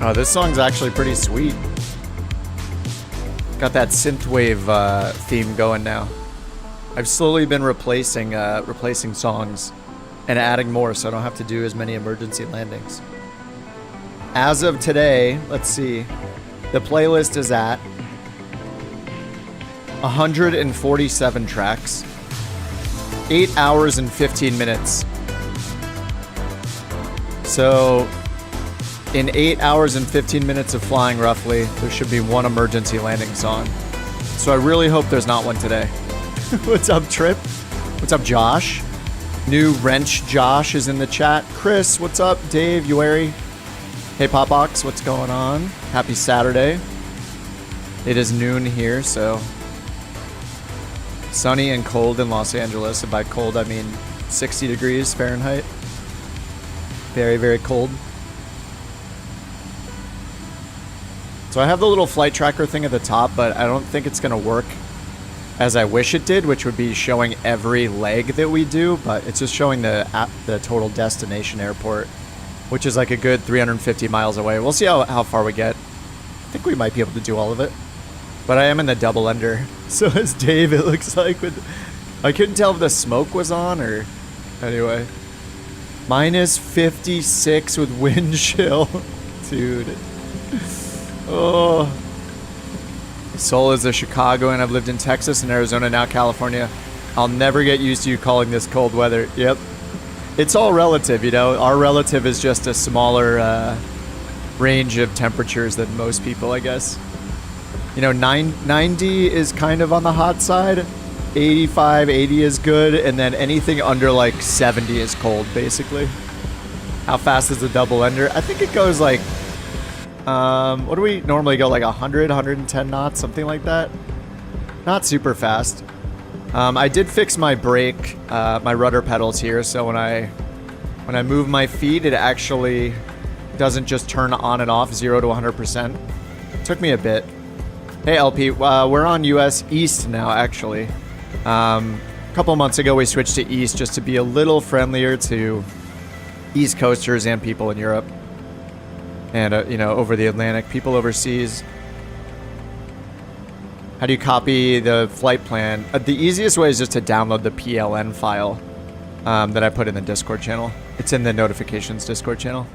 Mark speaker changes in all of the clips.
Speaker 1: Oh, this song's actually pretty sweet. Got that synthwave theme going now. I've slowly been replacing songs and adding more, so I don't have to do as many emergency landings. As of today, let's see. The playlist is at 147 tracks, 8 hours and 15 minutes. So, in 8 hours and 15 minutes of flying, roughly, there should be one emergency landing song. So I really hope there's not one today. What's up, Trip? What's up, Josh? New Wrench Josh is in the chat. Chris, what's up? Dave, Ueri. Hey, Popbox, what's going on? Happy Saturday. It is noon here, so sunny and cold in Los Angeles. And by cold, I mean 60 degrees Fahrenheit. Very, very cold. So I have the little flight tracker thing at the top, but I don't think it's going to work as I wish it did, which would be showing every leg that we do, but it's just showing the total destination airport, which is like a good 350 miles away. We'll see how far we get. I think we might be able to do all of it. But I am in the double under. So as Dave, it looks like. I couldn't tell if the smoke was on or... Anyway. Minus 56 with wind chill. Dude. Oh. Soul is a Chicagoan. I've lived in Texas and Arizona, now California. I'll never get used to you calling this cold weather. Yep. It's all relative, you know. Our relative is just a smaller range of temperatures than most people, I guess. You know, 90 is kind of on the hot side. 85, 80 is good. And then anything under like 70 is cold, basically. How fast is the double ender? I think it goes like... what do we normally go, like 100, 110 knots, something like that? Not super fast. I did fix my brake, my rudder pedals here, so when I move my feet, it actually doesn't just turn on and off 0 to 100%. Took me a bit. Hey LP, we're on US East now, actually. A couple months ago, we switched to East just to be a little friendlier to East Coasters and people in Europe. And, you know, over the Atlantic, people overseas. How do you copy the flight plan? The easiest way is just to download the PLN file that I put in the Discord channel. It's in the notifications Discord channel.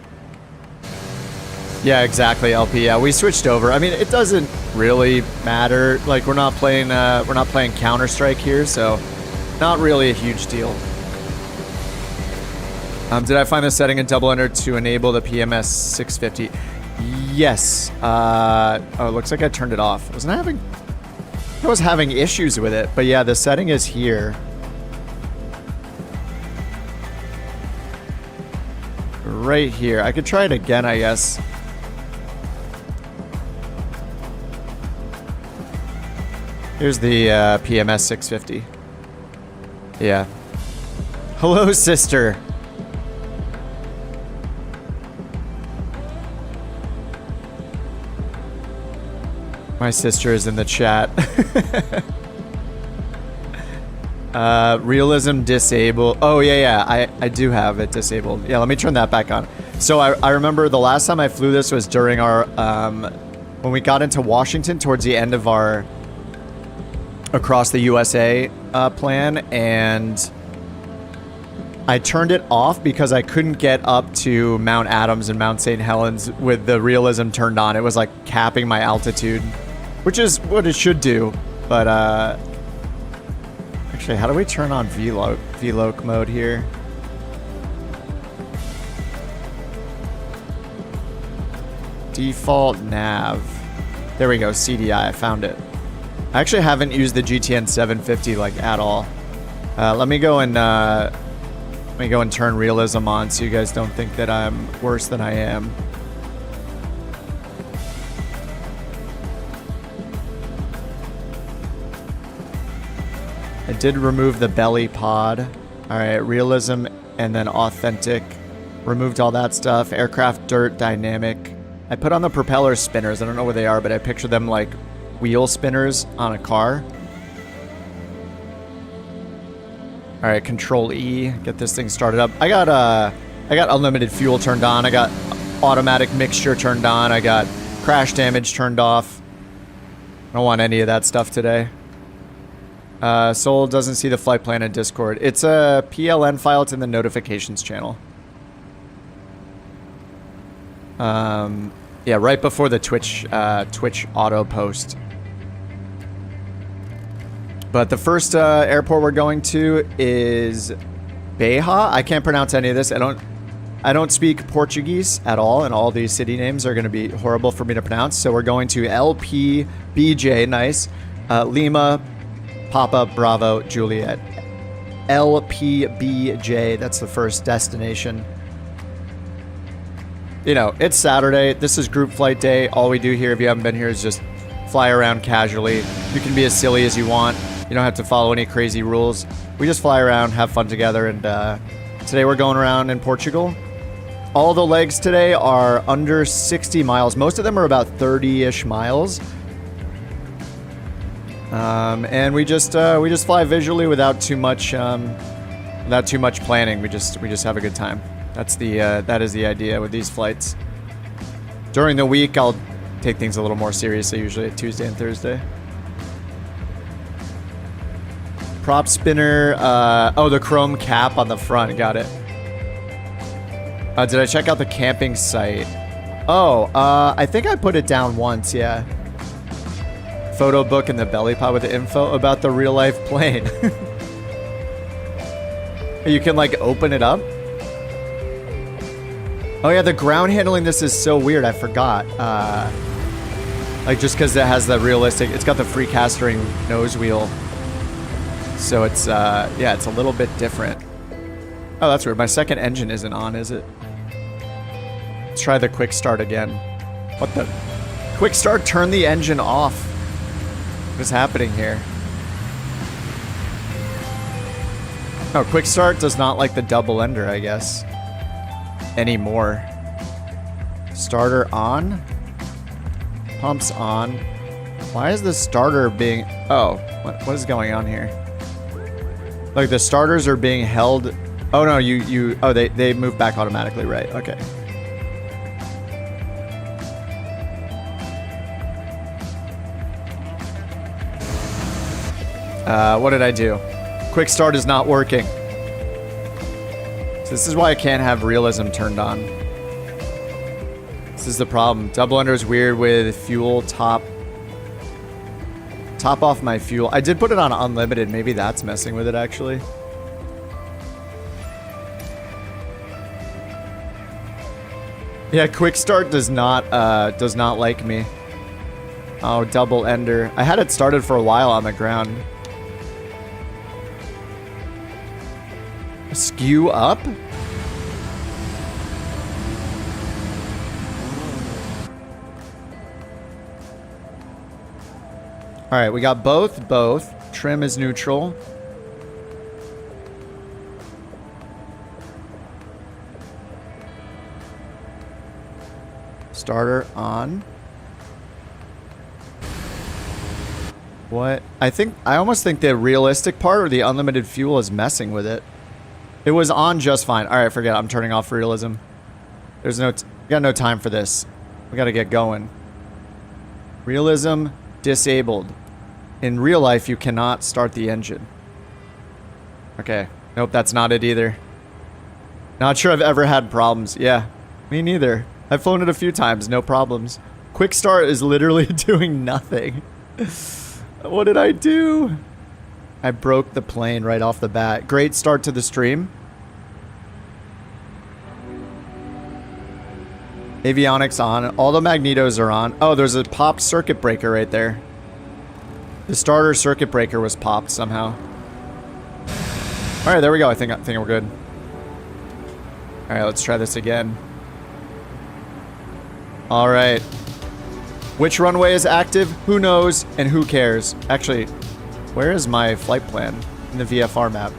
Speaker 1: Yeah, exactly, LP. Yeah, we switched over. I mean, it doesn't really matter. Like, we're not playing Counter-Strike here, so not really a huge deal. Did I find the setting in double under to enable the PMS 650? Yes. Oh, it looks like I turned it off. I was having issues with it, but yeah, the setting is here. Right here. I could try it again, I guess. Here's the PMS 650. Yeah. Hello, sister. My sister is in the chat. Realism disabled. Oh, yeah. I do have it disabled. Yeah, let me turn that back on. So I remember the last time I flew this was during our... when we got into Washington towards the end of our Across the USA plan, and I turned it off because I couldn't get up to Mount Adams and Mount St. Helens with the Realism turned on. It was like capping my altitude, which is what it should do. But actually, how do we turn on VLOC mode here? Default nav. There we go, CDI, I found it. I actually haven't used the GTN 750 like at all. Let me go and turn Realism on so you guys don't think that I'm worse than I am. I did remove the belly pod. All right, Realism and then Authentic. Removed all that stuff. Aircraft dirt dynamic. I put on the propeller spinners. I don't know where they are, but I picture them like wheel spinners on a car. All right, Control E, get this thing started up. I got unlimited fuel turned on. I got automatic mixture turned on. I got crash damage turned off. I don't want any of that stuff today. Soul doesn't see the flight plan in Discord. It's a PLN file. It's in the notifications channel. Yeah, right before the Twitch auto post. But the first airport we're going to is Baya. I can't pronounce any of this. I don't speak Portuguese at all, and all these city names are going to be horrible for me to pronounce. So we're going to LPBJ, nice. Lima, Papa, Bravo, Juliet. LPBJ, that's the first destination. You know, it's Saturday. This is group flight day. All we do here, if you haven't been here, is just fly around casually. You can be as silly as you want. You don't have to follow any crazy rules. We just fly around, have fun together, and today we're going around in Portugal. All the legs today are under 60 miles. Most of them are about 30-ish miles. And we just fly visually without too much planning. We just have a good time. That is the idea with these flights. During the week, I'll take things a little more seriously, usually Tuesday and Thursday. Prop spinner. Oh, the chrome cap on the front. Got it. Did I check out the camping site? Oh, I think I put it down once, yeah. Photo book in the belly pod with the info about the real life plane. You can like open it up. Oh yeah, the ground handling this is so weird. I forgot. Like just because it has the realistic, it's got the free castering nose wheel. So it's, yeah, it's a little bit different. Oh, that's weird. My second engine isn't on, is it? Let's try the quick start again. What the? Quick start, turn the engine off. What is happening here? Oh, quick start does not like the double ender, I guess. Anymore. Starter on. Pumps on. Why is the starter being... Oh, what is going on here? Like the starters are being held... Oh no, oh, they move back automatically, right? Okay. What did I do? Quick start is not working. So this is why I can't have realism turned on. This is the problem. Double under is weird with fuel top off my fuel. I did put it on unlimited. Maybe that's messing with it actually. Yeah, quick start does not like me. Oh, double ender. I had it started for a while on the ground. Skew up? Alright, we got both. Trim is neutral. Starter on. What? I almost think the realistic part or the unlimited fuel is messing with it. It was on just fine. Alright, forget it. I'm turning off realism. There's we got no time for this. We gotta get going. Realism disabled. In real life, you cannot start the engine. Okay. Nope, that's not it either. Not sure I've ever had problems. Yeah, me neither. I've flown it a few times, no problems. Quick start is literally doing nothing. What did I do? I broke the plane right off the bat. Great start to the stream. Avionics on. All the magnetos are on. Oh, there's a popped circuit breaker right there. The starter circuit breaker was popped somehow. All right, there we go. I think we're good. All right, let's try this again. All right. Which runway is active? Who knows? And who cares? Actually, where is my flight plan in the VFR map?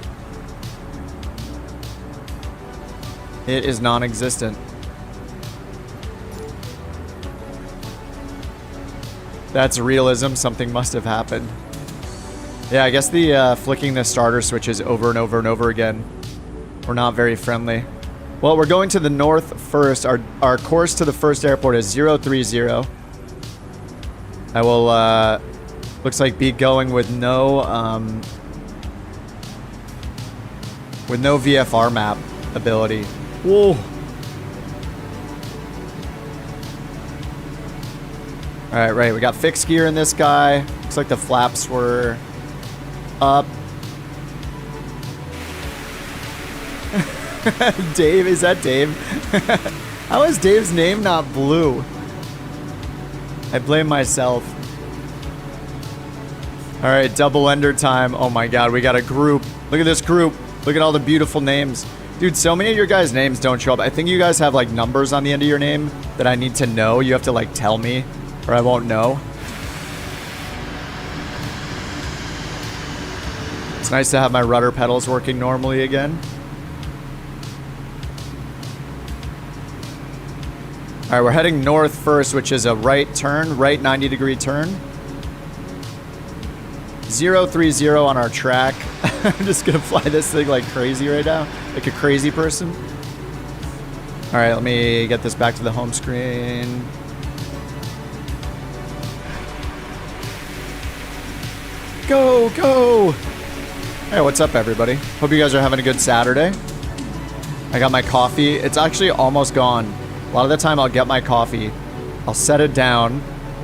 Speaker 1: It is non-existent. That's realism. Something must have happened. Yeah, I guess the flicking the starter switches over and over and over again were not very friendly. Well, we're going to the north first. Our course to the first airport is 030. I will, looks like be going with no VFR map ability. Whoa. All right, right. We got fixed gear in this guy. Looks like the flaps were up. Dave, is that Dave? How is Dave's name not blue? I blame myself. All right, double ender time. Oh my God, we got a group. Look at this group. Look at all the beautiful names. Dude, so many of your guys' names don't show up. I think you guys have like numbers on the end of your name that I need to know. You have to like tell me or I won't know. It's nice to have my rudder pedals working normally again. All right, we're heading north first, which is a right turn, right 90-degree turn. 030 on our track. I'm just gonna fly this thing like crazy right now, like a crazy person. All right, let me get this back to the home screen. Go, go! Hey, what's up, everybody? Hope you guys are having a good Saturday. I got my coffee. It's actually almost gone. A lot of the time I'll get my coffee, I'll set it down.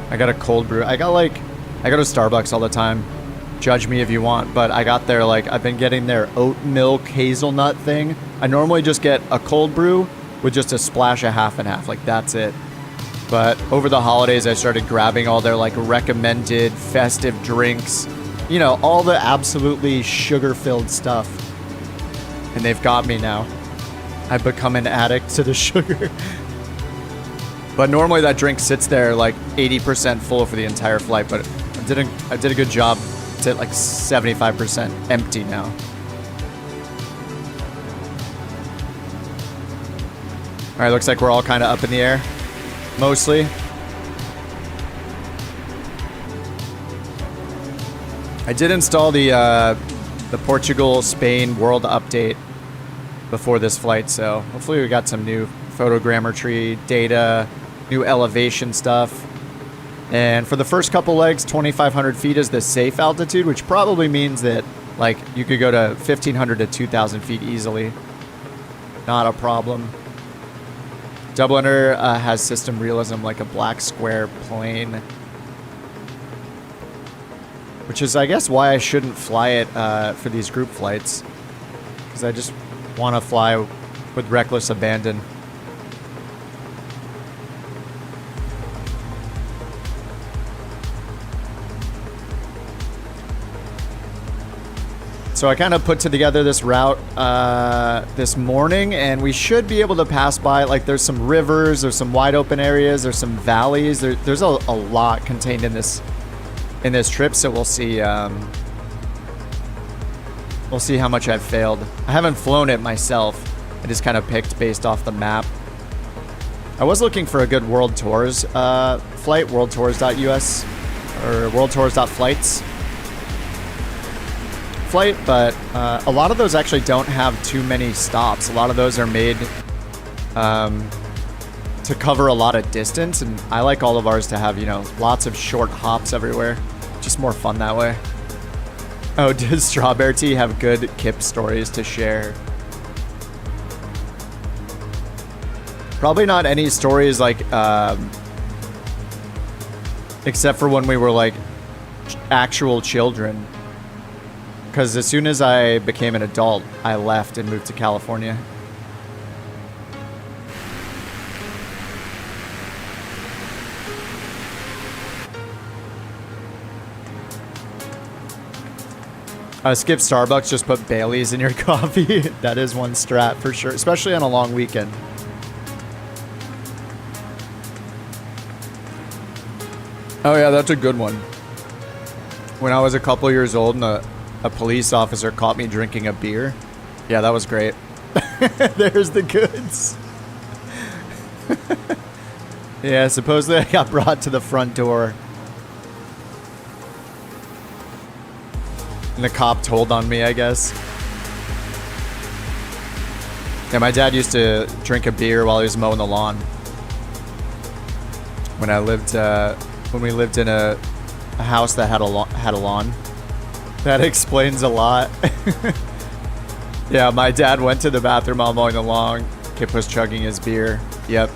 Speaker 1: I got a cold brew. I go to Starbucks all the time. Judge me if you want, but I got their I've been getting their oat milk hazelnut thing. I normally just get a cold brew with just a splash of half and half, that's it. But over the holidays I started grabbing all their recommended festive drinks. You know, all the absolutely sugar-filled stuff. And they've got me now. I've become an addict to the sugar. But normally that drink sits there 80% full for the entire flight, but I did a good job. It's at 75% empty now. All right, looks like we're all kind of up in the air, mostly. I did install the Portugal Spain world update before this flight, so hopefully we got some new photogrammetry data, new elevation stuff. And for the first couple legs, 2,500 feet is the safe altitude, which probably means that you could go to 1,500 to 2,000 feet easily. Not a problem. Double ender has system realism, like a black square plane, which is, I guess, why I shouldn't fly it for these group flights, because I just want to fly with reckless abandon. So I kind of put together this route this morning, and we should be able to pass by, there's some rivers, there's some wide open areas, there's some valleys, there's a lot contained in this trip, so we'll see how much I've failed. I haven't flown it myself. I just kind of picked based off the map. I was looking for a good World Tours flight, worldtours.us or worldtours.flights flight, but a lot of those actually don't have too many stops. A lot of those are made to cover a lot of distance, and I like all of ours to have, lots of short hops everywhere. Just more fun that way. Oh, does Strawberry Tea have good Kip stories to share? Probably not any stories except for when we were actual children. Because as soon as I became an adult, I left and moved to California. Skip Starbucks, just put Bailey's in your coffee. That is one strat for sure, especially on a long weekend. Oh yeah, that's a good one. When I was a couple years old and a police officer caught me drinking a beer. Yeah, that was great. There's the goods. Yeah, supposedly I got brought to the front door. And the cop told on me, I guess. Yeah, my dad used to drink a beer while he was mowing the lawn. When we lived in a house that had a lawn. That explains a lot. Yeah, my dad went to the bathroom while mowing the lawn. Kip was chugging his beer. Yep.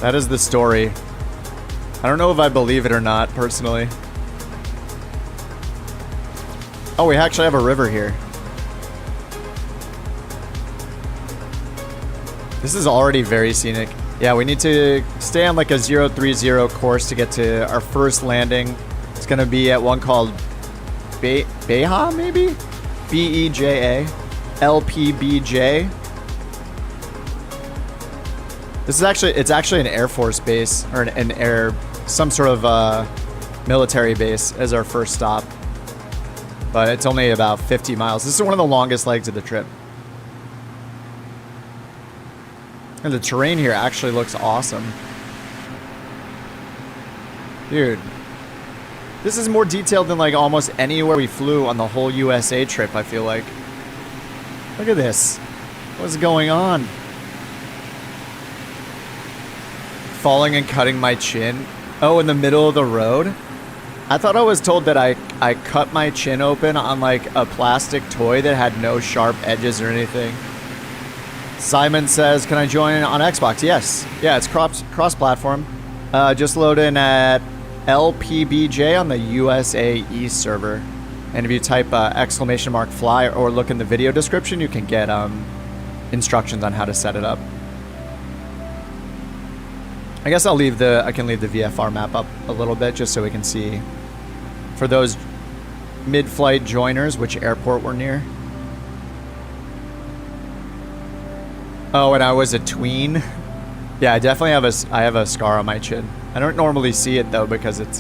Speaker 1: That is the story. I don't know if I believe it or not, personally. Oh, we actually have a river here. This is already very scenic. Yeah, we need to stay on like a 030 course to get to our first landing. It's going to be at one called Baya, maybe? B-E-J-A. LPBJ. This is actually, it's actually an Air Force base, or some sort of military base as our first stop. But it's only about 50 miles. This is one of the longest legs of the trip. And the terrain here actually looks awesome. Dude. This is more detailed than like almost anywhere we flew on the whole USA trip, I feel like. Look at this. What's going on? Falling and cutting my chin. Oh, in the middle of the road? I thought I was told that I cut my chin open on like a plastic toy that had no sharp edges or anything. Simon says, can I join on Xbox? Yes. Yeah, it's cross-platform. Just load in at LPBJ on the USA East server. And if you type !fly or look in the video description, you can get instructions on how to set it up. I guess I can leave the VFR map up a little bit just so we can see for those mid-flight joiners which airport we're near. Oh, and I was a tween. Yeah, I definitely have a scar on my chin. I don't normally see it though because it's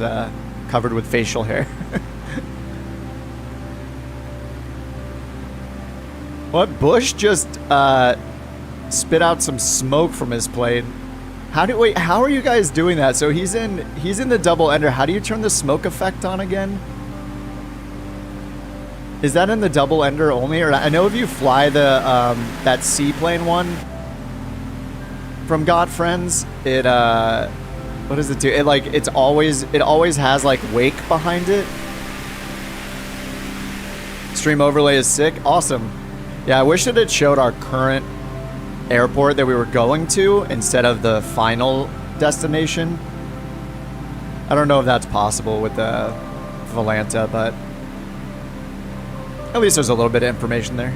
Speaker 1: covered with facial hair. What? Bush just spit out some smoke from his plane. Wait, how are you guys doing that? So he's in the double ender. How do you turn the smoke effect on again? Is that in the double ender only? Or I know if you fly the that seaplane one from Got Friends, it what does it do? It always has like wake behind it. Stream overlay is sick. Awesome. Yeah, I wish that it showed our current airport that we were going to instead of the final destination. I don't know if that's possible with the Volanta, but at least there's a little bit of information there.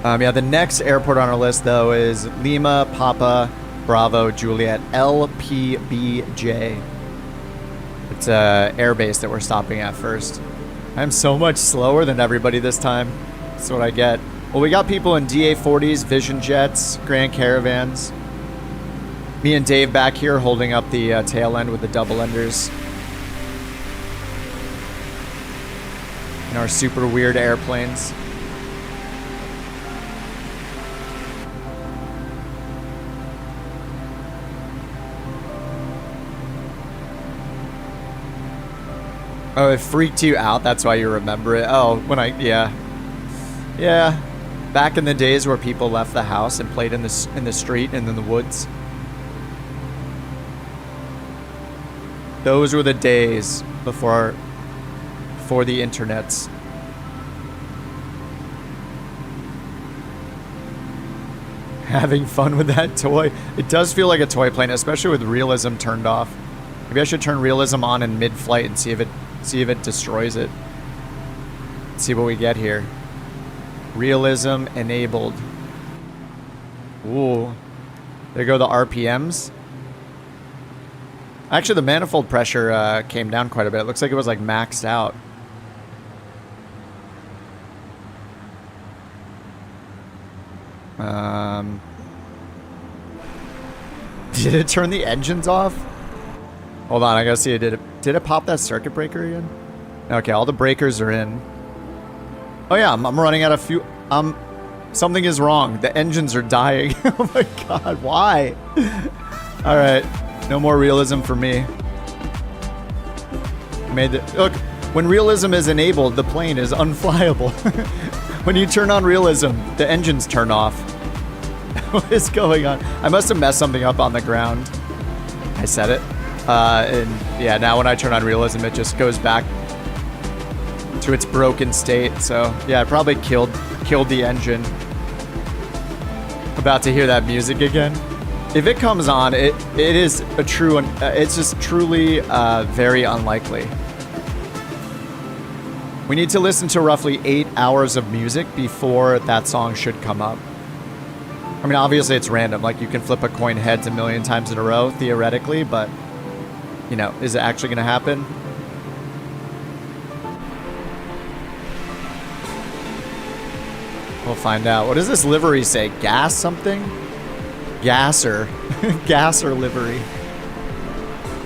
Speaker 1: Yeah, the next airport on our list, though, is Lima, Papa, Bravo, Juliet, LPBJ. It's a airbase that we're stopping at first. I'm so much slower than everybody this time. That's what I get. Well, we got people in DA-40s, Vision Jets, Grand Caravans. Me and Dave back here holding up the tail end with the double enders. In our super weird airplanes. Oh, it freaked you out? That's why you remember it? Oh, yeah. Yeah. Back in the days where people left the house and played in the street and in the woods. Those were the days before the internets. Having fun with that toy. It does feel like a toy plane, especially with realism turned off. Maybe I should turn realism on in mid-flight and see if it destroys it. Let's see what we get here. Realism enabled. Ooh. There go the RPMs. Actually, the manifold pressure came down quite a bit. It looks like it was like maxed out. Did it turn the engines off? Hold on, I gotta see. Did it pop that circuit breaker again? Okay, all the breakers are in. Oh yeah, I'm running out of fuel. Something is wrong. The engines are dying. Oh my god, why? All right, no more realism for me. Look, when realism is enabled, the plane is unflyable. When you turn on realism, the engines turn off. What is going on? I must have messed something up on the ground. I said it. And yeah, now when I turn on realism, it just goes back to its broken state. So yeah, I probably killed the engine. About to hear that music again. If it comes on, it is a true, it's just truly very unlikely. We need to listen to roughly 8 hours of music before that song should come up. I mean, obviously it's random. Like, you can flip a coin heads a million times in a row, theoretically, but, you know, is it actually going to happen? We'll find out. What does this livery say? Gas something? Gasser. Gasser livery.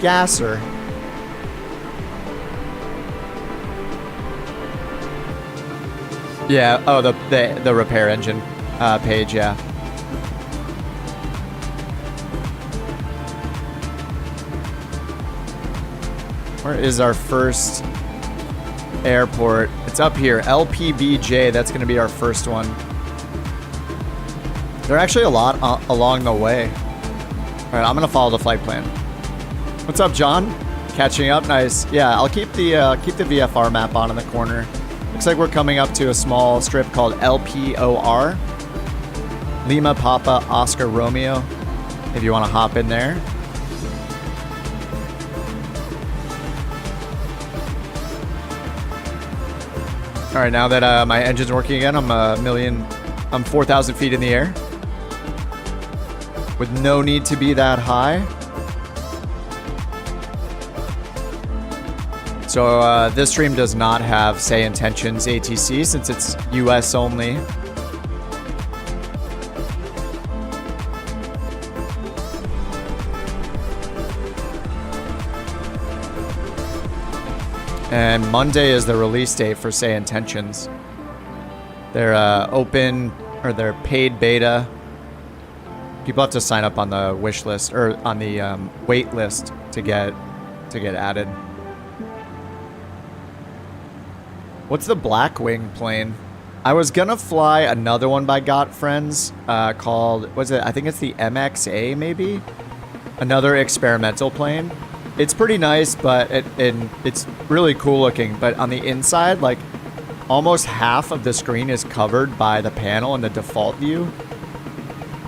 Speaker 1: Gasser. Yeah, oh, the repair engine page, yeah. Where is our first airport? It's up here, LPBJ. That's going to be our first one. There are actually a lot along the way. All right, I'm going to follow the flight plan. What's up, John? Catching up, nice. Yeah, I'll keep the VFR map on in the corner. Looks like we're coming up to a small strip called LPOR. Lima Papa Oscar Romeo. If you want to hop in there. All right, now that my engine's working again, I'm 4,000 feet in the air. With no need to be that high. So this stream does not have Say Intentions ATC since it's US only. And Monday is the release date for Say Intentions. They're open, or they're paid beta. People have to sign up on the wish list, or on the wait list to get added. What's the Blackwing plane? I was gonna fly another one by Got Friends called, what's it? I think it's the MXA maybe? Another experimental plane. It's pretty nice, but it's really cool looking. But on the inside, like, almost half of the screen is covered by the panel in the default view.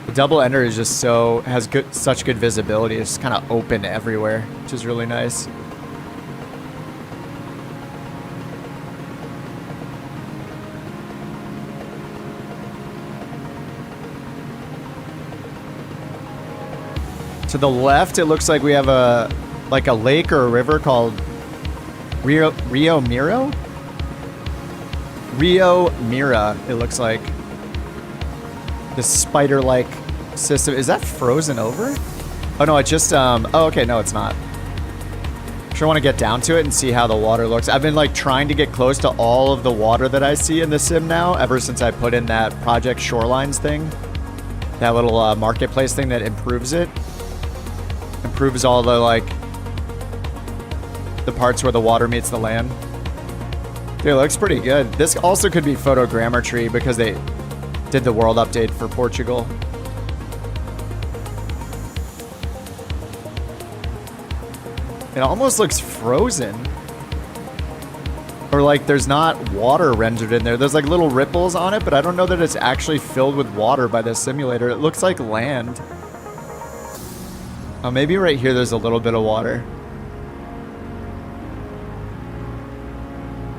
Speaker 1: The double ender is just has such good visibility. It's kind of open everywhere, which is really nice. To the left, it looks like we have a lake or a river called Rio Miro? Rio Mira, it looks like. This spider-like system. Is that frozen over? Oh no, it just, oh okay, no it's not. Sure want to get down to it and see how the water looks. I've been like trying to get close to all of the water that I see in the sim now, ever since I put in that Project Shorelines thing. That little marketplace thing that improves it. Improves all the, like, the parts where the water meets the land. Dude, it looks pretty good. This also could be photogrammetry because they did the world update for Portugal. It almost looks frozen. Or like there's not water rendered in there. There's like little ripples on it, but I don't know that it's actually filled with water by this simulator. It looks like land. Oh, maybe right here there's a little bit of water.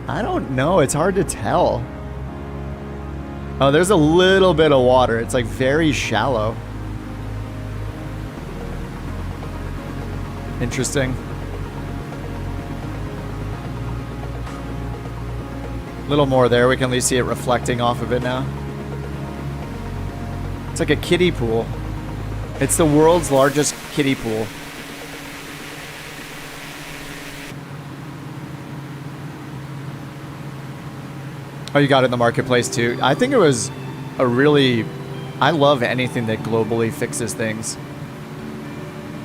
Speaker 1: I don't know. It's hard to tell. Oh, there's a little bit of water. It's like very shallow. Interesting. A little more there. We can at least see it reflecting off of it now. It's like a kiddie pool. It's the world's largest kiddie pool. Oh, you got it in the marketplace too. I think it was a really... I love anything that globally fixes things.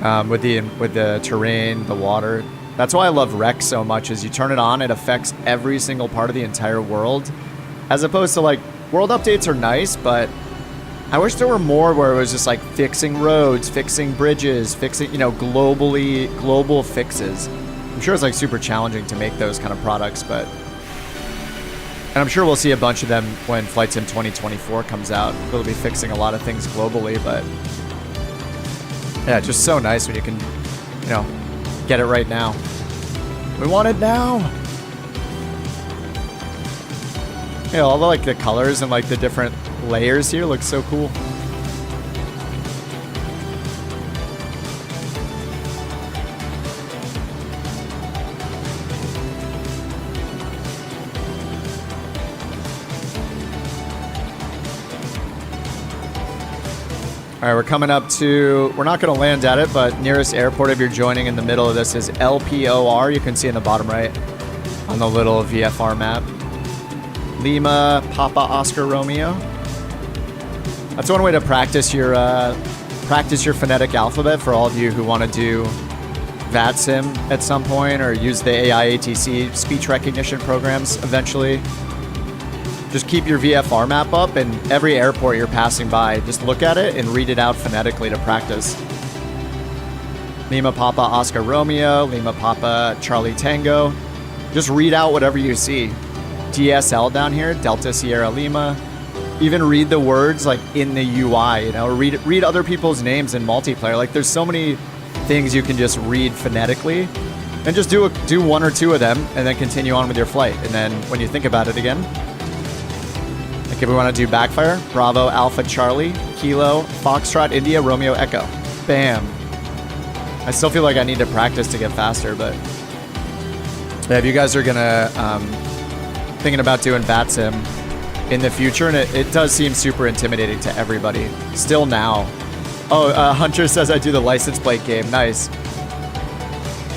Speaker 1: With the terrain, the water. That's why I love Rec so much, is you turn it on, it affects every single part of the entire world. As opposed to like world updates are nice, but I wish there were more where it was just like fixing roads, fixing bridges, fixing, you know, global fixes. I'm sure it's like super challenging to make those kind of products, but... And I'm sure we'll see a bunch of them when Flight Sim 2024 comes out. We'll be fixing a lot of things globally, but... Yeah, it's just so nice when you can, you know, get it right now. We want it now! Yeah, all the, like, the colors and, like, the different layers here look so cool. All right, we're coming up to, we're not going to land at it, but nearest airport if you're joining in the middle of this is LPOR. You can see in the bottom right on the little VFR map. Lima, Papa, Oscar, Romeo. That's one way to practice your phonetic alphabet for all of you who want to do Vatsim at some point or use the AI ATC speech recognition programs eventually. Just keep your VFR map up, and every airport you're passing by, just look at it and read it out phonetically to practice. Lima, Papa, Oscar, Romeo, Lima, Papa, Charlie, Tango. Just read out whatever you see. DSL down here, Delta, Sierra, Lima. Even read the words like in the UI, you know, read other people's names in multiplayer. Like there's so many things you can just read phonetically, and just do one or two of them and then continue on with your flight. And then when you think about it again, like if we want to do backfire, Bravo, Alpha, Charlie, Kilo, Foxtrot, India, Romeo, Echo. Bam. I still feel like I need to practice to get faster, but yeah, if you guys are gonna thinking about doing Vatsim in the future, and it does seem super intimidating to everybody still now. Oh, Hunter says I do the license plate game. Nice.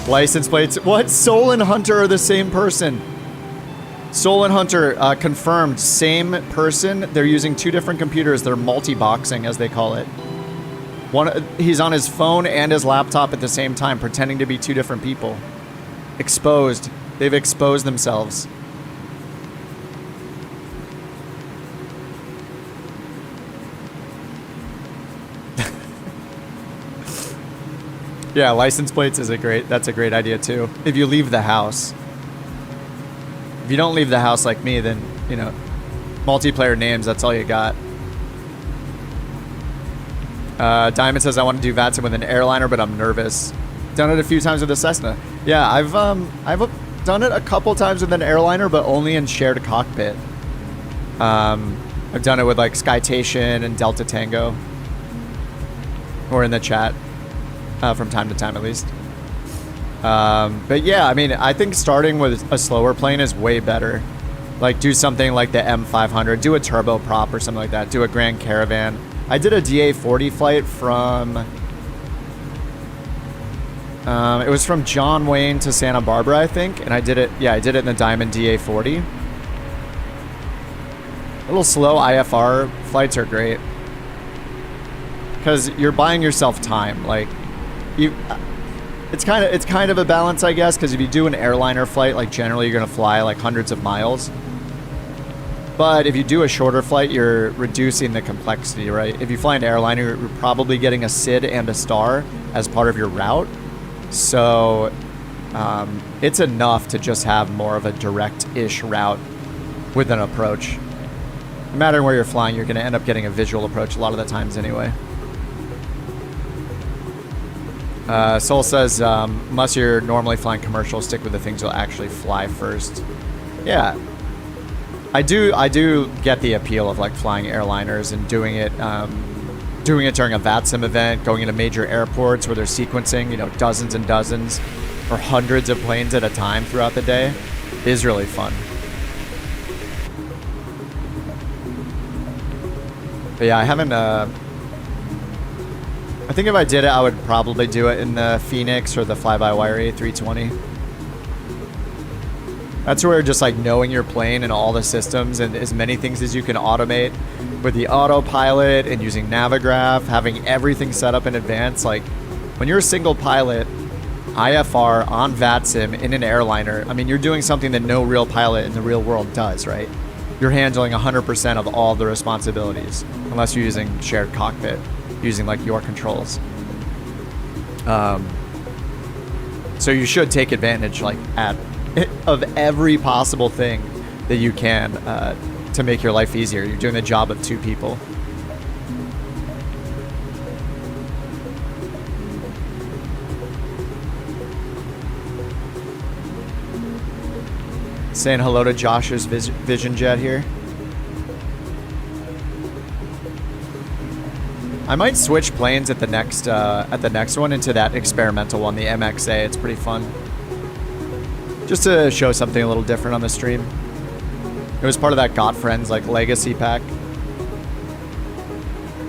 Speaker 1: License plates. What? Soul and Hunter are the same person. Soul and Hunter, confirmed, same person. They're using two different computers. They're multi-boxing, as they call it. He's on his phone and his laptop at the same time, pretending to be two different people. Exposed. They've exposed themselves. Yeah, license plates is that's a great idea too. If you leave the house. If you don't leave the house like me, then, you know, multiplayer names, that's all you got. Diamond says, I want to do Vatsim with an airliner, but I'm nervous. Done it a few times with a Cessna. Yeah, I've done it a couple times with an airliner, but only in shared cockpit. I've done it with like Skytation and Delta Tango. Or in the chat. From time to time, at least. But yeah, I mean, I think starting with a slower plane is way better. Like, do something like the M500, do a turboprop or something like that, do a Grand Caravan. I did a DA40 flight from... it was from John Wayne to Santa Barbara, I think, and I did it in the Diamond DA40. Little slow IFR flights are great. Because you're buying yourself time, like... It's kind of a balance, I guess, because if you do an airliner flight, like generally you're gonna fly like hundreds of miles. But if you do a shorter flight, you're reducing the complexity, right? If you fly an airliner, you're probably getting a SID and a star as part of your route. So it's enough to just have more of a direct-ish route with an approach. No matter where you're flying, you're gonna end up getting a visual approach a lot of the times anyway. Soul says, unless you're normally flying commercial, stick with the things you'll actually fly first. Yeah. I do get the appeal of like flying airliners and doing it during a Vatsim event, going into major airports where they're sequencing, you know, dozens and dozens or hundreds of planes at a time throughout the day is really fun. But yeah, I haven't, I think if I did it, I would probably do it in the Phoenix or the fly-by-wire A320. That's where just like knowing your plane and all the systems and as many things as you can automate with the autopilot and using Navigraph, having everything set up in advance. Like when you're a single pilot, IFR on Vatsim in an airliner, I mean, you're doing something that no real pilot in the real world does, right? you're handling 100% of all the responsibilities, unless you're using shared cockpit, using like your controls. So you should take advantage like of every possible thing that you can to make your life easier. You're doing the job of 2 people. Saying hello to Josh's Vision Jet here. I might switch planes at the next one into that experimental one, the MXA. It's pretty fun. Just to show something a little different on the stream. It was part of that Got Friends like legacy pack.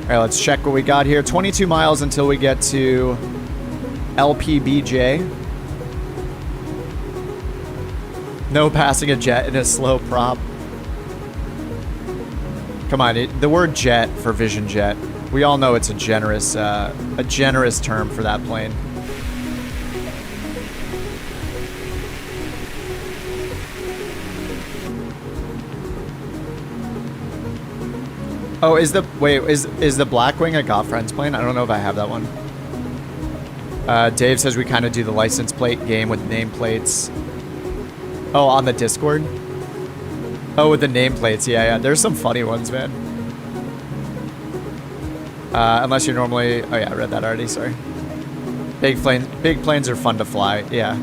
Speaker 1: All right, let's check what we got here. 22 miles until we get to LPBJ. No passing a jet in a slow prop. Come on, the word jet for Vision Jet. We all know it's a generous term for that plane. Oh, is the Blackwing a Got Friends plane? I don't know if I have that one. Dave says we kind of do the license plate game with nameplates. Oh, on the Discord? Oh, with the nameplates. Yeah. There's some funny ones, man. Unless you're normally... Oh, yeah, I read that already. Sorry. Big planes are fun to fly. Yeah.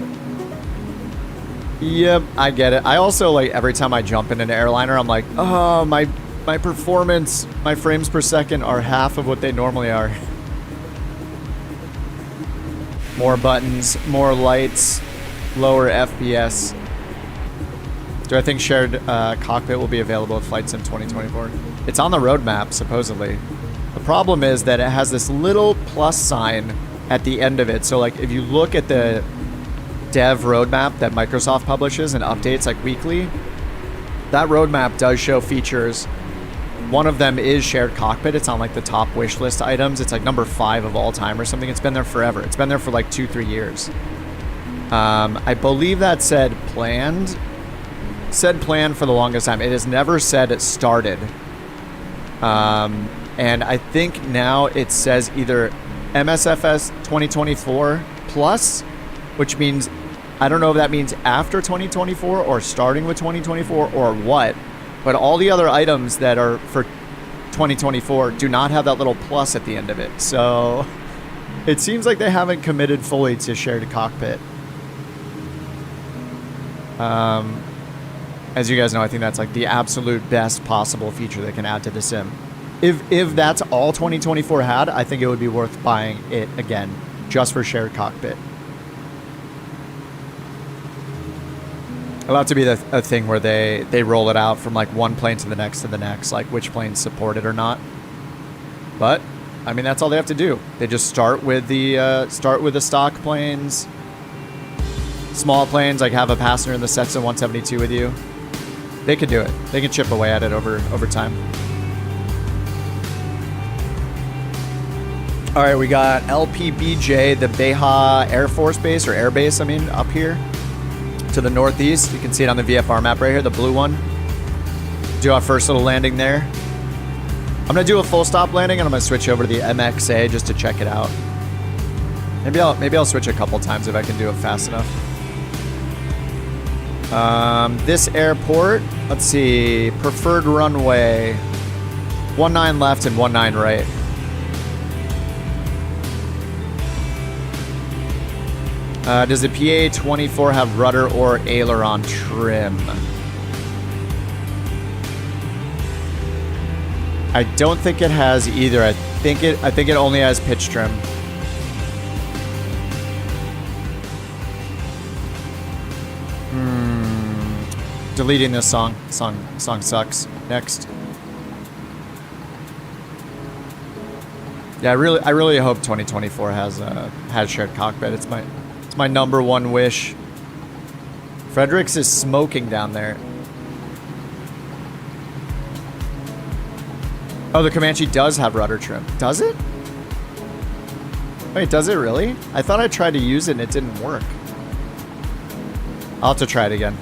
Speaker 1: Yep, I get it. I also, like, every time I jump in an airliner, I'm like, oh, my performance, my frames per second are half of what they normally are. More buttons, more lights, lower FPS. Do I think shared cockpit will be available at Flight Sim 2024? It's on the roadmap, supposedly. The problem is that it has this little plus sign at the end of it. So, like, if you look at the dev roadmap that Microsoft publishes and updates, like, weekly, that roadmap does show features. One of them is shared cockpit. It's on, like, the top wish list items. It's, like, number 5 of all time or something. It's been there forever. It's been there for, like, 2-3 years. I believe that said planned for the longest time. It has never said it started. And I think now it says either MSFS 2024 plus, which means, I don't know if that means after 2024 or starting with 2024 or what, but all the other items that are for 2024 do not have that little plus at the end of it. So it seems like they haven't committed fully to shared cockpit. As you guys know, I think that's like the absolute best possible feature they can add to the sim. If that's all 2024 had, I think it would be worth buying it again, just for shared cockpit. It'll have to be a thing where they roll it out from like one plane to the next, like which planes support it or not. But I mean, that's all they have to do. They just start with the stock planes, small planes, like have a passenger in the Cessna 172 with you. They could do it. They can chip away at it over time. All right, we got LPBJ, the Baya Air Force Base, or Air Base, I mean, up here to the northeast. You can see it on the VFR map right here, the blue one. Do our first little landing there. I'm gonna do a full stop landing, and I'm gonna switch over to the MXA just to check it out. Maybe I'll switch a couple times if I can do it fast enough. This airport, let's see, preferred runway, 19 left and 19 right. Does the PA-24 have rudder or aileron trim? I don't think it has either. I think it only has pitch trim. Deleting this song. Song sucks. Next. Yeah, I really hope 2024 has shared cockpit. It's my number one wish. Fredericks is smoking down there. Oh, the Comanche does have rudder trim. Does it? Wait, does it really? I thought I tried to use it and it didn't work. I'll have to try it again.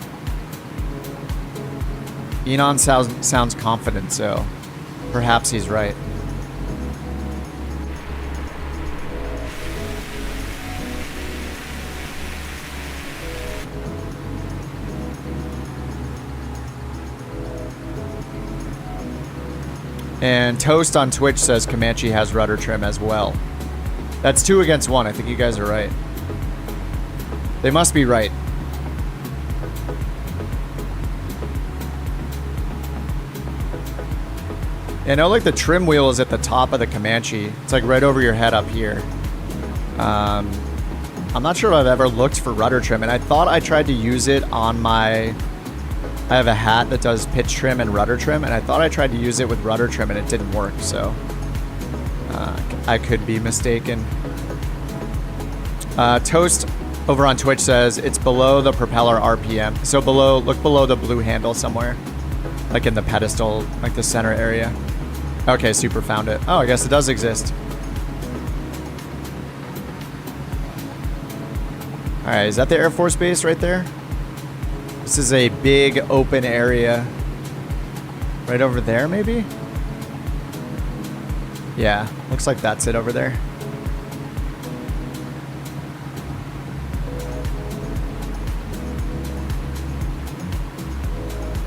Speaker 1: Enon sounds confident, so perhaps he's right. And Toast on Twitch says Comanche has rudder trim as well. That's 2 against 1. I think you guys are right. They must be right. Yeah, I know, like, the trim wheel is at the top of the Comanche. It's like right over your head up here. I'm not sure if I've ever looked for rudder trim, and I thought I tried to use it on my... I have a hat that does pitch trim and rudder trim, and I thought I tried to use it with rudder trim and it didn't work, so I could be mistaken. Toast over on Twitch says it's below the propeller RPM. So below, look below the blue handle somewhere, like in the pedestal, like the center area. Okay, Super found it. Oh, I guess it does exist. All right, is that the Air Force Base right there? This is a big open area. Right over there, maybe? Yeah, looks like that's it over there.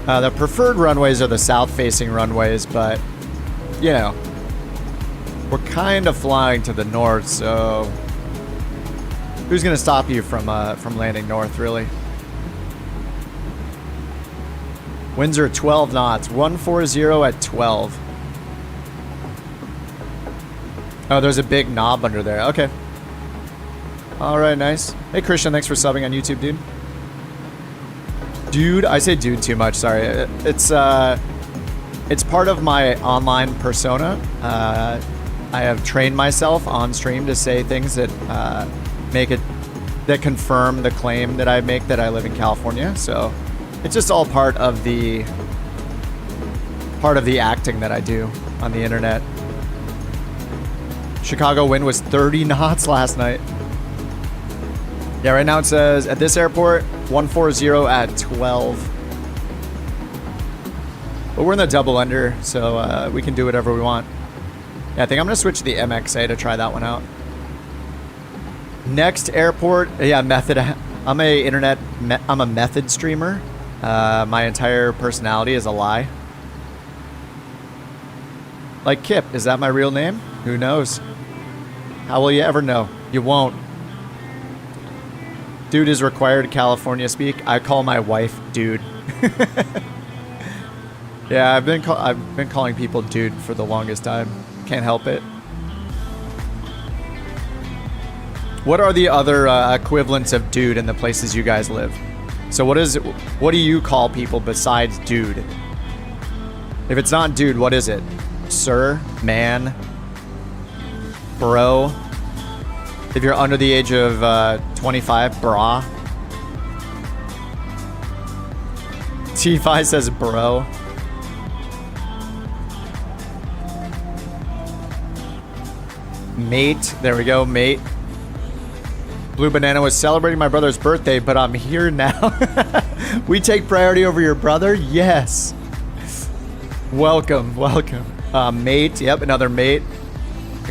Speaker 1: The preferred runways are the south-facing runways, but, you know, we're kind of flying to the north, so who's going to stop you from landing north, really? Winds are 12 knots. 140 at 12. Oh, there's a big knob under there. Okay. All right, nice. Hey, Christian, thanks for subbing on YouTube, dude. Dude, I say dude too much. Sorry. It's part of my online persona. I have trained myself on stream to say things that that confirm the claim that I make that I live in California. So it's just all part of the acting that I do on the internet. Chicago wind was 30 knots last night. Yeah, right now it says at this airport 140 at 12. But we're in the double under, so we can do whatever we want. Yeah, I think I'm gonna switch to the MXA to try that one out. Next airport, yeah, method. I'm a method streamer. My entire personality is a lie. Like Kip, is that my real name? Who knows? How will you ever know? You won't. Dude is required California speak. I call my wife dude. Yeah, I've been calling people dude for the longest time. Can't help it. What are the other equivalents of dude in the places you guys live? So what do you call people besides dude? If it's not dude, what is it? Sir, man, bro. If you're under the age of 25, brah. T5 says bro. Mate, there we go, mate. Blue Banana was celebrating my brother's birthday, but I'm here now. We take priority over your brother? Yes. Welcome, welcome. Mate, yep, another mate.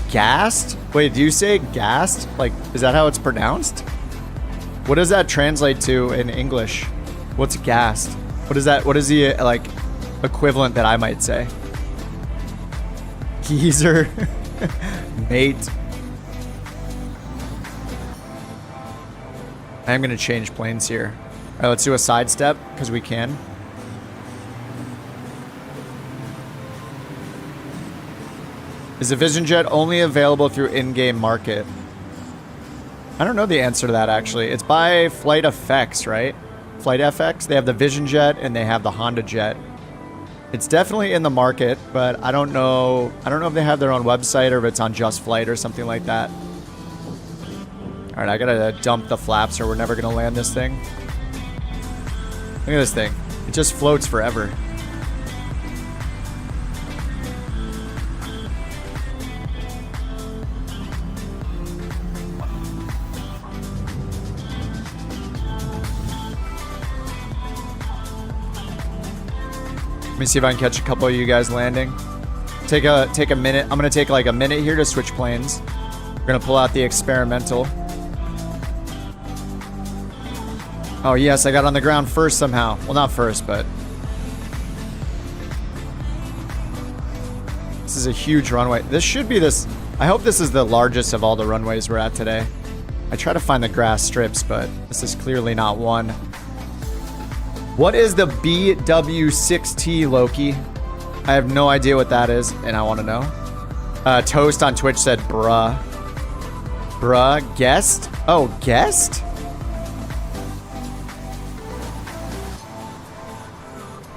Speaker 1: Gassed? Wait, do you say gassed? Like, is that how it's pronounced? What does that translate to in English? What's gassed? What is that? What is the, like, equivalent that I might say? Geezer. Mate. I'm going to change planes here. All right, let's do a sidestep, because we can. Is the Vision Jet only available through in-game market? I don't know the answer to that, actually. It's by Flight FX, right? Flight FX. They have the Vision Jet, and they have the Honda Jet. It's definitely in the market, but I don't know. I don't know if they have their own website or if it's on Just Flight or something like that. All right, I gotta dump the flaps or we're never gonna land this thing. Look at this thing. It just floats forever. Let me see if I can catch a couple of you guys landing. Take a minute. I'm gonna take like a minute here to switch planes. We're gonna pull out the experimental. Oh yes, I got on the ground first somehow. Well, not first, but this is a huge runway. This should be this. I hope this is the largest of all the runways we're at today. I try to find the grass strips, but this is clearly not one. What is the BW6T, Loki? I have no idea what that is, and I want to know. Toast on Twitch said, bruh. Bruh, guest? Oh, guest?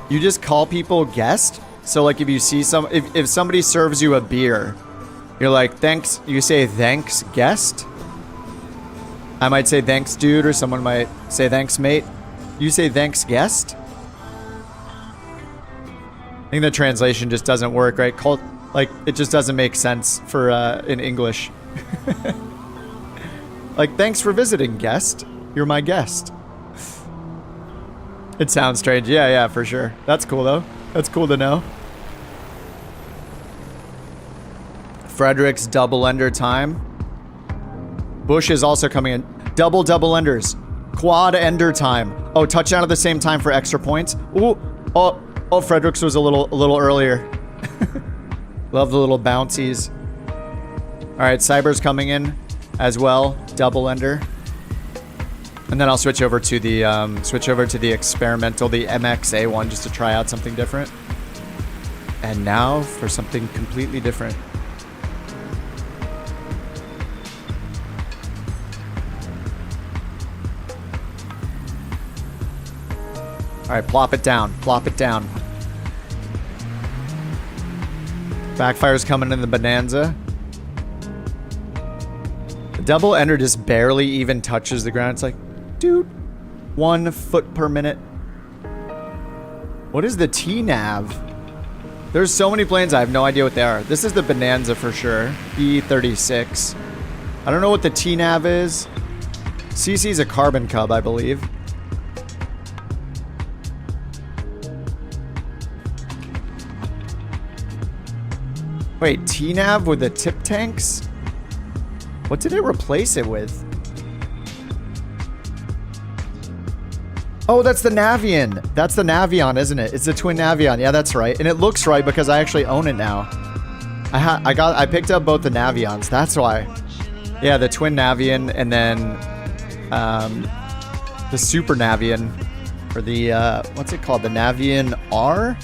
Speaker 1: You just call people guest? So, like, if you see if somebody serves you a beer, you're like, thanks, you say, thanks, guest? I might say, thanks, dude, or someone might say, thanks, mate. You say, thanks, guest? I think the translation just doesn't work, right? Like, it just doesn't make sense for, in English. Like, thanks for visiting, guest. You're my guest. It sounds strange. Yeah, yeah, for sure. That's cool, though. That's cool to know. Frederick's double ender time. Bush is also coming in. Double enders. Quad ender time. Oh, touchdown at the same time for extra points. Ooh. Oh, Fredericks was a little earlier. Love the little bouncies. All right, Cyber's coming in as well. Double ender. And then I'll switch over to the experimental, the MXA one, just to try out something different. And now for something completely different. All right, plop it down. Plop it down. Backfire's coming in the Bonanza. The double ender just barely even touches the ground. It's like, dude, 1 foot per minute. What is the TNAV? There's so many planes, I have no idea what they are. This is the Bonanza for sure. E36. I don't know what the TNAV is. CC's a carbon cub, I believe. Wait, TNAV with the tip tanks? What did it replace it with? Oh, that's the Navion. That's the Navion, isn't it? It's the twin Navion. Yeah, that's right. And it looks right because I actually own it now. I picked up both the Navions. That's why. Yeah, the twin Navion and then the super Navion, or the what's it called? The Navion R.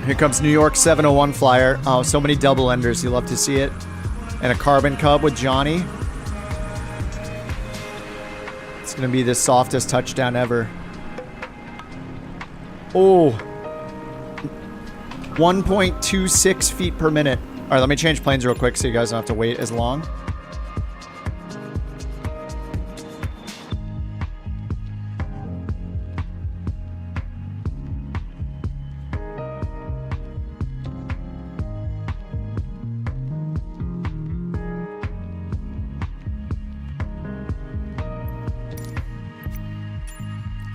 Speaker 1: Here comes New York 701 flyer. Oh, so many double enders. You love to see it. And a carbon cub with Johnny. It's going to be the softest touchdown ever. Oh. 1.26 feet per minute. All right, let me change planes real quick so you guys don't have to wait as long.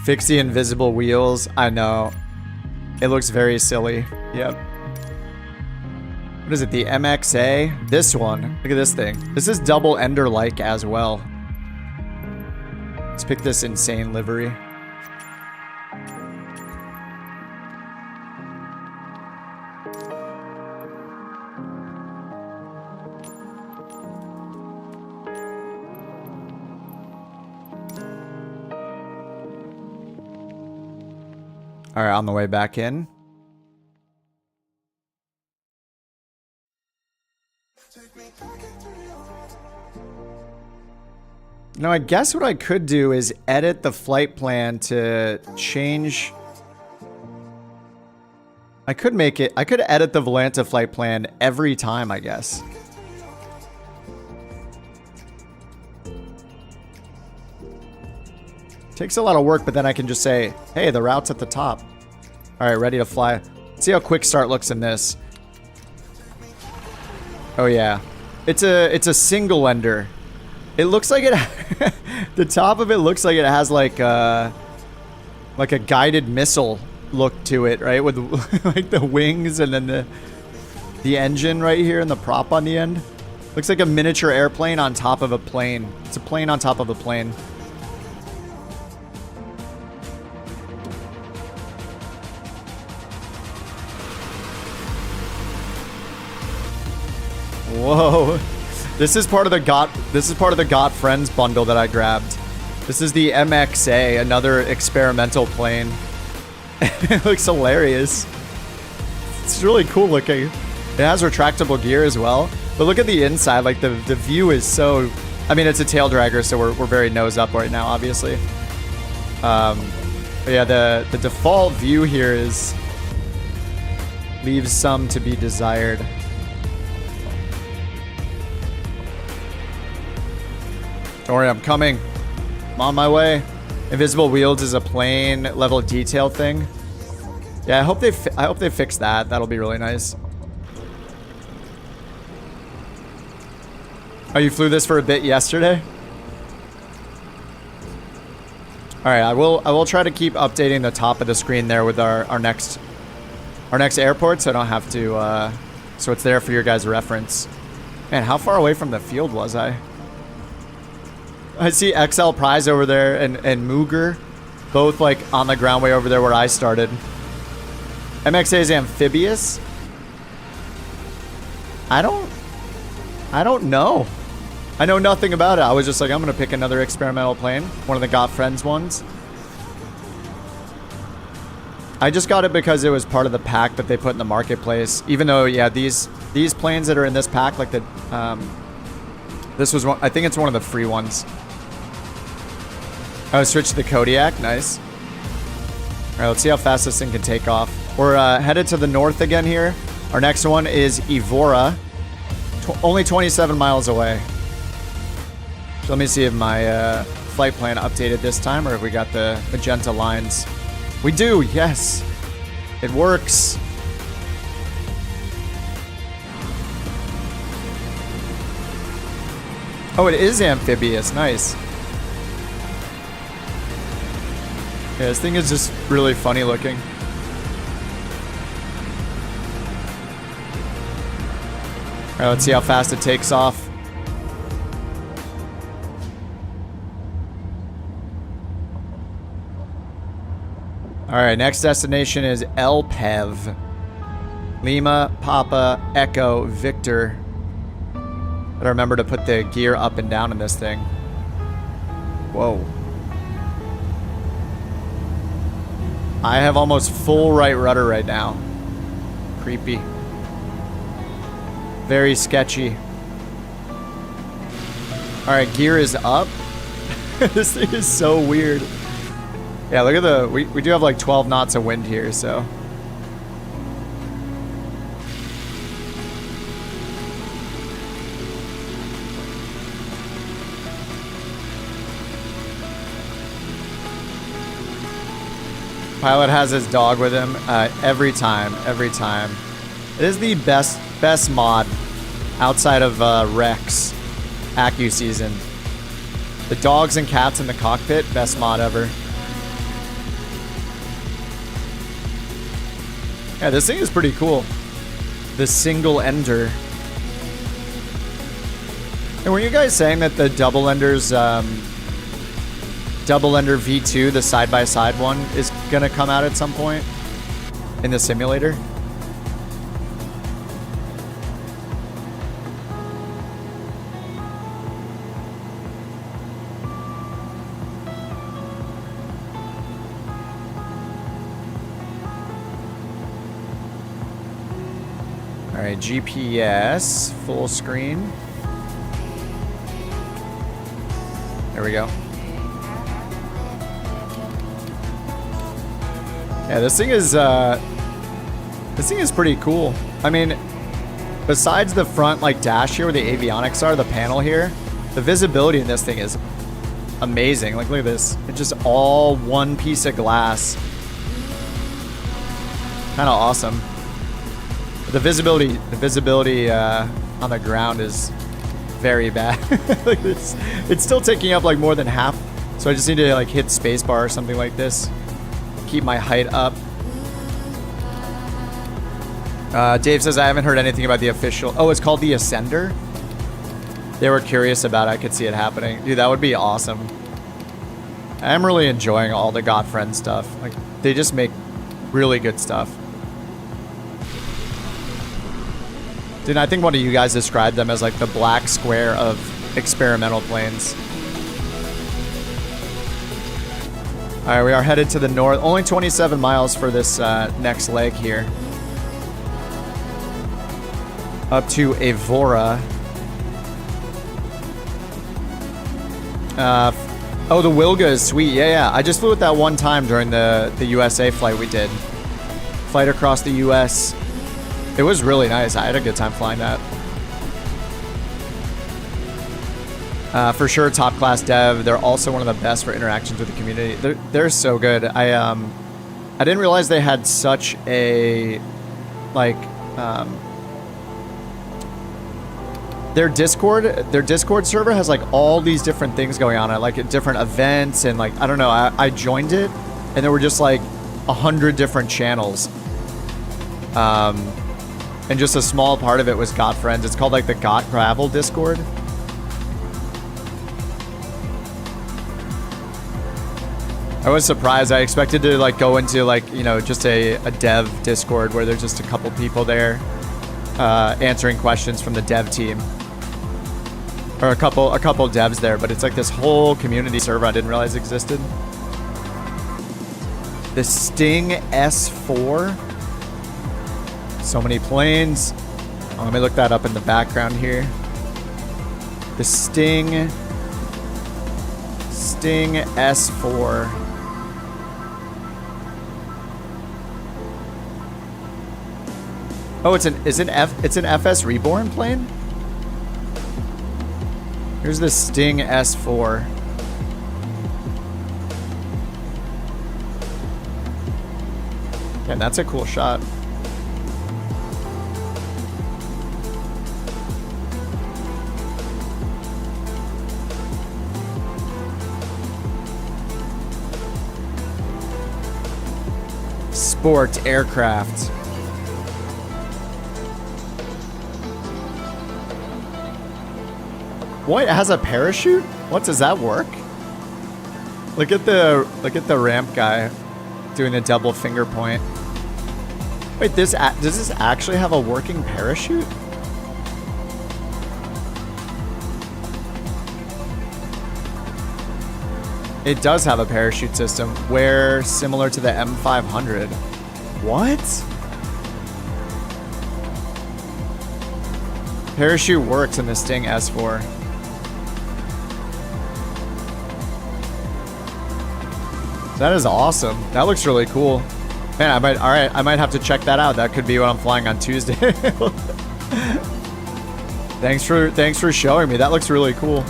Speaker 1: Fix the invisible wheels. I know. It looks very silly. Yep. What is it? The MXA? This one. Look at this thing. This is double ender-like as well. Let's pick this insane livery. All right, on the way back in. Now, I guess what I could do is edit the flight plan to change. I could edit the Volanta flight plan every time, I guess. Takes a lot of work, but then I can just say, hey, the route's at the top. All right, ready to fly. Let's see how quick start looks in this. Oh, yeah. It's a single ender. It looks like it... the top of it looks like it has like a guided missile look to it, right? With like the wings and then the engine right here and the prop on the end. Looks like a miniature airplane on top of a plane. It's a plane on top of a plane. Whoa. This is part of the Got Friends bundle that I grabbed. This is the MXA, another experimental plane. It looks hilarious. It's really cool looking. It has retractable gear as well. But look at the inside, like the view is so... I mean, it's a tail dragger, so we're very nose up right now, obviously. But yeah, the default view here leaves some to be desired. Don't worry, I'm coming. I'm on my way. Invisible wheels is a plane level detail thing. Yeah, I hope they fix that. That'll be really nice. Oh, you flew this for a bit yesterday? All right, I will try to keep updating the top of the screen there with our next airport, so I don't have to. So it's there for your guys' reference. Man, how far away from the field was I? I see XL Prize over there and Mooger, both like on the ground way over there where I started. MXA is amphibious. I don't know. I know nothing about it. I was just like, I'm gonna pick another experimental plane, one of the Got Friends ones. I just got it because it was part of the pack that they put in the marketplace. Even though, yeah, these planes that are in this pack, like the this was one. I think it's one of the free ones. Oh, switch to the Kodiak. Nice. All right, let's see how fast this thing can take off. We're headed to the north again here. Our next one is Evora. Only 27 miles away. So let me see if my flight plan updated this time or if we got the magenta lines. We do, yes. It works. Oh, it is amphibious. Nice. Yeah, this thing is just really funny looking. All right, let's see how fast it takes off. All right, next destination is LPEV. Lima, Papa, Echo, Victor. Gotta remember to put the gear up and down in this thing. Whoa. I have almost full right rudder right now. Creepy. Very sketchy. Alright, gear is up. This thing is so weird. Yeah, look at the... We do have like 12 knots of wind here, so... Pilot has his dog with him every time. It is the best mod outside of Rex Accu season. The dogs and cats in the cockpit, best mod ever. Yeah, this thing is pretty cool. The single ender. And were you guys saying that the double enders, Double Ender V2, the side-by-side one, is gonna come out at some point in the simulator? All right, GPS, full screen. There we go. Yeah, this thing is pretty cool. I mean, besides the front like dash here where the avionics are, the panel here, the visibility in this thing is amazing. Like, look at this. It's just all one piece of glass. Kind of awesome. The visibility on the ground is very bad. Like this, it's still taking up like more than half. So I just need to like hit spacebar or something like this. Keep my height up. Dave says, I haven't heard anything about the official... Oh, it's called the Ascender? They were curious about it. I could see it happening. Dude, that would be awesome. I am really enjoying all the Godfriend stuff. Like, they just make really good stuff. Dude, I think one of you guys described them as like the black square of experimental planes. All right, we are headed to the north. Only 27 miles for this next leg here. Up to Evora. Oh, the Wilga is sweet. Yeah. I just flew it that one time during the USA flight we did. Flight across the US. It was really nice. I had a good time flying that. For sure, top class dev. They're also one of the best for interactions with the community. They're so good. I didn't realize they had such a like their Discord server has like all these different things going on, like different events, and like I don't know. I joined it, and there were just like 100 different channels. And just a small part of it was Got Friends. It's called like the Got Gravel Discord. I was surprised. I expected to like go into like, you know, just a dev Discord where there's just a couple people there answering questions from the dev team. Or a couple devs there, but it's like this whole community server I didn't realize existed. The Sting S4. So many planes. Oh, let me look that up in the background here. The Sting S4. Oh, it's an FS Reborn plane? Here's the Sting S4. Yeah, that's a cool shot. Sport aircraft. What? It has a parachute? What, does that work? Look at the ramp guy doing a double finger point. Wait, does this actually have a working parachute? It does have a parachute system, where similar to the M500. What? Parachute works in the Sting S4. That is awesome. That looks really cool. Man, I might have to check that out. That could be what I'm flying on Tuesday. Thanks for showing me. That looks really cool.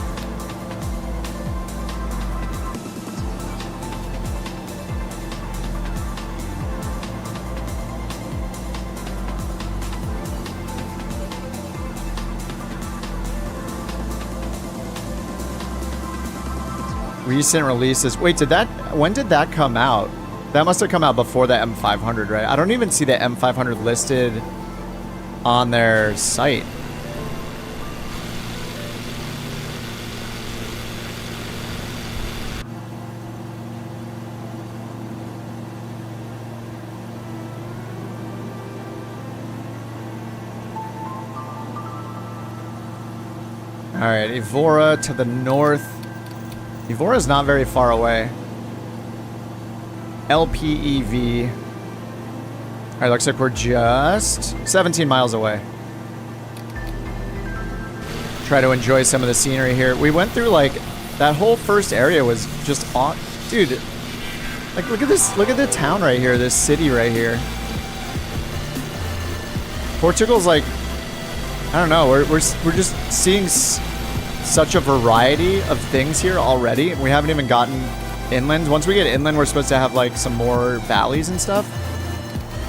Speaker 1: Recent releases. Wait, when did that come out? That must have come out before the M500, right? I don't even see the M500 listed on their site. All right, Evora to the north. Evora is not very far away. LPEV. All right, looks like we're just 17 miles away. Try to enjoy some of the scenery here. We went through like that whole first area was just on, dude. Like look at this, look at the town right here, this city right here. Portugal's like, I don't know, we're just seeing such a variety of things here already. We haven't even gotten inland. Once we get inland, we're supposed to have like some more valleys and stuff.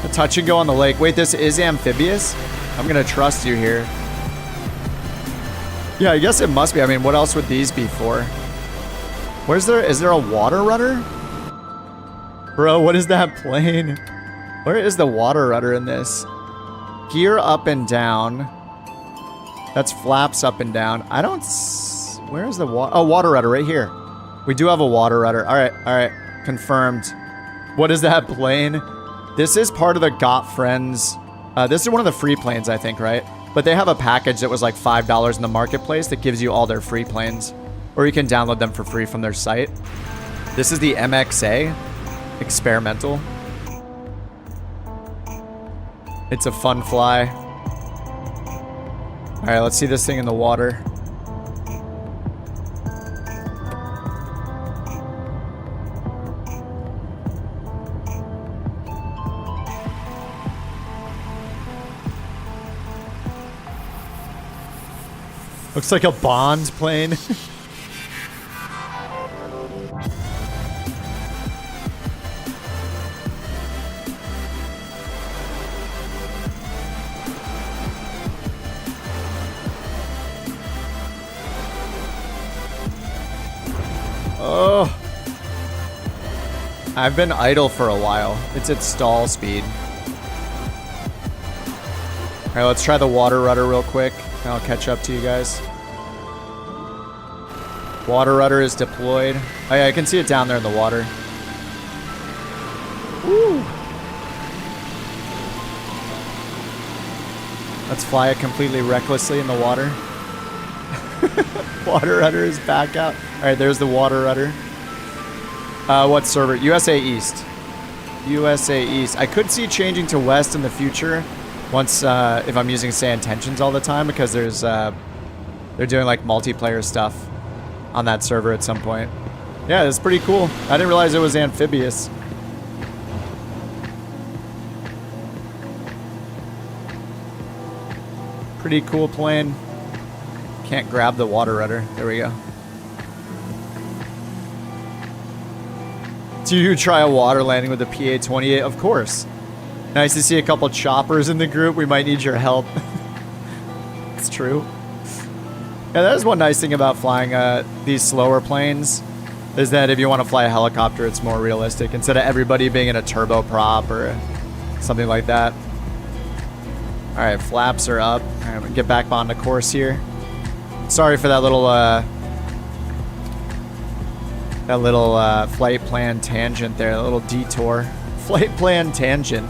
Speaker 1: A touch and go on the lake. Wait, this is amphibious? I'm gonna trust you here. Yeah, I guess it must be. I mean, what else would these be for? Is there a water rudder? Bro, what is that plane? Where is the water rudder in this? gear up and down. That's flaps up and down. I don't... Where's the water? Oh, water rudder right here. We do have a water rudder. All right. Confirmed. What is that plane? This is part of the Got Friends. This is one of the free planes, I think, right? But they have a package that was like $5 in the marketplace that gives you all their free planes. Or you can download them for free from their site. This is the MXA. Experimental. It's a fun fly. All right, let's see this thing in the water. Looks like a Bond plane. Oh. I've been idle for a while. It's at stall speed. All right, let's try the water rudder real quick. And I'll catch up to you guys. Water rudder is deployed. Oh yeah, I can see it down there in the water. Woo! Let's fly it completely recklessly in the water. Water rudder is back out. All right, there's the water rudder. What server? USA East. USA East. I could see changing to West in the future. Once, if I'm using say intentions all the time, because there's, they're doing like multiplayer stuff on that server at some point. Yeah, it's pretty cool. I didn't realize it was amphibious. Pretty cool plane. Can't grab the water rudder. There we go. Do you try a water landing with the PA-28? Of course. Nice to see a couple choppers in the group. We might need your help. It's true. Yeah, that is one nice thing about flying these slower planes, is that if you want to fly a helicopter, it's more realistic instead of everybody being in a turboprop or something like that. All right, flaps are up. All right, I'm gonna get back on the course here. Sorry for that little flight plan tangent there, a little detour. Flight plan tangent.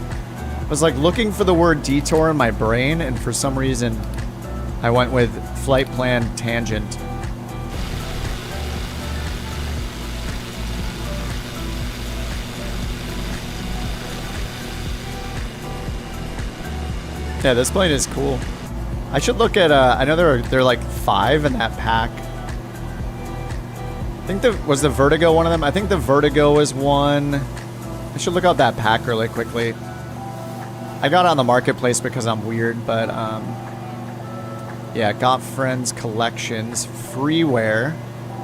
Speaker 1: I was like looking for the word detour in my brain, and for some reason I went with flight plan tangent. Yeah, this plane is cool. I should look at, I know there are like 5 in that pack. I think was the Vertigo one of them? I think the Vertigo was one. I should look out that pack really quickly. I got it on the marketplace because I'm weird, but yeah, Got Friends Collections, freeware.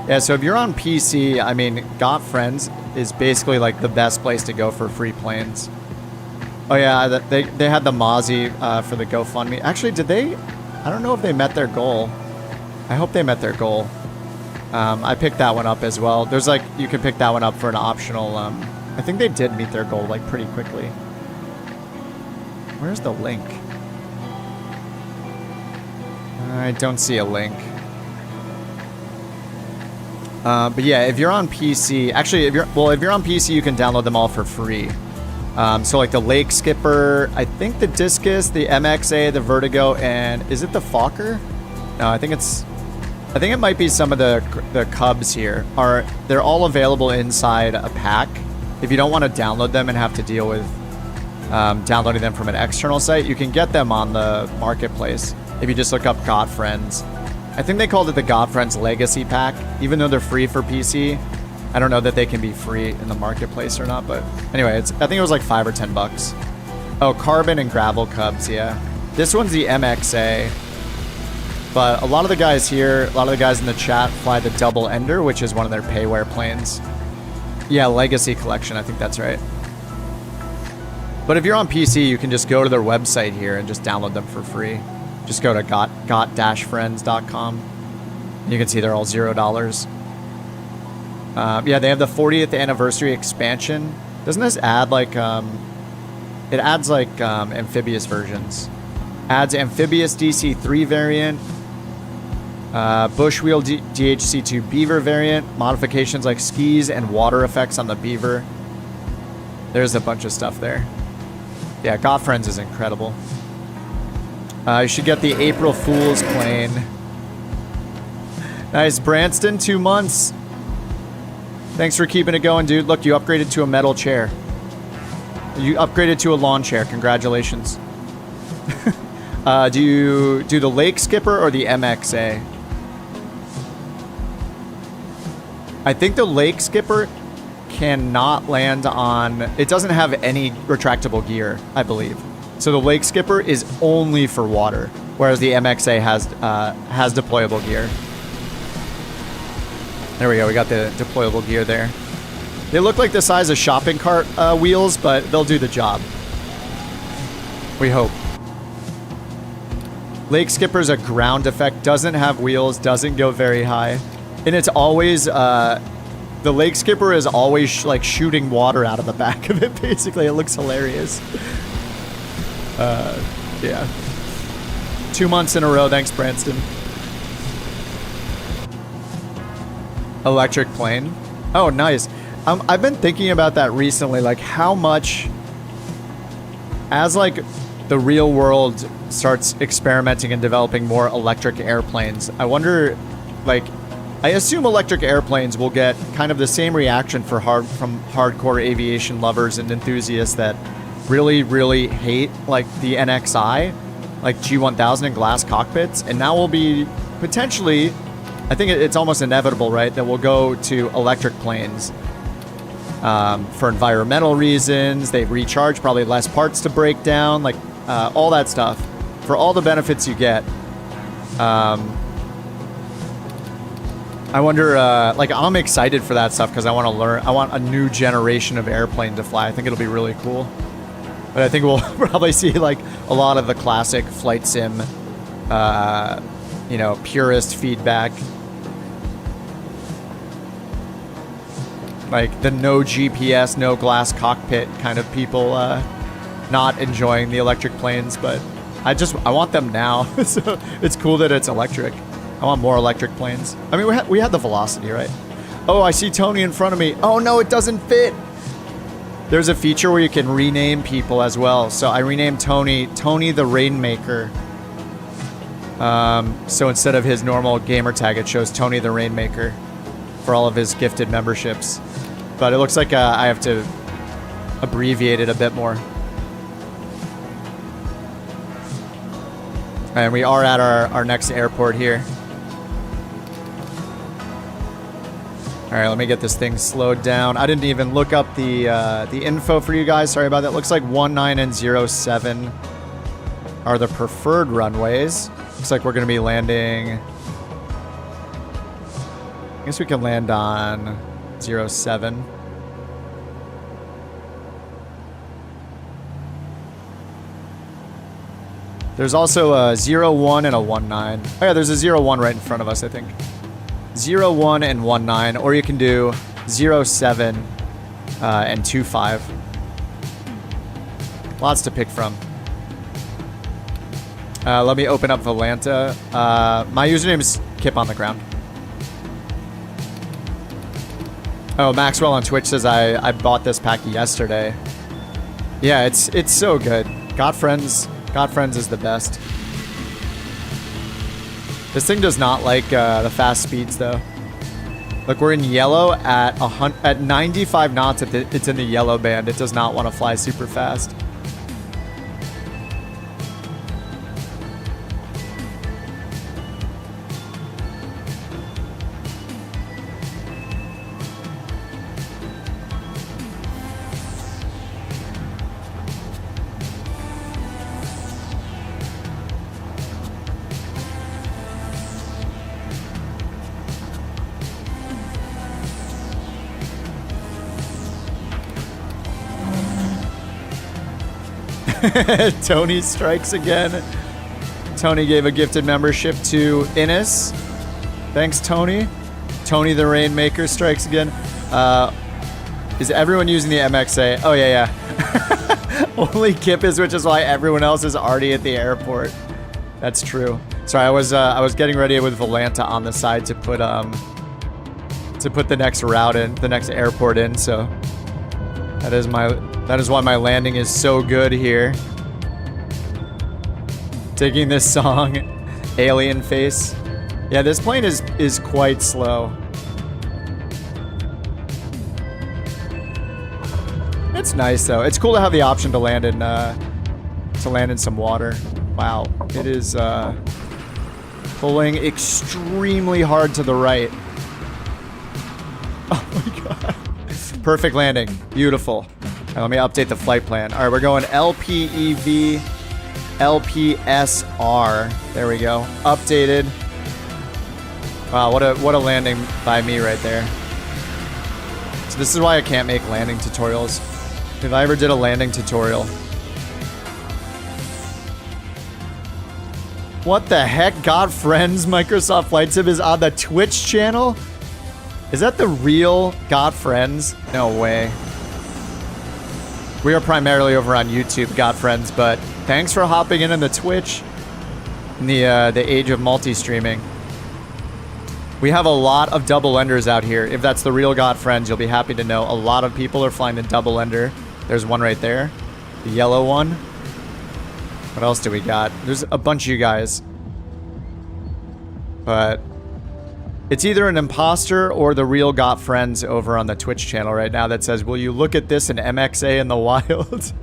Speaker 1: Yeah, so if you're on PC, I mean, Got Friends is basically like the best place to go for free planes. Oh yeah, they had the Mozzie for the GoFundMe. Actually, did they? I don't know if they met their goal. I hope they met their goal. I picked that one up as well. There's like, you can pick that one up for an optional, I think they did meet their goal like pretty quickly. Where's the link? I don't see a link. But yeah, if you're on PC, actually, if you're on PC, you can download them all for free. So like the Lake Skipper, I think the Discus, the MXA, the Vertigo, and is it the Fokker? No, I think it might be some of the Cubs here. They're all available inside a pack. If you don't want to download them and have to deal with downloading them from an external site, you can get them on the marketplace if you just look up Got Friends. I think they called it the Got Friends Legacy Pack, even though they're free for PC. I don't know that they can be free in the marketplace or not, but anyway, I think it was like $5 or $10. Oh, Carbon and Gravel Cubs, yeah. This one's the MXA, but a lot of the guys here, a lot of the guys in the chat fly the Double Ender, which is one of their payware planes. Yeah, Legacy Collection, I think that's right. But if you're on PC, you can just go to their website here and just download them for free. Just go to got-friends.com. You can see they're all $0. Yeah, they have the 40th anniversary expansion. Doesn't this add like, it adds like amphibious versions. Adds amphibious DC3 variant. Bushwheel DHC2 Beaver variant. Modifications like skis and water effects on the Beaver. There's a bunch of stuff there. Yeah, Godfriends is incredible. You should get the April Fool's plane. Nice, Branston, 2 months. Thanks for keeping it going, dude. Look, you upgraded to a metal chair. You upgraded to a lawn chair. Congratulations. Do you do the Lake Skipper or the MXA? I think the Lake Skipper cannot land on... It doesn't have any retractable gear, I believe. So the Lake Skipper is only for water, whereas the MXA has deployable gear. There we go. We got the deployable gear there. They look like the size of shopping cart wheels, but they'll do the job. We hope. Lake Skipper's a ground effect, doesn't have wheels, doesn't go very high. And it's always, the Lake Skipper is always like shooting water out of the back of it, basically. It looks hilarious. Yeah. 2 months in a row, thanks, Branston. Electric plane. Oh, nice. I've been thinking about that recently, like how much, as like the real world starts experimenting and developing more electric airplanes, I wonder, like, I assume electric airplanes will get kind of the same reaction from hardcore aviation lovers and enthusiasts that really, really hate like the NXI, like G1000 and glass cockpits, and now we'll be potentially, I think it's almost inevitable, right, that we'll go to electric planes for environmental reasons. They recharge, probably less parts to break down, like all that stuff. For all the benefits you get. I wonder, like, I'm excited for that stuff because I want to learn. I want a new generation of airplane to fly. I think it'll be really cool. But I think we'll probably see, like, a lot of the classic flight sim, you know, purist feedback. Like, the no GPS, no glass cockpit kind of people not enjoying the electric planes. But I want them now. So it's cool that it's electric. I want more electric planes. I mean, we had the Velocity, right? Oh, I see Tony in front of me. Oh, no, it doesn't fit. There's a feature where you can rename people as well. So I renamed Tony the Rainmaker. So instead of his normal gamer tag, it shows Tony the Rainmaker for all of his gifted memberships. But it looks like I have to abbreviate it a bit more. And we are at our next airport here. All right, let me get this thing slowed down. I didn't even look up the info for you guys. Sorry about that. Looks like 19 and 07 are the preferred runways. Looks like we're going to be landing... I guess we can land on 07. There's also a 01 and a 19. Oh yeah, there's a 01 right in front of us, I think. 01 and 19, or you can do 07 and 25. Lots to pick from. Let me open up Volanta. My username is Kip on the ground. Oh, Maxwell on Twitch says I bought this pack yesterday. Yeah, it's so good. Godfriends is the best. This thing does not like the fast speeds, though. Look, we're in yellow at 95 knots. It's in the yellow band. It does not want to fly super fast. Tony strikes again. Tony gave a gifted membership to Innes. Thanks, Tony. Tony the Rainmaker strikes again. Is everyone using the MXA? Oh, yeah, yeah. Only Kip is, which is why everyone else is already at the airport. That's true. Sorry, I was getting ready with Volanta on the side to put the next route in, the next airport in. So that is why my landing is so good here. Digging this song, Alien Face. Yeah, this plane is quite slow. It's nice though. It's cool to have the option to land in some water. Wow, it is pulling extremely hard to the right. Oh my god. Perfect landing. Beautiful. All right, let me update the flight plan. All right, we're going LPEV, LPSR. There we go. Updated. Wow, what a landing by me right there. So this is why I can't make landing tutorials. If I ever did a landing tutorial. What the heck? God Friends Microsoft Flight Sim is on the Twitch channel? Is that the real God Friends? No way. We are primarily over on YouTube, God Friends, but thanks for hopping in on the Twitch in the age of multi-streaming. We have a lot of double enders out here. If that's the real God Friends, you'll be happy to know a lot of people are flying the double ender. There's one right there. The yellow one. What else do we got? There's a bunch of you guys. But it's either an imposter or the real Got Friends over on the Twitch channel right now that says, will you look at this in MXA in the wild?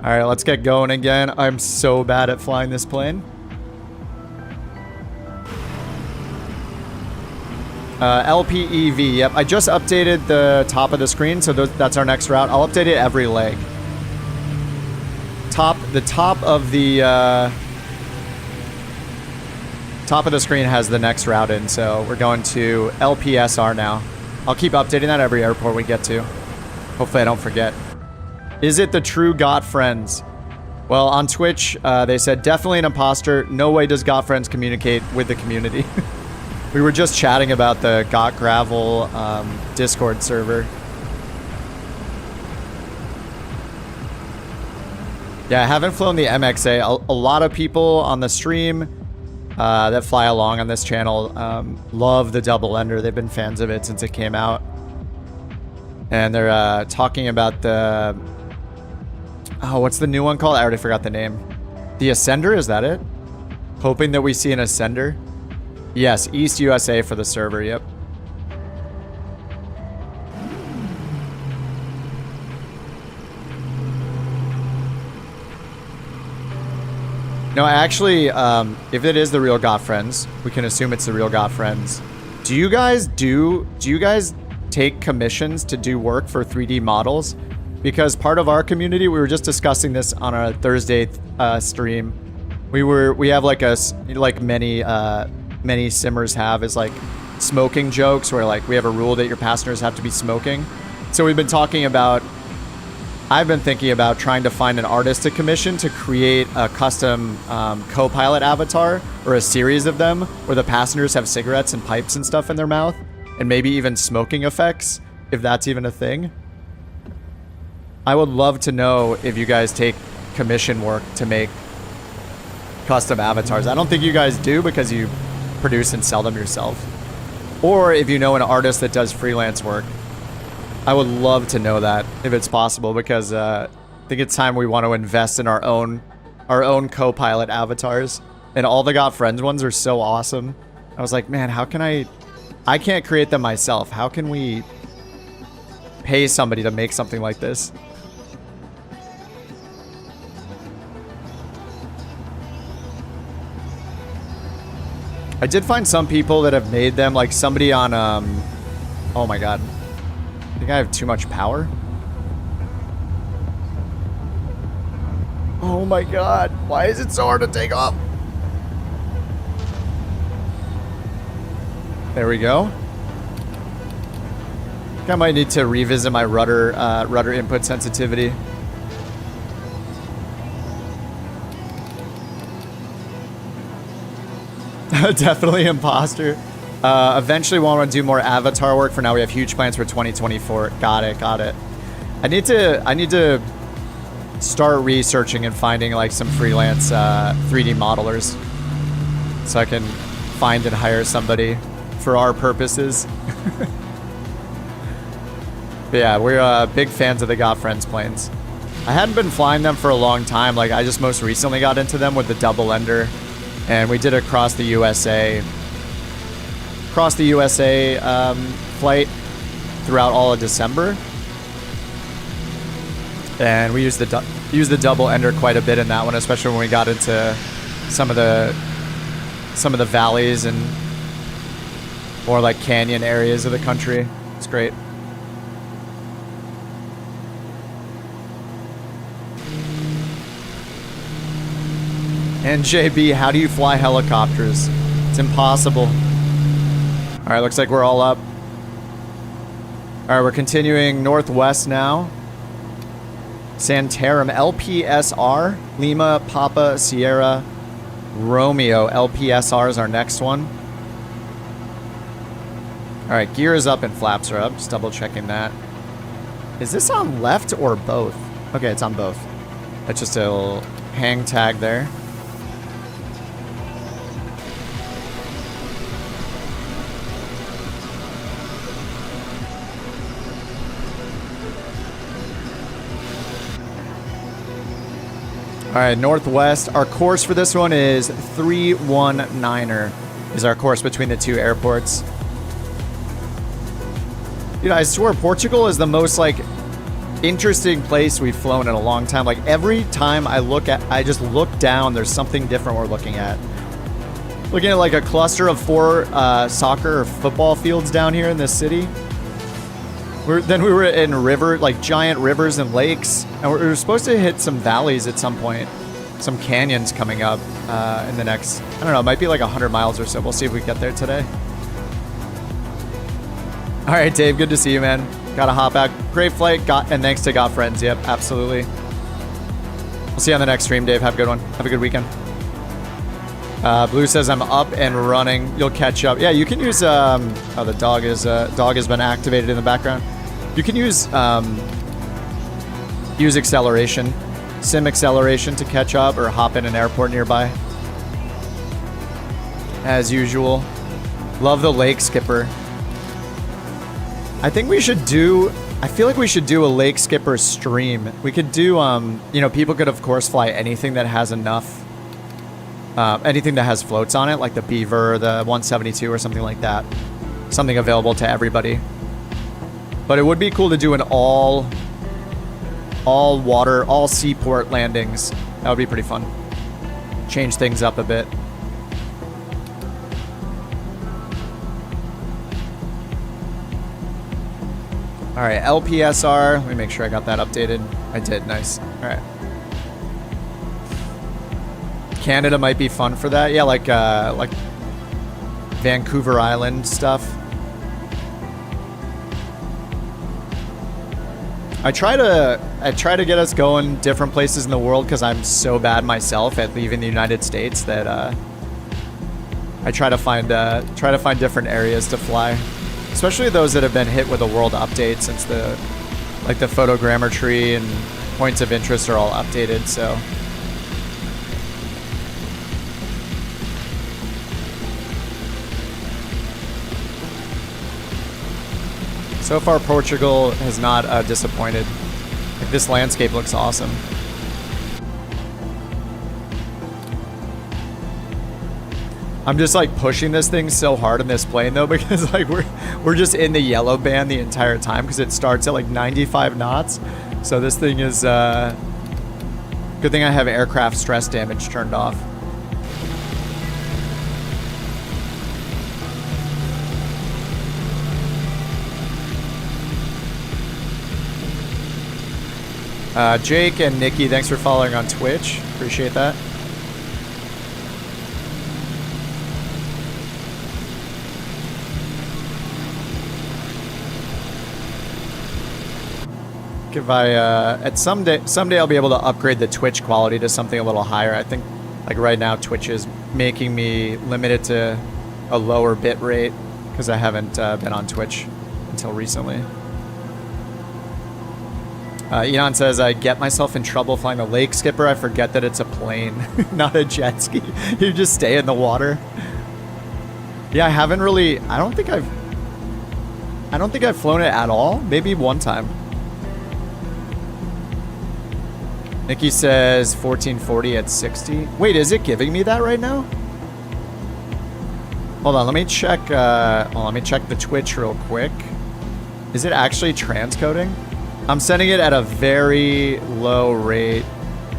Speaker 1: Alright, let's get going again. I'm so bad at flying this plane. LPEV, yep. I just updated the top of the screen, so that's our next route. I'll update it every leg. The top of the screen has the next route in, so we're going to LPSR now. I'll keep updating that every airport we get to. Hopefully I don't forget. Is it the true Got Friends? Well, on Twitch, they said definitely an imposter. No way does Got Friends communicate with the community. We were just chatting about the Got Gravel Discord server. Yeah, I haven't flown the MXA. A lot of people on the stream that fly along on this channel love the double ender. They've been fans of it since it came out. And they're talking about the... Oh, what's the new one called? I already forgot the name. The Ascender, is that it? Hoping that we see an Ascender. Yes, East USA for the server, yep. No, actually, if it is the real Got Friends, we can assume it's the real Got Friends. Do you guys take commissions to do work for 3D models? Because part of our community, we were just discussing this on our Thursday stream. We have like many simmers have is like smoking jokes where like we have a rule that your passengers have to be smoking. So we've been talking about, I've been thinking about trying to find an artist to commission to create a custom co-pilot avatar or a series of them where the passengers have cigarettes and pipes and stuff in their mouth and maybe even smoking effects, if that's even a thing. I would love to know if you guys take commission work to make custom avatars. I don't think you guys do because you produce and sell them yourself. Or if you know an artist that does freelance work. I would love to know that if it's possible because I think it's time we want to invest in our own co-pilot avatars. And all the Got Friends ones are so awesome. I was like, man, how can I can't create them myself. How can we pay somebody to make something like this? I did find some people that have made them, like somebody on, oh my god. I think I have too much power. Oh my god. Why is it so hard to take off? There we go. I think I might need to revisit my rudder input sensitivity. Definitely imposter. Eventually we'll want to do more avatar work. For now we have huge plans for 2024. Got it. I need to start researching and finding like some freelance 3D modelers so I can find and hire somebody for our purposes. But yeah, we're big fans of the Got Friends planes. I hadn't been flying them for a long time. Like, I just most recently got into them with the double ender, and we did it across the USA. Flight throughout all of December, and we used the double ender quite a bit in that one, especially when we got into some of the valleys and more like canyon areas of the country. It's great. And JB, how do you fly helicopters? It's impossible. All right, looks like we're all up. All right, we're continuing northwest now. Santarem, LPSR, Lima, Papa, Sierra, Romeo. LPSR is our next one. All right, gear is up and flaps are up. Just double checking that. Is this on left or both? Okay, it's on both. That's just a little hang tag there. All right, northwest. Our course for this one is 319er. Is our course between the two airports. Dude, I swear Portugal is the most like interesting place we've flown in a long time. Like every time I just look down, there's something different we're looking at. Looking at like a cluster of 4 soccer or football fields down here in this city. Then we were in giant rivers and lakes, and we were supposed to hit some valleys at some point, some canyons coming up in the next, I don't know, it might be like 100 miles or so. We'll see if we get there today. All right, Dave, good to see you, man. Gotta hop out. Great flight, and thanks to Got Friends. Yep, absolutely. We'll see you on the next stream, Dave. Have a good one. Have a good weekend. Blue says I'm up and running. You'll catch up. Yeah, you can use. Oh, the dog has been activated in the background. You can use acceleration, sim acceleration to catch up or hop in an airport nearby. As usual. Love the lake skipper. I think we should do. I feel like we should do a lake skipper stream. We could do. You know, people could of course fly anything that has enough. Anything that has floats on it, like the Beaver, the 172 or something like that. Something available to everybody. But it would be cool to do an all water, all seaport landings. That would be pretty fun. Change things up a bit. All right, LPSR. Let me make sure I got that updated. I did, nice. All right. Canada might be fun for that. Yeah, like Vancouver Island stuff. I try to get us going different places in the world because I'm so bad myself at leaving the United States that I try to find different areas to fly, especially those that have been hit with a world update since the photogrammetry and points of interest are all updated. So far, Portugal has not disappointed. Like, this landscape looks awesome. I'm just like pushing this thing so hard in this plane though, because like we're just in the yellow band the entire time because it starts at like 95 knots. So this thing is good thing I have aircraft stress damage turned off. Jake and Nikki, thanks for following on Twitch. Appreciate that. If I someday I'll be able to upgrade the Twitch quality to something a little higher. I think like right now Twitch is making me limited to a lower bit rate because I haven't been on Twitch until recently. Enon says, I get myself in trouble flying a lake skipper. I forget that it's a plane, not a jet ski. You just stay in the water. Yeah, I haven't really, I don't think I've flown it at all. Maybe one time. Nikki says 1440 at 60. Wait, is it giving me that right now? Hold on, let me check the Twitch real quick. Is it actually transcoding? I'm sending it at a very low rate.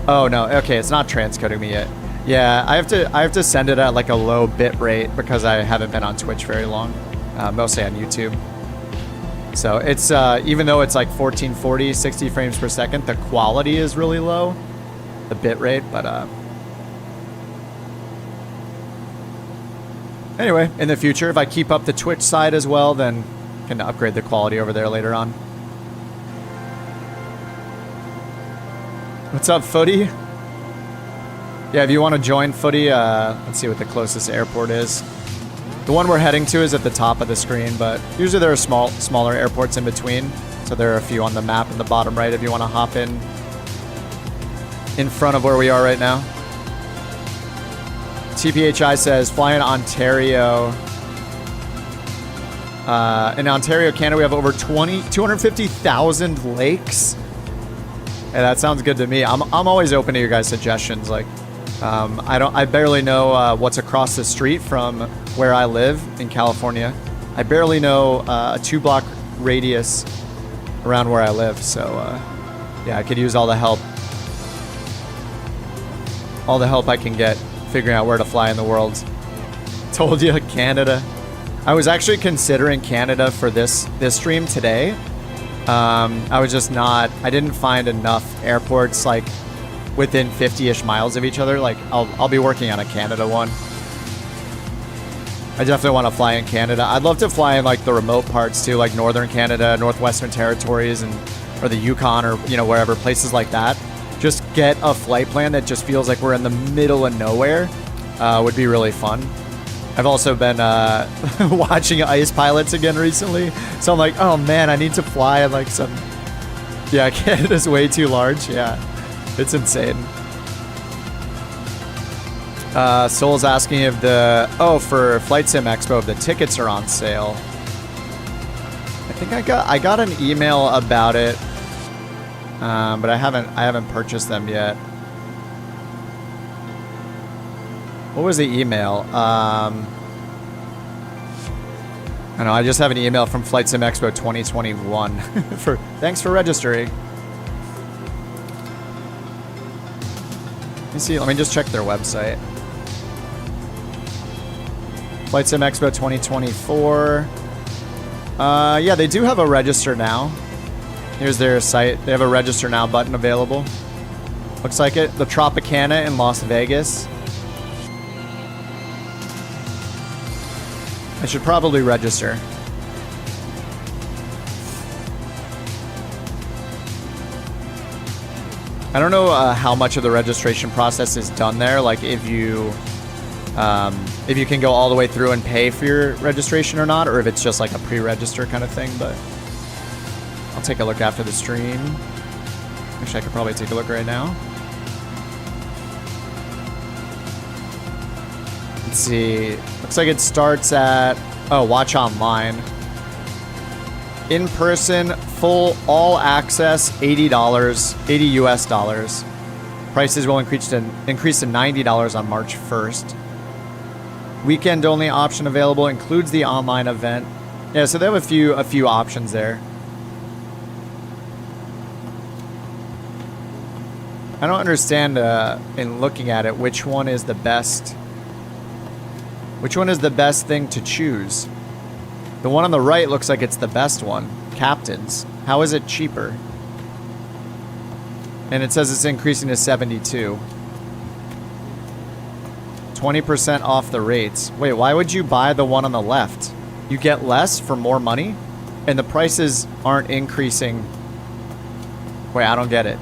Speaker 1: Oh no, okay, it's not transcoding me yet. Yeah, I have to send it at like a low bit rate because I haven't been on Twitch very long, mostly on YouTube. So it's even though it's like 1440, 60 frames per second, the quality is really low, the bit rate. But anyway, in the future, if I keep up the Twitch side as well, then I can upgrade the quality over there later on. What's up, Footy? Yeah, if you want to join Footy, let's see what the closest airport is. The one we're heading to is at the top of the screen, but usually there are smaller airports in between. So there are a few on the map in the bottom right if you want to hop in front of where we are right now. TPHI says, flying Ontario. In Ontario, Canada, we have over 250,000 lakes. Hey, that sounds good to me. I'm always open to your guys' suggestions. Like, I barely know what's across the street from where I live in California. I barely know a 2-block radius around where I live. So, yeah, I could use all the help I can get figuring out where to fly in the world. Told you, Canada. I was actually considering Canada for this stream today. I was just not, I didn't find enough airports like within 50-ish miles of each other. Like I'll be working on a Canada one. I definitely want to fly in Canada. I'd love to fly in like the remote parts too, like Northern Canada, Northwestern Territories, or the Yukon, or wherever, places like that. Just get a flight plan that just feels like we're in the middle of nowhere. Would be really fun. I've also been watching Ice Pilots again recently, so I'm like, oh man, I need to fly in like some... Yeah, Canada's way too large. Yeah, it's insane. Soul's asking if for Flight Sim Expo, if the tickets are on sale. I think I got an email about it, but I haven't purchased them yet. What was the email? I don't know, I just have an email from Flight Sim Expo 2021. Thanks for registering. Let me see, let me just check their website. Flight Sim Expo 2024. Yeah, they do have a register now. Here's their site. They have a register now button available. Looks like it. The Tropicana in Las Vegas. I should probably register. I don't know how much of the registration process is done there. Like if you can go all the way through and pay for your registration or not, or if it's just like a pre-register kind of thing. But I'll take a look after the stream. Actually, I could probably take a look right now. Let's see. Looks like it starts at, watch online. In person, full all access, $80, 80 US dollars. Prices will increase to $90 on March 1st. Weekend only option available, includes the online event. Yeah, so they have a few options there. I don't understand in looking at it which one is the best. Which one is the best thing to choose? The one on the right looks like it's the best one. Captains. How is it cheaper? And it says it's increasing to 72. 20% off the rates. Wait, why would you buy the one on the left? You get less for more money? And the prices aren't increasing. Wait, I don't get it.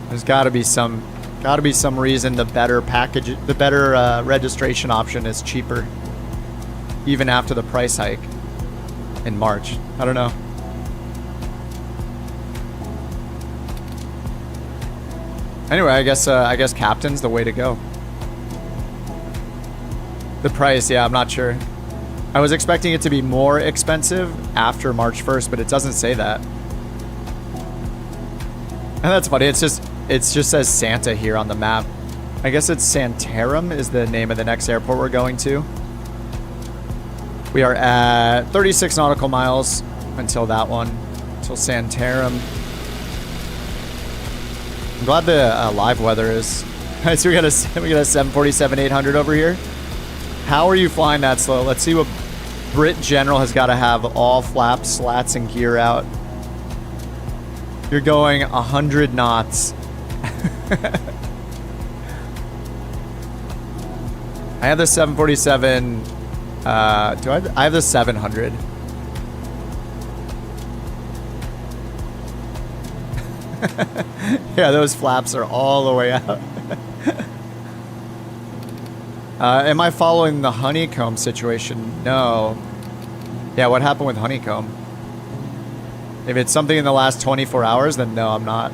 Speaker 1: There's gotta be some reason the better package, the better registration option is cheaper, even after the price hike in March. I don't know. Anyway, I guess captain's the way to go. The price, yeah, I'm not sure. I was expecting it to be more expensive after March 1st, but it doesn't say that. And that's funny. It just says Santa here on the map. I guess it's Santarem is the name of the next airport we're going to. We are at 36 nautical miles until that one, until Santarem. I'm glad the live weather is. So we got a 747-800 over here. How are you flying that slow? Let's see what Brit General has got to have all flaps, slats, and gear out. You're going 100 knots. I have the 747. I have the 700. Yeah, those flaps are all the way out. Am I following the honeycomb situation? No. Yeah, what happened with honeycomb? If it's something in the last 24 hours, then no, I'm not.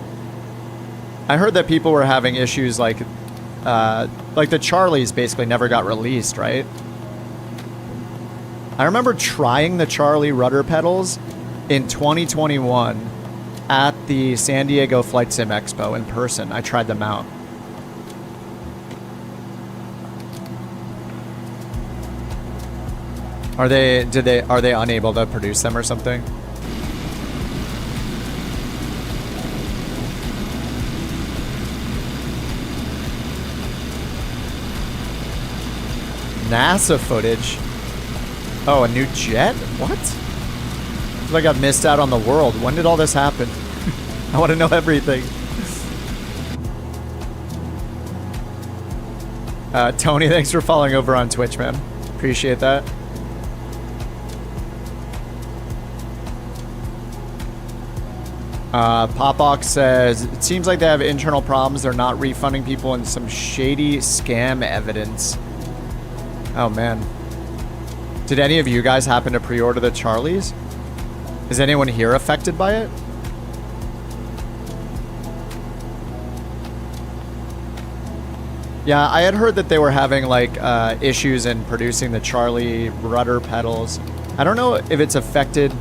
Speaker 1: I heard that people were having issues like the Charlies basically never got released, right? I remember trying the Charlie rudder pedals in 2021 at the San Diego Flight Sim Expo in person. I tried them out. Are they unable to produce them or something? NASA footage. Oh, a new jet? What? I feel like I've missed out on the world. When did all this happen? I want to know everything. Tony, thanks for following over on Twitch, man. Appreciate that. Popox says, it seems like they have internal problems. They're not refunding people and some shady scam evidence. Oh, man. Did any of you guys happen to pre-order the Charlies? Is anyone here affected by it? Yeah, I had heard that they were having like issues in producing the Charlie rudder pedals. I don't know if it's affected.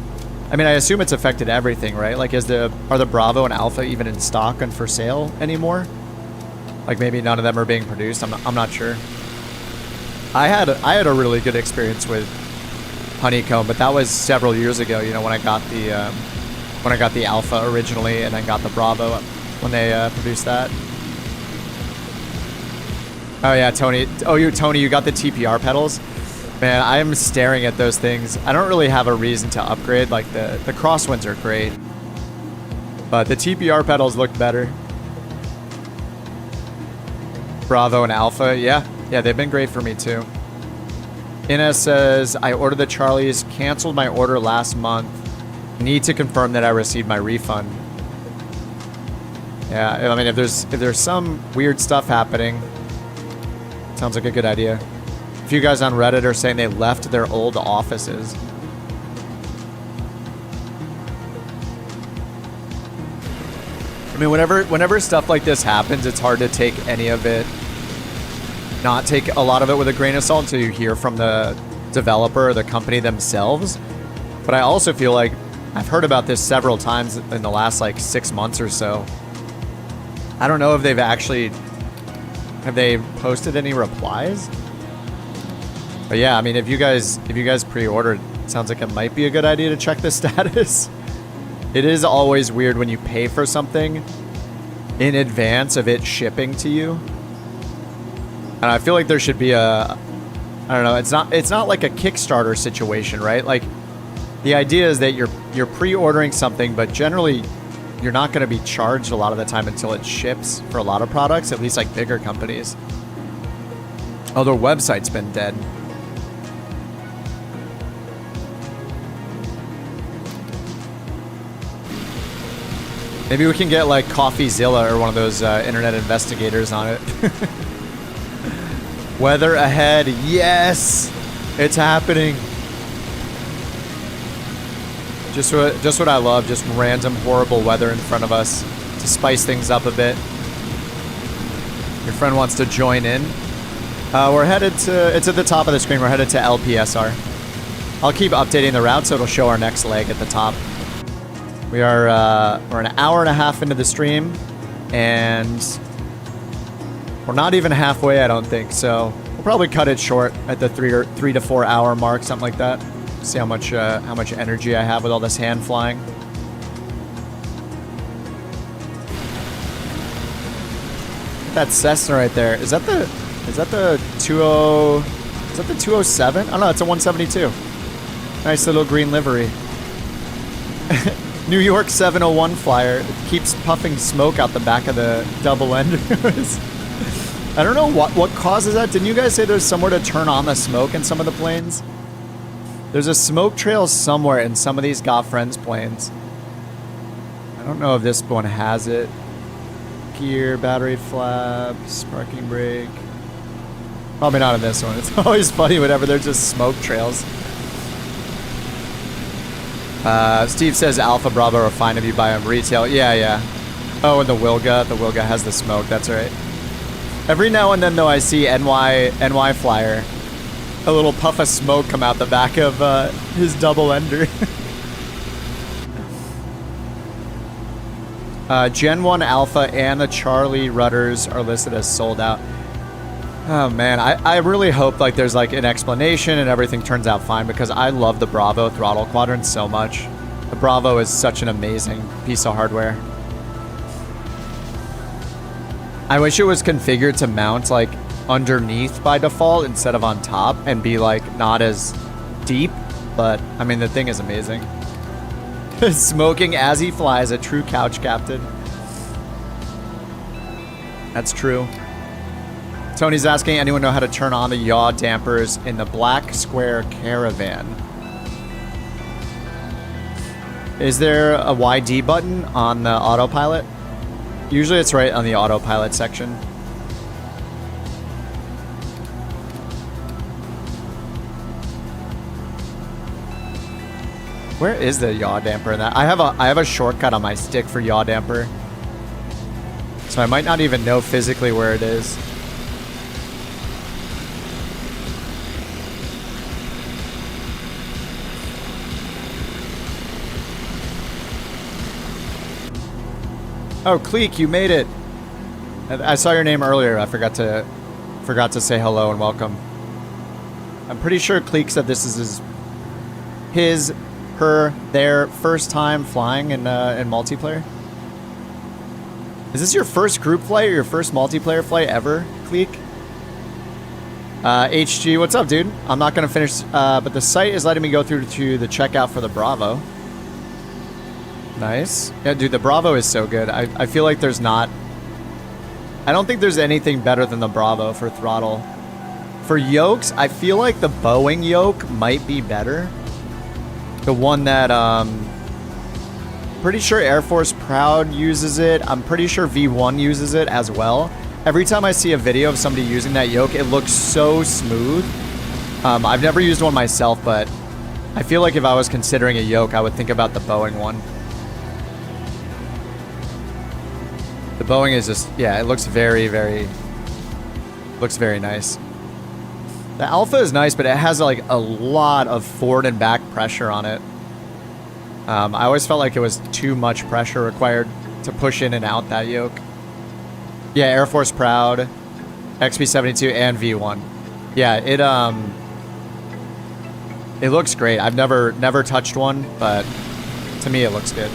Speaker 1: I mean, I assume it's affected everything, right? Like, are the Bravo and Alpha even in stock and for sale anymore? Like, maybe none of them are being produced. I'm not sure. I had a really good experience with Honeycomb, but that was several years ago. You know, when I got the Alpha originally, and then got the Bravo when they produced that. Oh yeah, Tony. Oh, Tony, you got the TPR pedals. Man, I'm staring at those things. I don't really have a reason to upgrade. Like the crosswinds are great, but the TPR pedals look better. Bravo and Alpha, yeah, they've been great for me too. Ines says, I ordered the Charlies, canceled my order last month. Need to confirm that I received my refund. Yeah, I mean, if there's some weird stuff happening, sounds like a good idea. A few guys on Reddit are saying they left their old offices. I mean, whenever stuff like this happens, it's hard to take any of it, not take a lot of it with a grain of salt until you hear from the developer or the company themselves. But I also feel like I've heard about this several times in the last like 6 months or so. I don't know if have they posted any replies? But yeah, I mean, if you guys pre-ordered, it sounds like it might be a good idea to check the status. It is always weird when you pay for something in advance of it shipping to you. And I feel like there should be I don't know, it's not like a Kickstarter situation, right? Like, the idea is that you're pre-ordering something, but generally you're not going to be charged a lot of the time until it ships for a lot of products, at least like bigger companies. Oh, their website's been dead. Maybe we can get like CoffeeZilla or one of those internet investigators on it. Weather ahead. Yes, it's happening. Just what I love, just random horrible weather in front of us to spice things up a bit. Your friend wants to join in. We're headed to, it's at the top of the screen, we're headed to LPSR. I'll keep updating the route so it'll show our next leg at the top. We are, we're an hour and a half into the stream, and we're not even halfway, I don't think, so we'll probably cut it short at the 3 to 4 hour mark, something like that. See how much energy I have with all this hand flying. That Cessna right there, is that the 20, is that the 207? Oh no, it's a 172. Nice little green livery. New York 701 flyer. It keeps puffing smoke out the back of the double enders. I don't know what causes that. Didn't you guys say there's somewhere to turn on the smoke in some of the planes? There's a smoke trail somewhere in some of these Got Friends planes. I don't know if this one has it. Gear, battery flaps, parking brake. Probably not in this one. It's always funny whenever there's just smoke trails. Steve says Alpha Bravo are fine if you buy them retail. Yeah, yeah. Oh, and the Wilga has the smoke. That's right. Every now and then, though, I see NY Flyer, a little puff of smoke come out the back of his double ender. Gen 1 Alpha and the Charlie rudders are listed as sold out. Oh man, I really hope like there's like an explanation and everything turns out fine, because I love the Bravo throttle quadrant so much. The Bravo is such an amazing piece of hardware. I wish it was configured to mount like underneath by default instead of on top and be like not as deep, but I mean the thing is amazing. Smoking as he flies, a true couch captain. That's true. Tony's asking, anyone know how to turn on the yaw dampers in the black square Caravan? Is there a YD button on the autopilot? Usually it's right on the autopilot section. Where is the yaw damper in that? I have a shortcut on my stick for yaw damper, so I might not even know physically where it is. Oh, Cleek, you made it. I saw your name earlier. I forgot to say hello and welcome. I'm pretty sure Cleek said this is their first time flying in multiplayer. Is this your first group flight or your first multiplayer flight ever, Cleek? HG, what's up, dude? I'm not gonna finish, but the site is letting me go through to the checkout for the Bravo. Nice. Yeah, dude, the Bravo is so good. I feel like there's not... I don't think there's anything better than the Bravo for throttle. For yokes, I feel like the Boeing yoke might be better. The one that, pretty sure Air Force Proud uses it. I'm pretty sure V1 uses it as well. Every time I see a video of somebody using that yoke, it looks so smooth. I've never used one myself, but I feel like if I was considering a yoke, I would think about the Boeing one. The Boeing is just, yeah, it looks very, very nice. The Alpha is nice, but it has like a lot of forward and back pressure on it. I always felt like it was too much pressure required to push in and out that yoke. Yeah, Air Force Proud, XP72, and V1. Yeah, it looks great. I've never touched one, but to me it looks good.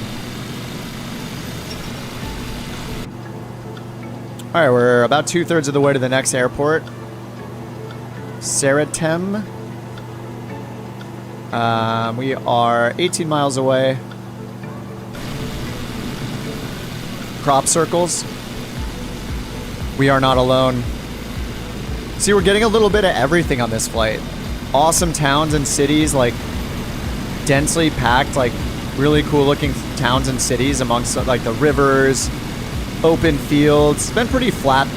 Speaker 1: All right, we're about 2/3 of the way to the next airport. Saratem. We are 18 miles away. Crop circles. We are not alone. See, we're getting a little bit of everything on this flight. Awesome towns and cities, like densely packed, like really cool looking towns and cities amongst like the rivers, open fields. It's been pretty flat.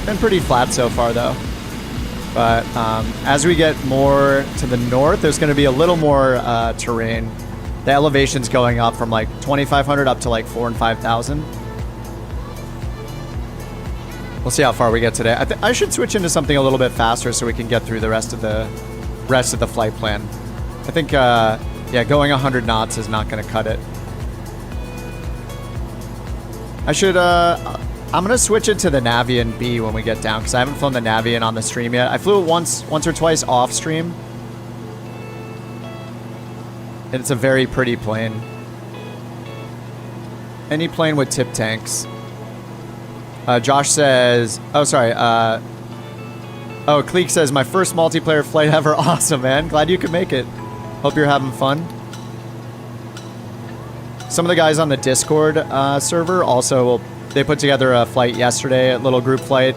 Speaker 1: Been pretty flat so far though. But as we get more to the north, there's going to be a little more terrain. The elevation's going up from like 2,500 up to like 4,000 and 5,000. We'll see how far we get today. I should switch into something a little bit faster so we can get through the rest of the flight plan. I think, yeah, going 100 knots is not going to cut it. I'm going to switch it to the Navian B when we get down, because I haven't flown the Navian on the stream yet. I flew it once or twice off stream. And it's a very pretty plane. Any plane with tip tanks. Josh says, oh, sorry. Oh, Cleek says, my first multiplayer flight ever. Awesome, man. Glad you could make it. Hope you're having fun. Some of the guys on the Discord server also, they put together a flight yesterday, a little group flight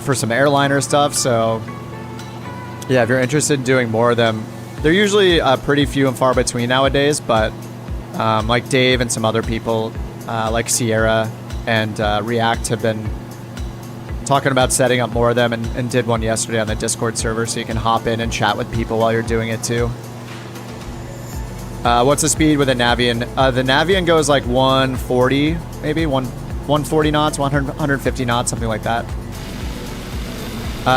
Speaker 1: for some airliner stuff. So, yeah, if you're interested in doing more of them, they're usually pretty few and far between nowadays, but like Dave and some other people like Sierra and React have been talking about setting up more of them, and did one yesterday on the Discord server, so you can hop in and chat with people while you're doing it too. What's the speed with a Navian? The Navian goes like 140, maybe 140 knots, 150 knots, something like that.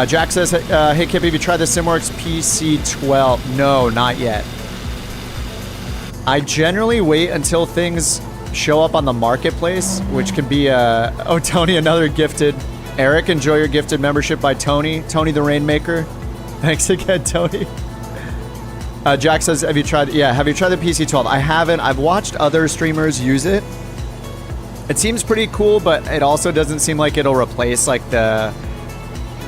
Speaker 1: Jack says, hey Kip, have you tried the Simworks PC12? No, not yet. I generally wait until things show up on the marketplace, which can be oh, Tony, another gifted. Eric, enjoy your gifted membership by Tony. Tony the Rainmaker. Thanks again, Tony. Jack says, have you tried the PC12? I haven't. I've watched other streamers use it. It seems pretty cool, but it also doesn't seem like it'll replace like the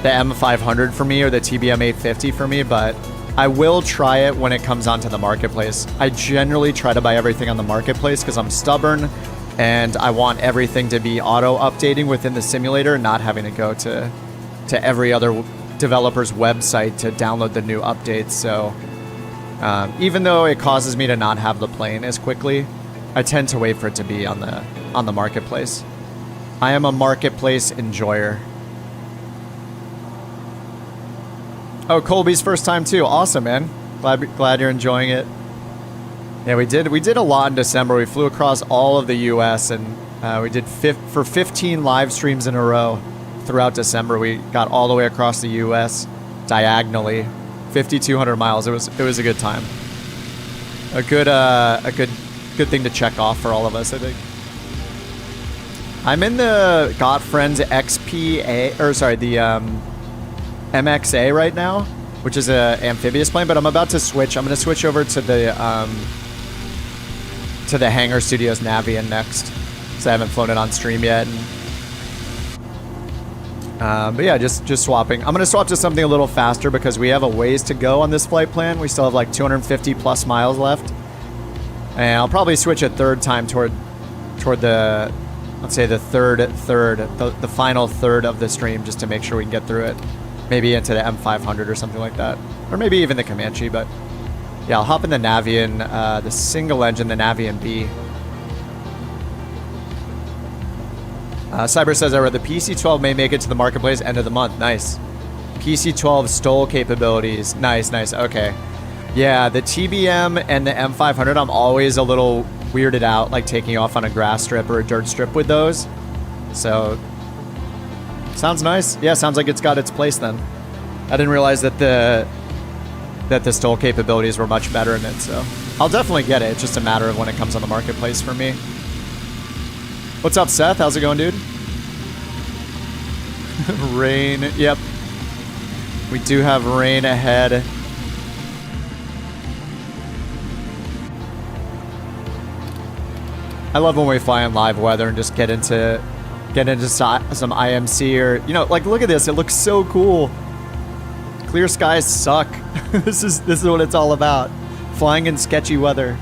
Speaker 1: M500 for me or the TBM 850 for me, but I will try it when it comes onto the marketplace. I generally try to buy everything on the marketplace because I'm stubborn and I want everything to be auto-updating within the simulator, not having to go to every other developer's website to download the new updates. So even though it causes me to not have the plane as quickly, I tend to wait for it to be on the marketplace. I am a marketplace enjoyer. Oh, Colby's first time too. Awesome, man. Glad you're enjoying it. Yeah, we did a lot in December. We flew across all of the U.S. and we did for 15 live streams in a row throughout December. We got all the way across the U.S. diagonally, 5,200 miles. It was a good time. A good thing to check off for all of us, I think. I'm in the Got Friends XPA, or sorry, the MXA right now, which is a amphibious plane, but I'm about to switch. I'm going to switch over to the Hangar Studios Navian next, because I haven't flown it on stream yet. But yeah, just swapping. I'm going to swap to something a little faster because we have a ways to go on this flight plan. We still have like 250 plus miles left, and I'll probably switch a third time toward the, let's say the the final third of the stream, just to make sure we can get through it. Maybe into the M500 or something like that. Or maybe even the Comanche, but yeah, I'll hop in the Navian, the single engine, the Navian B. Cyber says, I read the PC12 may make it to the marketplace end of the month. Nice. PC12 STOL capabilities. Nice, nice. Okay. Yeah, the TBM and the M500, I'm always a little weirded out, like taking off on a grass strip or a dirt strip with those. So, sounds nice. Yeah, sounds like it's got its place then. I didn't realize that the STOL capabilities were much better in it, so I'll definitely get it. It's just a matter of when it comes on the marketplace for me. What's up, Seth? How's it going, dude? Rain. Yep. We do have rain ahead. I love when we fly in live weather and just get into some IMC or, you know, like, look at this. It looks so cool. Clear skies suck. This is what it's all about. Flying in sketchy weather.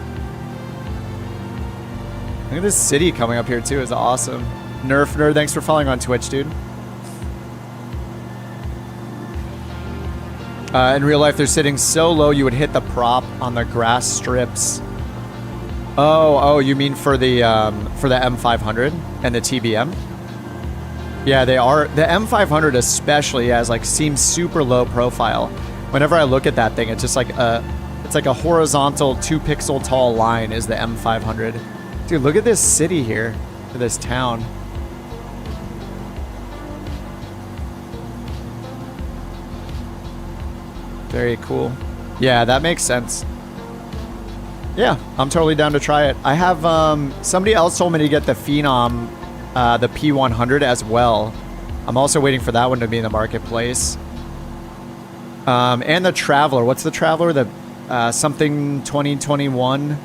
Speaker 1: Look at this city coming up here too. It's awesome. Nerf Nerd, thanks for following on Twitch, dude. In real life, they're sitting so low you would hit the prop on the grass strips. Oh, you mean for the M500 and the TBM? Yeah, they are. The M500 especially seems super low profile. Whenever I look at that thing, it's just like it's like a horizontal 2 pixel tall line is the M500. Dude, look at this city here, this town. Very cool. Yeah, that makes sense. Yeah, I'm totally down to try it. I have, somebody else told me to get the Phenom, the P100 as well. I'm also waiting for that one to be in the marketplace. And the Traveler. What's the Traveler? The, something 2021,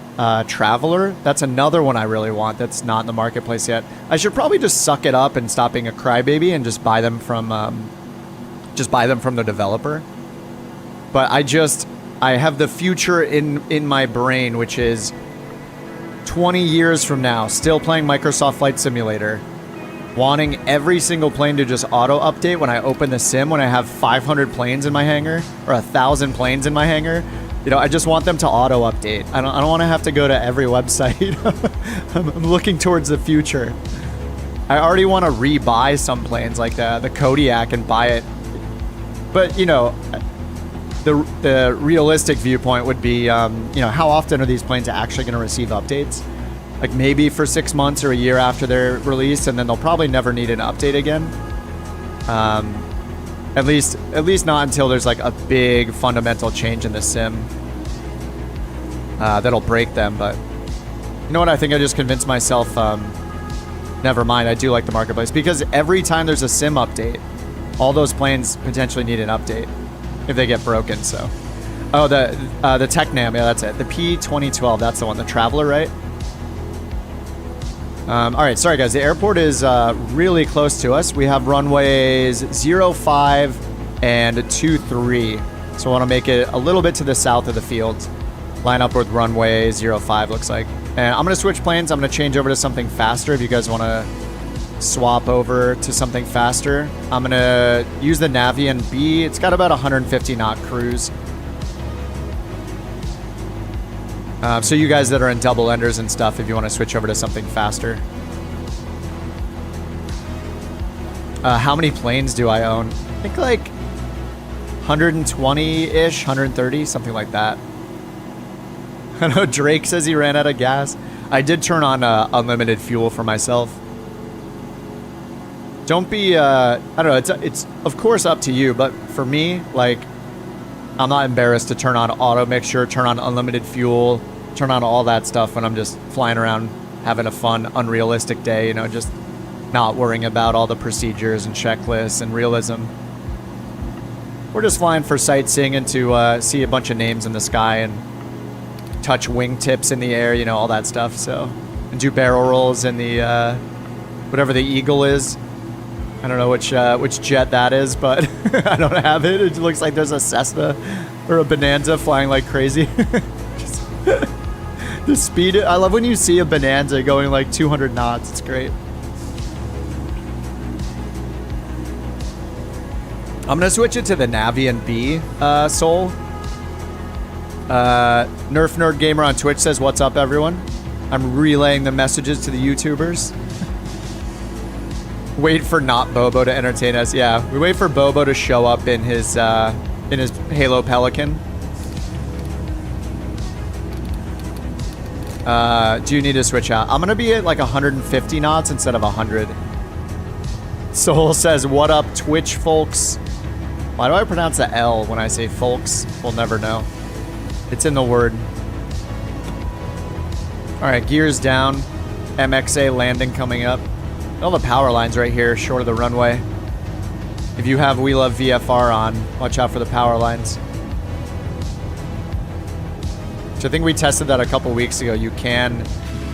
Speaker 1: Traveler? That's another one I really want that's not in the marketplace yet. I should probably just suck it up and stop being a crybaby and just buy them from the developer. But I have the future in my brain, which is 20 years from now, still playing Microsoft Flight Simulator, wanting every single plane to just auto-update when I open the sim, when I have 500 planes in my hangar, or 1,000 planes in my hangar. You know, I just want them to auto-update. I don't want to have to go to every website. I'm looking towards the future. I already want to rebuy some planes, like the Kodiak, and buy it. But, you know, the realistic viewpoint would be, you know, how often are these planes actually going to receive updates? Like maybe for 6 months or a year after they're released, and then they'll probably never need an update again. At least not until there's like a big fundamental change in the sim that'll break them. But you know what? I think I just convinced myself. Never mind. I do like the marketplace because every time there's a sim update, all those planes potentially need an update if they get broken. So, oh, the Technam, yeah, that's it. The P2012, that's the one. The Traveler, right? All right, sorry guys. The airport is really close to us. We have runways 05 and 23. So I want to make it a little bit to the south of the field. Line up with runway 05, looks like. And I'm going to switch planes. I'm going to change over to something faster if you guys want to swap over to something faster. I'm going to use the Navian B. It's got about 150 knot cruise. So you guys that are in double enders and stuff, if you want to switch over to something faster. How many planes do I own? I think like 120-ish, 130, something like that. I know Drake says he ran out of gas. I did turn on unlimited fuel for myself. Don't be, I don't know, it's of course up to you, but for me, like, I'm not embarrassed to turn on auto mixture, turn on unlimited fuel, turn on all that stuff when I'm just flying around having a fun, unrealistic day, you know, just not worrying about all the procedures and checklists and realism. We're just flying for sightseeing and to see a bunch of names in the sky and touch wingtips in the air, you know, all that stuff. So, and do barrel rolls in the, whatever the Eagle is. I don't know which jet that is, but I don't have it. It looks like there's a Cessna or a Bonanza flying like crazy. Just the speed. I love when you see a Bonanza going like 200 knots. It's great. I'm going to switch it to the Navian B, Soul. Nerf Nerd Gamer on Twitch says, "What's up, everyone?" I'm relaying the messages to the YouTubers. Wait for not Bobo to entertain us. Yeah, we wait for Bobo to show up in his Halo Pelican. Do you need to switch out? I'm gonna be at like 150 knots instead of 100. Soul says, "What up, Twitch folks?" Why do I pronounce the L when I say folks? We'll never know. It's in the word. All right, gears down. MXA landing coming up. All the power lines right here, short of the runway. If you have We Love VFR on, watch out for the power lines. So I think we tested that a couple weeks ago. You can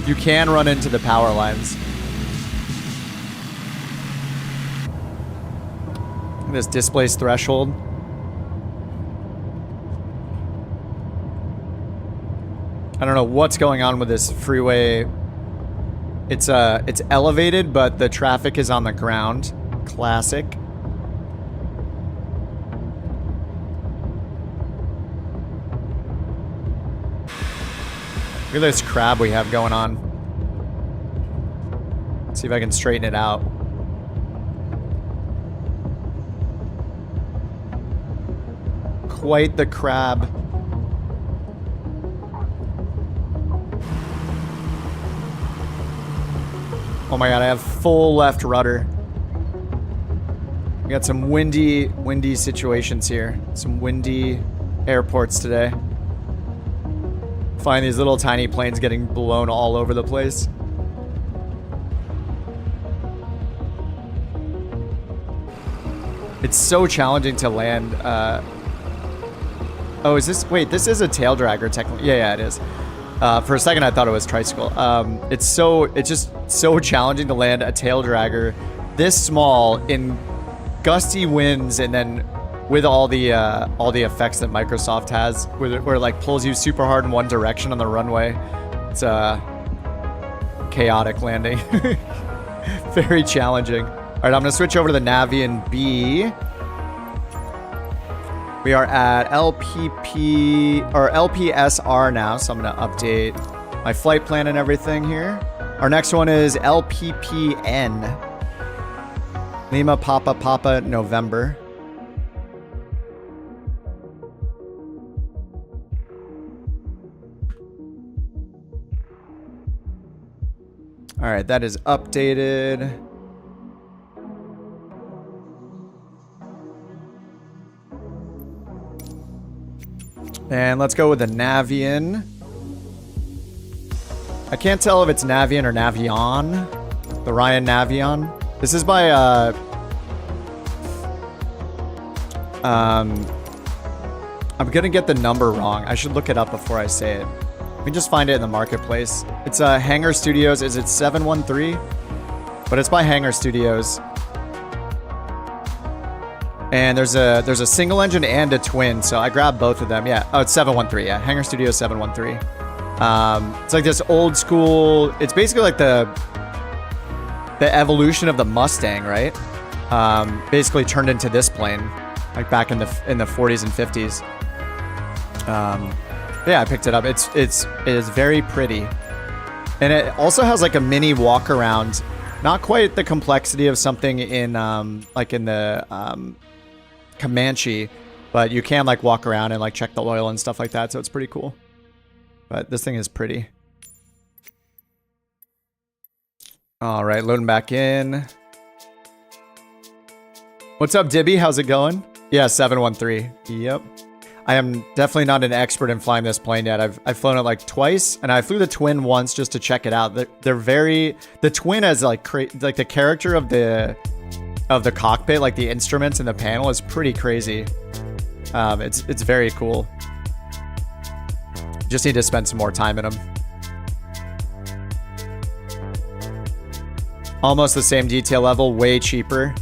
Speaker 1: run into the power lines. This displaced threshold. I don't know what's going on with this freeway. It's elevated, but the traffic is on the ground. Classic. Look at this crab we have going on. Let's see if I can straighten it out. Quite the crab. Oh my god, I have full left rudder. We got some windy situations here. Some windy airports today. Find these little tiny planes getting blown all over the place. It's so challenging to land. Oh, is this... Wait, this is a tail dragger technically. Yeah, it is. For a second, I thought it was tricycle. It's just so challenging to land a tail dragger this small in gusty winds, and then with all the effects that Microsoft has, where it like pulls you super hard in one direction on the runway. It's a chaotic landing. Very challenging. All right, I'm gonna switch over to the Navian B. We are at LPSR now, so I'm gonna update my flight plan and everything here. Our next one is LPPN. Lima Papa November. All right, that is updated. And let's go with the Navian. I can't tell if it's Navian or Navion. The Ryan Navion. This is by, I'm gonna get the number wrong. I should look it up before I say it. We can just find it in the marketplace. It's Hangar Studios. Is it 713? But it's by Hangar Studios. And there's a single engine and a twin, so I grabbed both of them. Yeah. Oh, it's 713. Yeah, Hangar Studios 713. It's like this old school. It's basically like the evolution of the Mustang, right? Basically turned into this plane, like back in the 40s and 50s. Yeah, I picked it up. It is very pretty, and it also has like a mini walk around. Not quite the complexity of something in like in the Comanche, but you can like walk around and like check the oil and stuff like that. So it's pretty cool. But this thing is pretty. All right, loading back in. What's up, Dibby? How's it going? Yeah, 713. Yep. I am definitely not an expert in flying this plane yet. I've flown it like twice, and I flew the twin once just to check it out. They're very... The twin has like the character of the cockpit, like the instruments and the panel is pretty crazy. It's very cool. Just need to spend some more time in them. Almost the same detail level, way cheaper.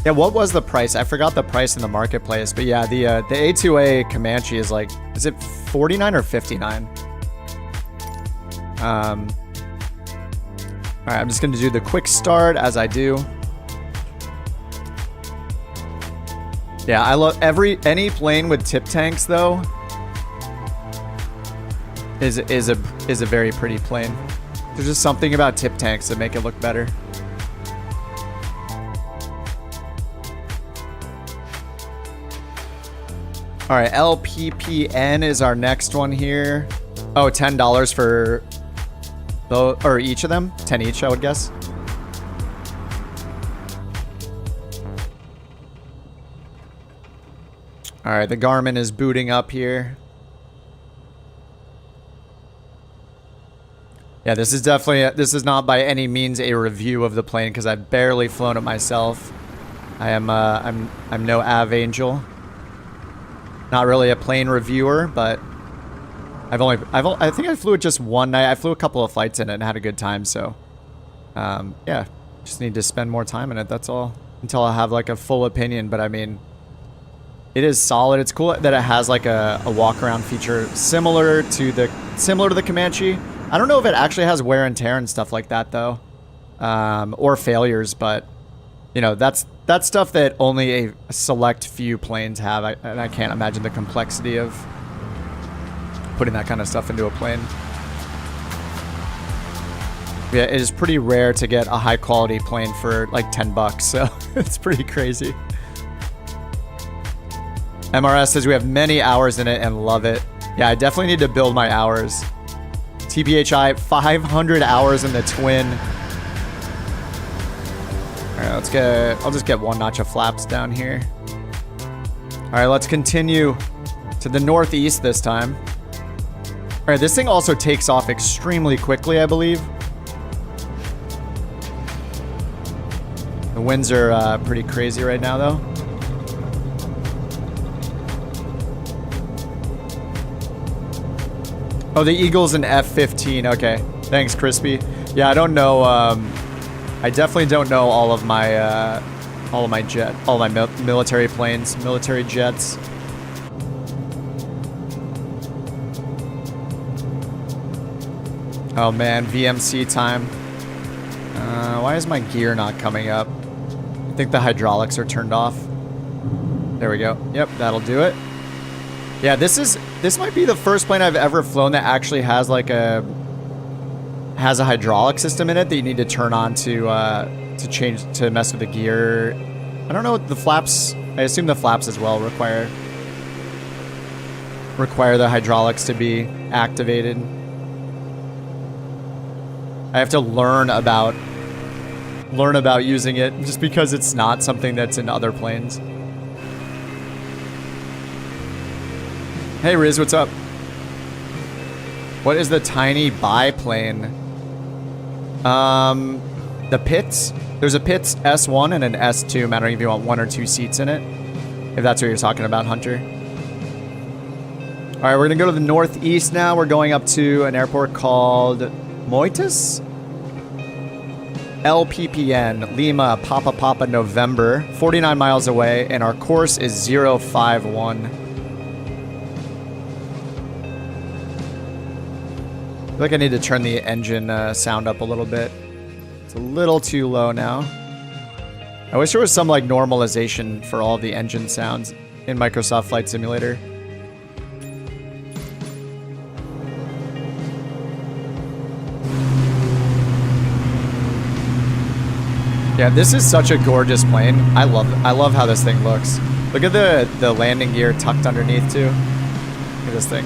Speaker 1: Yeah, what was the price? I forgot the price in the marketplace, but yeah, the A2A Comanche is like, is it 49 or 59? All right, I'm just gonna do the quick start as I do. Yeah, I love any plane with tip tanks though. Is a very pretty plane. There's just something about tip tanks that make it look better. All right, LPPN is our next one here. Oh, $10 for both, or each of them? 10 each, I would guess. All right, the Garmin is booting up here. Yeah, this is definitely, this is not by any means a review of the plane because I've barely flown it myself. I'm no Av Angel. Not really a plane reviewer, but I think I flew it just one night. I flew a couple of flights in it and had a good time, so yeah, just need to spend more time in it, that's all, until I have like a full opinion. But I mean, it is solid. It's cool that it has like a walk around feature similar to the Comanche. I don't know if it actually has wear and tear and stuff like that though, or failures, but you know, that's stuff that only a select few planes have, and I can't imagine the complexity of putting that kind of stuff into a plane. Yeah, it is pretty rare to get a high quality plane for like 10 bucks, so it's pretty crazy. MRS says we have many hours in it and love it. Yeah, I definitely need to build my hours. TPHI, 500 hours in the twin. All right, I'll just get one notch of flaps down here. All right, let's continue To the northeast this time. All right, this thing also takes off extremely quickly, I believe. The winds are pretty crazy right now, though. Oh, the Eagle's an F-15. Okay, thanks, Crispy. Yeah, I don't know. I definitely don't know all of my military planes, military jets. Oh man, VMC time. Why is my gear not coming up? I think the hydraulics are turned off. There we go. Yep, that'll do it. Yeah, this might be the first plane I've ever flown that actually has like a hydraulic system in it that you need to turn on to mess with the gear. I don't know what the flaps. I assume the flaps as well require the hydraulics to be activated. I have to learn about using it just because it's not something that's in other planes. Hey Riz, what's up? What is the tiny biplane? The Pitts. There's a Pitts S1 and an S2. Mattering if you want 1 or 2 seats in it. If that's what you're talking about, Hunter. All right, we're gonna go to the northeast now. We're going up to an airport called Moitas? LPPN, Lima, Papa, November. 49 miles away, and our course is 051. I feel like I need to turn the engine sound up a little bit. It's a little too low now. I wish there was some like normalization for all the engine sounds in Microsoft Flight Simulator. Yeah, this is such a gorgeous plane. I love how this thing looks. Look at the landing gear tucked underneath too. Look at this thing.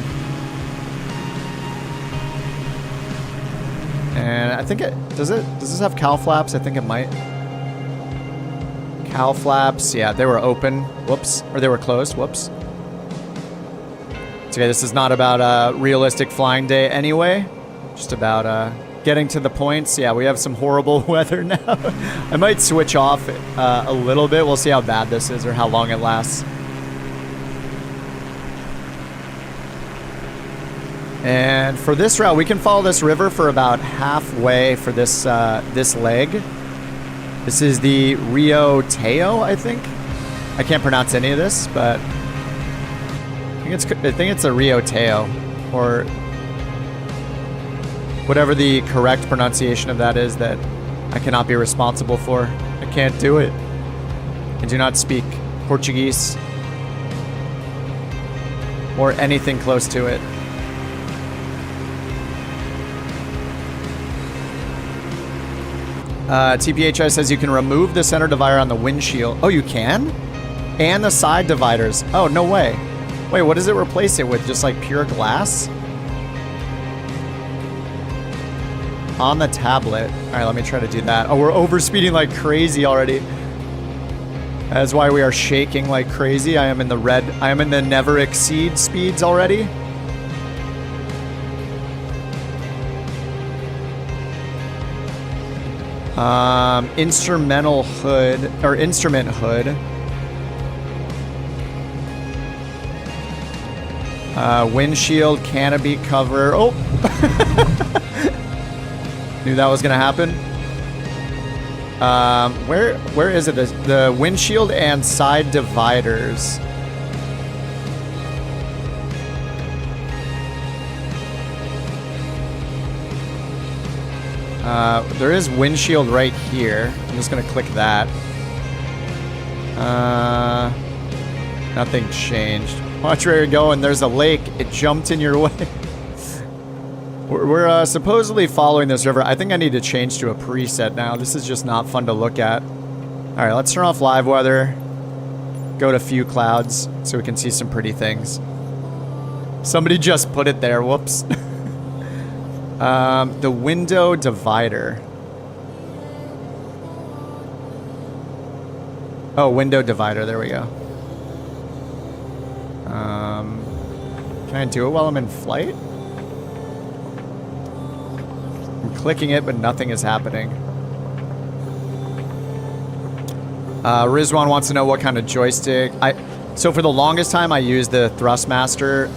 Speaker 1: And I think does this have cowl flaps? I think it might. Cowl flaps, yeah, they were open. Whoops, or they were closed. Whoops. It's okay. This is not about realistic flying day anyway. Just about getting to the points. Yeah, we have some horrible weather now. I might switch off a little bit. We'll see how bad this is or how long it lasts. And for this route, we can follow this river for about halfway for this this leg. This is the Rio Teo, I think. I can't pronounce any of this, but I think it's a Rio Teo, or whatever the correct pronunciation of that is that I cannot be responsible for. I can't do it. I do not speak Portuguese or anything close to it. TPHI says you can remove the center divider on the windshield. Oh, you can? And the side dividers. Oh, no way. Wait, what does it replace it with? Just like pure glass? On the tablet. All right, let me try to do that. Oh, we're overspeeding like crazy already. That's why we are shaking like crazy. I am in the red. I am in the never exceed speeds already. Instrumental hood, or instrument hood. Windshield canopy cover. Oh! Knew that was gonna happen. Where is it? The windshield and side dividers. There is windshield right here. I'm just gonna click that. Nothing changed. Watch where you're going. There's a lake. It jumped in your way. We're supposedly following this river. I think I need to change to a preset now. This is just not fun to look at. All right, let's turn off live weather. Go to few clouds so we can see some pretty things. Somebody just put it there. Whoops. The window divider. Oh, window divider. There we go. Can I do it while I'm in flight? I'm clicking it, but nothing is happening. Rizwan wants to know what kind of joystick. So for the longest time, I used the Thrustmaster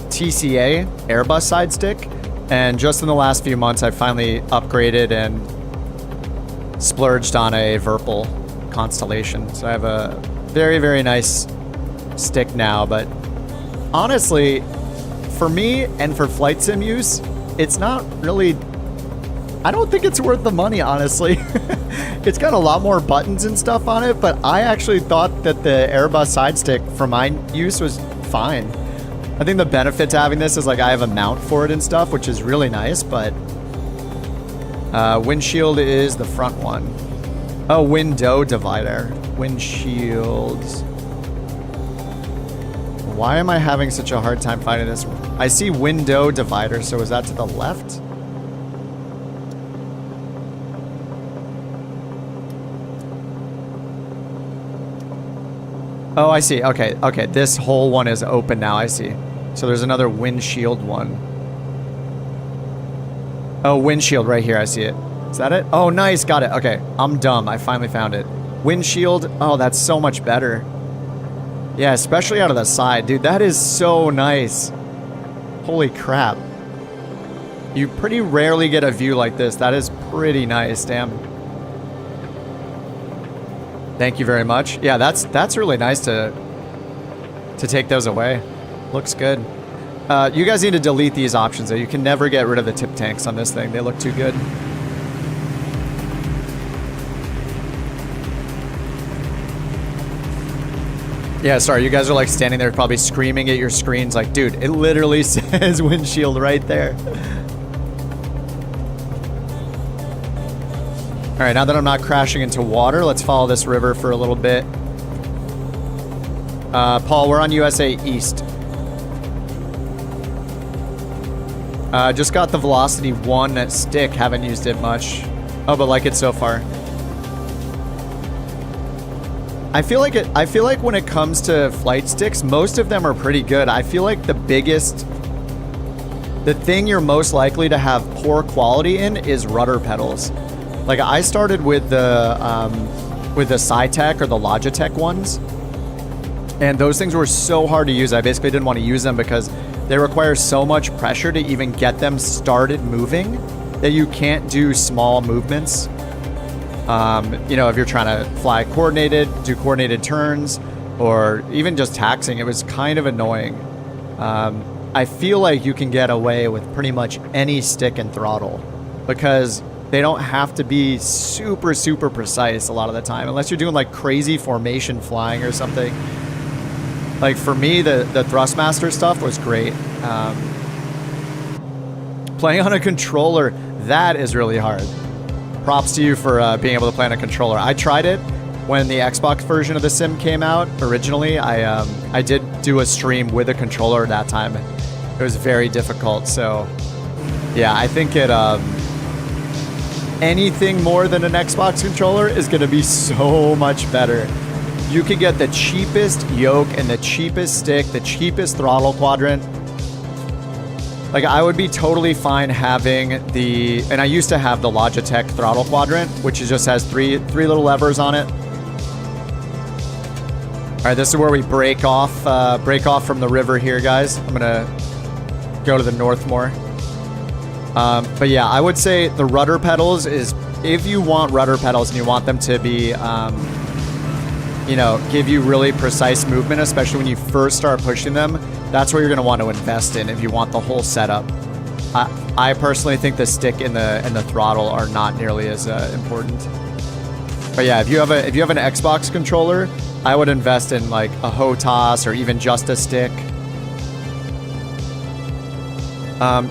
Speaker 1: TCA Airbus side stick. And just in the last few months, I finally upgraded and splurged on a Virpil Constellation. So I have a very, very nice stick now. But honestly, for me and for flight sim use, it's not really... I don't think it's worth the money, honestly. It's got a lot more buttons and stuff on it, but I actually thought that the Airbus side stick for my use was fine. I think the benefit to having this is like I have a mount for it and stuff, which is really nice, but windshield is the front one. Oh, window divider. Windshields. Why am I having such a hard time finding this? I see window divider, so is that to the left? Oh, I see. Okay, okay. This whole one is open now. I see. So there's another windshield one. Oh, windshield right here. I see it. Is that it? Oh, nice. Got it. Okay. I'm dumb. I finally found it. Windshield. Oh, that's so much better. Yeah, especially out of the side. Dude, that is so nice. Holy crap. You pretty rarely get a view like this. That is pretty nice. Damn. Thank you very much. Yeah, that's really nice to take those away. Looks good. You guys need to delete these options though. You can never get rid of the tip tanks on this thing. They look too good. Yeah, sorry. You guys are like standing there probably screaming at your screens like, dude, it literally says windshield right there. All right, now that I'm not crashing into water, let's follow this river for a little bit. Paul, we're on USA East. Just got the Velocity 1 stick. Haven't used it much. Oh, but like it so far. I feel like when it comes to flight sticks, most of them are pretty good. I feel like the thing you're most likely to have poor quality in is rudder pedals. Like I started with the Cytec or the Logitech ones, and those things were so hard to use. I basically didn't want to use them because they require so much pressure to even get them started moving that you can't do small movements. You know, if you're trying to fly coordinated, do coordinated turns, or even just taxiing, it was kind of annoying. I feel like you can get away with pretty much any stick and throttle because they don't have to be super, super precise a lot of the time, unless you're doing like crazy formation flying or something. Like for me, the Thrustmaster stuff was great. Playing on a controller, that is really hard. Props to you for being able to play on a controller. I tried it when the Xbox version of the sim came out originally. I did do a stream with a controller that time. It was very difficult. So yeah, I think anything more than an Xbox controller is going to be so much better. You could get the cheapest yoke and the cheapest stick, the cheapest throttle quadrant. Like I would be totally fine having and I used to have the Logitech throttle quadrant, which just has three little levers on it. All right, this is where we break off from the river here, guys. I'm gonna go to the north more. But yeah, I would say the rudder pedals is, if you want rudder pedals and you want them to be, you know, give you really precise movement, especially when you first start pushing them, that's what you're going to want to invest in if you want the whole setup. I personally think the stick and the throttle are not nearly as important. But yeah, if you have an Xbox controller, I would invest in like a HOTAS or even just a stick.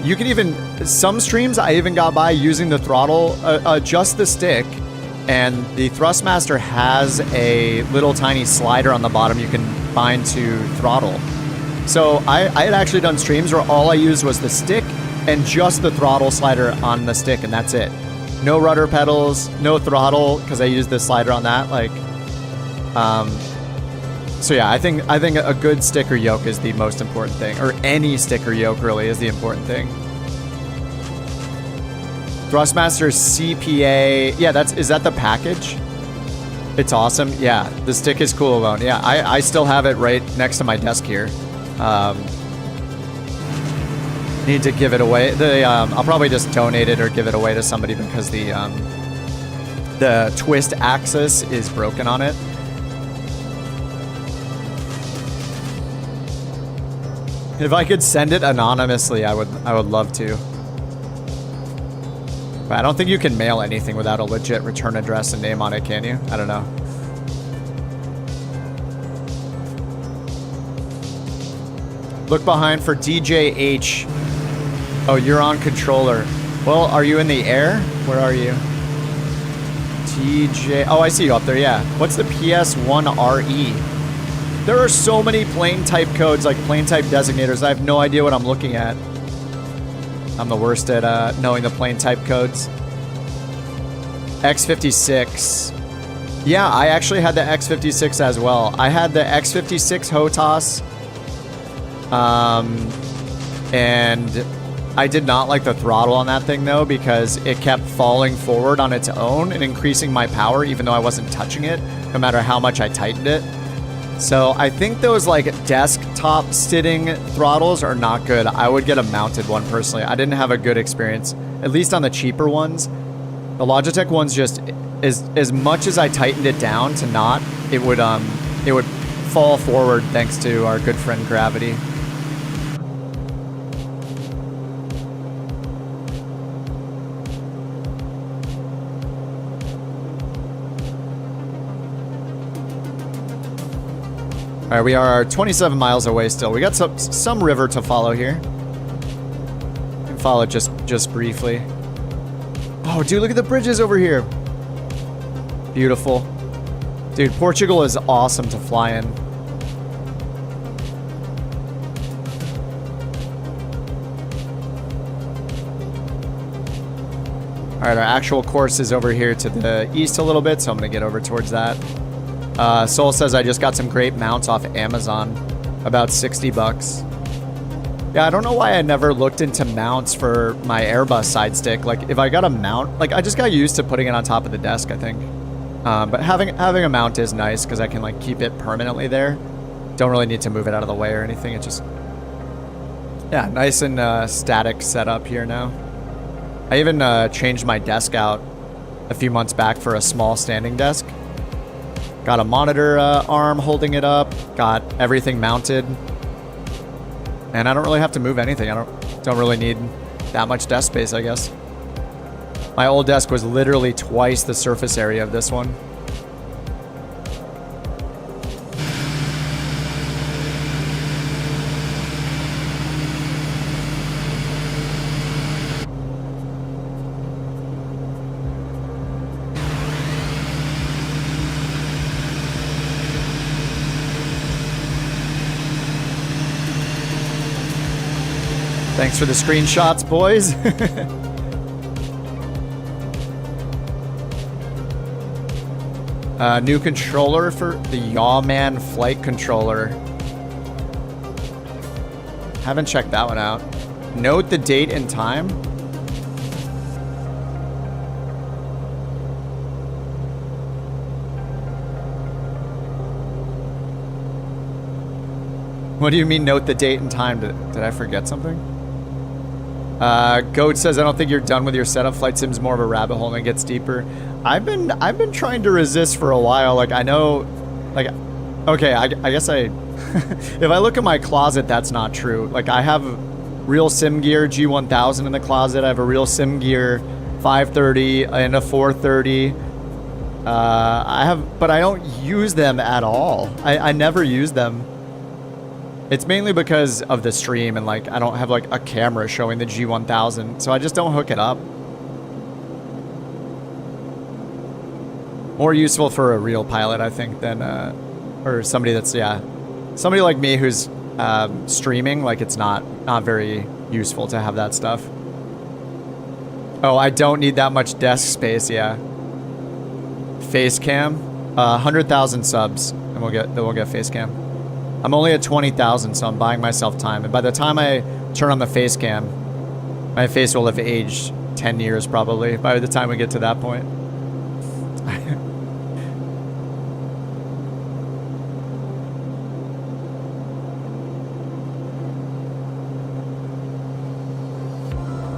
Speaker 1: You can even, some streams I even got by using the throttle, just the stick, and the Thrustmaster has a little tiny slider on the bottom you can bind to throttle. So I had actually done streams where all I used was the stick and just the throttle slider on the stick, and that's it. No rudder pedals, no throttle, because I used the slider on that. Like, So yeah, I think a good sticker yoke is the most important thing, or any sticker yoke really is the important thing. Thrustmaster CPA, yeah, is that the package? It's awesome. Yeah, the stick is cool alone. Yeah, I still have it right next to my desk here. Need to give it away. I'll probably just donate it or give it away to somebody because the twist axis is broken on it. If I could send it anonymously, I would love to. But I don't think you can mail anything without a legit return address and name on it, can you? I don't know. Look behind for DJH. Oh, you're on controller. Well, are you in the air? Where are you? TJ. Oh, I see you up there, yeah. What's the PS1RE? There are so many plane type codes, like plane type designators. I have no idea what I'm looking at. I'm the worst at knowing the plane type codes. X56. Yeah, I actually had the X56 as well. I had the X56 HOTAS. And I did not like the throttle on that thing though, because it kept falling forward on its own and increasing my power even though I wasn't touching it, no matter how much I tightened it. So I think those like desktop sitting throttles are not good. I would get a mounted one personally. I didn't have a good experience, at least on the cheaper ones. The Logitech ones just, as much as I tightened it down to not, it would fall forward thanks to our good friend Gravity. All right, we are 27 miles away still. We got some river to follow here. We can follow it just briefly. Oh, dude, look at the bridges over here. Beautiful. Dude, Portugal is awesome to fly in. All right, our actual course is over here to the east a little bit, so I'm gonna get over towards that. Soul says I just got some great mounts off Amazon, about 60 bucks. Yeah, I don't know why I never looked into mounts for my Airbus side stick. Like, if I got a mount, like, I just got used to putting it on top of the desk, I think. But having a mount is nice because I can, like, keep it permanently there. Don't really need to move it out of the way or anything. It just, yeah, nice and static setup here now. I even changed my desk out a few months back for a small standing desk. Got a monitor arm holding it up. Got everything mounted. And I don't really have to move anything. I don't really need that much desk space, I guess. My old desk was literally twice the surface area of this one. Thanks for the screenshots, boys. New controller for the Yawman flight controller. Haven't checked that one out. Note the date and time. What do you mean note the date and time? Did I forget something? Goat says, I don't think you're done with your setup. Flight Sim's more of a rabbit hole and it gets deeper. I've been trying to resist for a while. Like, I know, like, okay, I guess if I look at my closet, that's not true. Like, I have real Sim Gear G1000 in the closet. I have a real Sim Gear 530 and a 430. But I don't use them at all. I never use them. It's mainly because of the stream and, like, I don't have, like, a camera showing the G1000, so I just don't hook it up. More useful for a real pilot, I think, than, or somebody that's, yeah, somebody like me who's streaming, like, it's not very useful to have that stuff. Oh, I don't need that much desk space, yeah. Face cam, 100,000 subs, and we'll get face cam. I'm only at 20,000, so I'm buying myself time. And by the time I turn on the face cam, my face will have aged 10 years probably by the time we get to that point.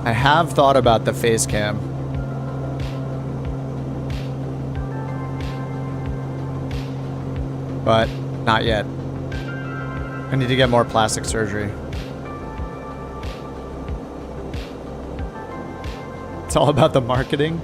Speaker 1: I have thought about the face cam. But not yet. I need to get more plastic surgery. It's all about the marketing.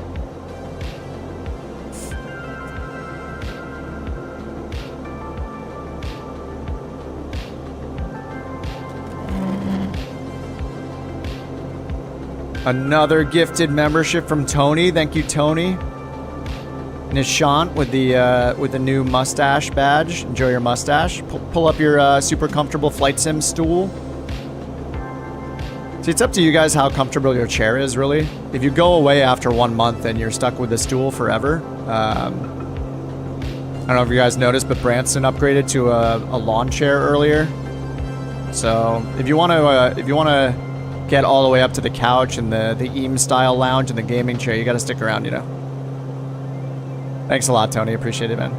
Speaker 1: Another gifted membership from Tony. Thank you, Tony. Nishant with the new mustache badge. Enjoy your mustache. Pull up your super comfortable flight sim stool. See, it's up to you guys how comfortable your chair is, really. If you go away after 1 month and you're stuck with the stool forever, I don't know if you guys noticed, but Branson upgraded to a lawn chair earlier. So if you want to get all the way up to the couch and the Eames style lounge and the gaming chair, you got to stick around, you know. Thanks a lot, Tony. Appreciate it, man.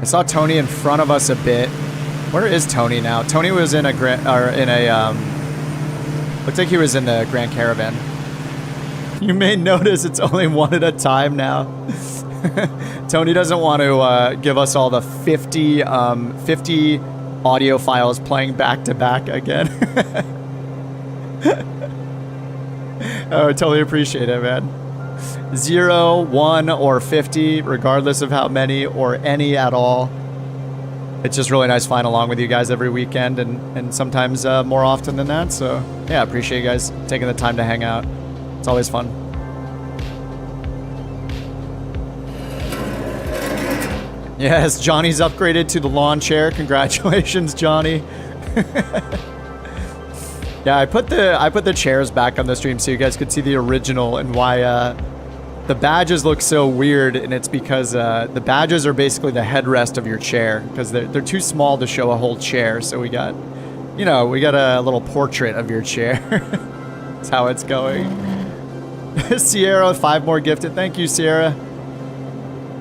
Speaker 1: I saw Tony in front of us a bit. Where is Tony now? Tony was in looks like he was in the Grand Caravan. You may notice it's only one at a time now. Tony doesn't want to give us all the 50 audio files playing back to back again. Oh, I totally appreciate it, man. 0, 1, or 50, regardless of how many or any at all. It's just really nice flying along with you guys every weekend and sometimes more often than that. So yeah, I appreciate you guys taking the time to hang out. It's always fun. Yes, Johnny's upgraded to the lawn chair. Congratulations, Johnny. Yeah, I put the chairs back on the stream so you guys could see the original and why the badges look so weird, and it's because the badges are basically the headrest of your chair because they're too small to show a whole chair. So we got a little portrait of your chair. That's how it's going. Sierra, 5 more gifted. Thank you, Sierra.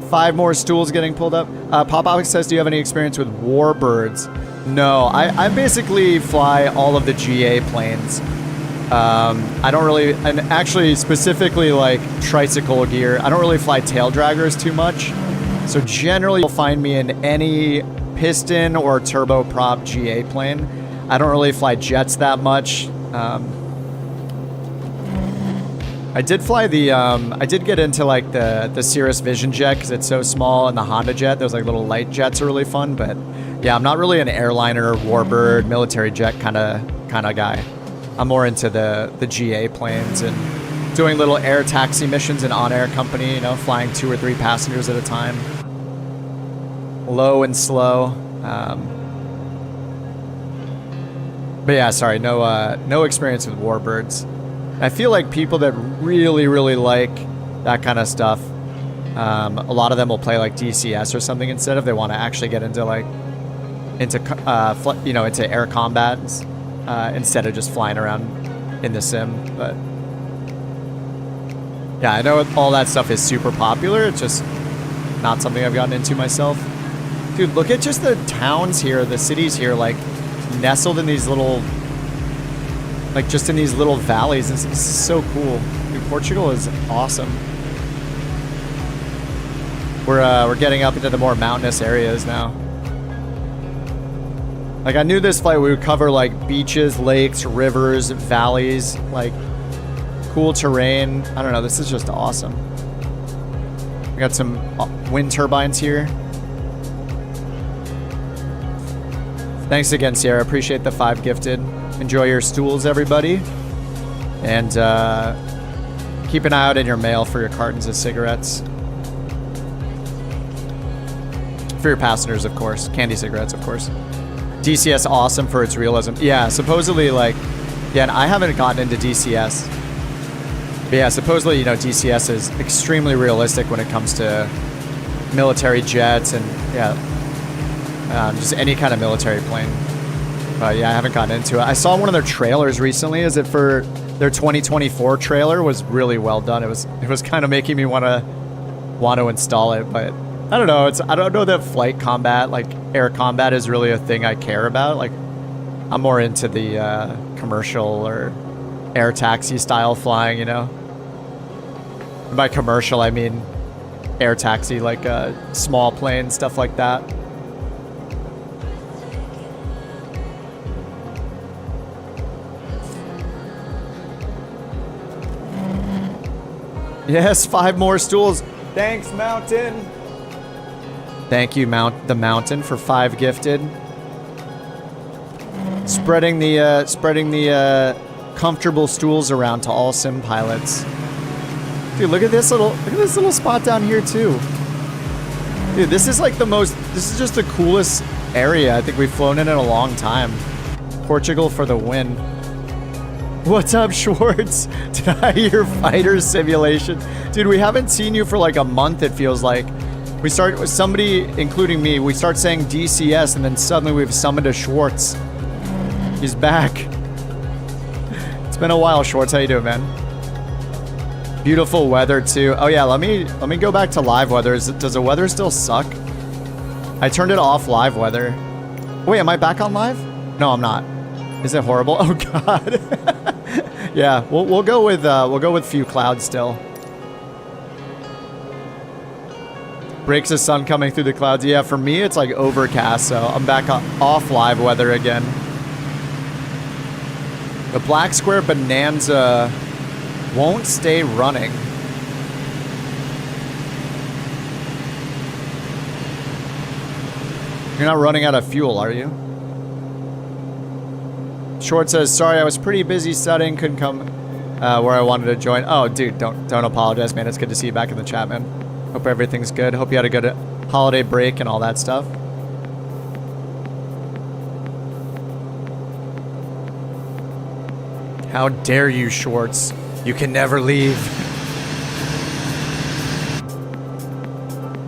Speaker 1: 5 more stools getting pulled up. Pop-Up says, do you have any experience with warbirds? No, I basically fly all of the GA planes. I don't really, and actually specifically like tricycle gear, I don't really fly tail draggers too much. So generally you'll find me in any piston or turboprop GA plane. I don't really fly jets that much. I did fly the, I did get into like the Cirrus Vision jet because it's so small, and the Honda jet, those like little light jets are really fun. But yeah, I'm not really an airliner, warbird, military jet kind of guy. I'm more into the GA planes and doing little air taxi missions in on-air company, you know, flying 2 or 3 passengers at a time. Low and slow. But yeah, sorry, no experience with warbirds. I feel like people that really, really like that kind of stuff, a lot of them will play like DCS or something instead if they want to actually get into like, into air combat. Instead of just flying around in the sim. But yeah, I know all that stuff is super popular. It's just not something I've gotten into myself. Dude, look at just the towns here, the cities here, like nestled in these little, like just in these little valleys. This is so cool. Dude, Portugal is awesome. We're getting up into the more mountainous areas now. Like, I knew this flight we would cover, like, beaches, lakes, rivers, valleys, like, cool terrain. I don't know, this is just awesome. We got some wind turbines here. Thanks again, Sierra. Appreciate the 5 gifted. Enjoy your stools, everybody. And keep an eye out in your mail for your cartons of cigarettes. For your passengers, of course. Candy cigarettes, of course. DCS awesome for its realism. Yeah, supposedly, like, yeah, and I haven't gotten into DCS. But yeah, supposedly, you know, DCS is extremely realistic when it comes to military jets and yeah, just any kind of military plane. But yeah, I haven't gotten into it. I saw one of their trailers recently. Is it for their 2024 trailer? Was really well done. It was kind of making me want to install it, but I don't know. I don't know that flight combat, like air combat, is really a thing I care about. Like I'm more into the commercial or air taxi style flying, you know. And by commercial, I mean air taxi, like small planes, stuff like that. Yes, 5 more stools. Thanks, Mountain. Thank you, the Mountain, for 5 gifted. Spreading the comfortable stools around to all sim pilots. Dude, look at this little spot down here too. Dude, this is like this is just the coolest area I think we've flown in a long time. Portugal for the win. What's up, Schwartz? Did I hear fighter simulation? Dude, we haven't seen you for like a month, it feels like. We start with somebody, including me, we start saying DCS and then suddenly we've summoned a Schwartz. He's back. It's been a while, Schwartz. How you doing, man? Beautiful weather too. Oh yeah, let me go back to live weather. Does the weather still suck? I turned it off live weather. Wait, am I back on live? No, I'm not. Is it horrible? Oh god. Yeah, we'll go with few clouds still. Breaks the sun coming through the clouds. Yeah, for me it's like overcast, so I'm back off live weather again. The Black Square Bonanza won't stay running. You're not running out of fuel, are you? Short says, sorry, I was pretty busy studying, couldn't come where I wanted to join. Oh, dude, don't apologize, man. It's good to see you back in the chat, man. Hope everything's good. Hope you had a good holiday break and all that stuff. How dare you, Schwartz? You can never leave.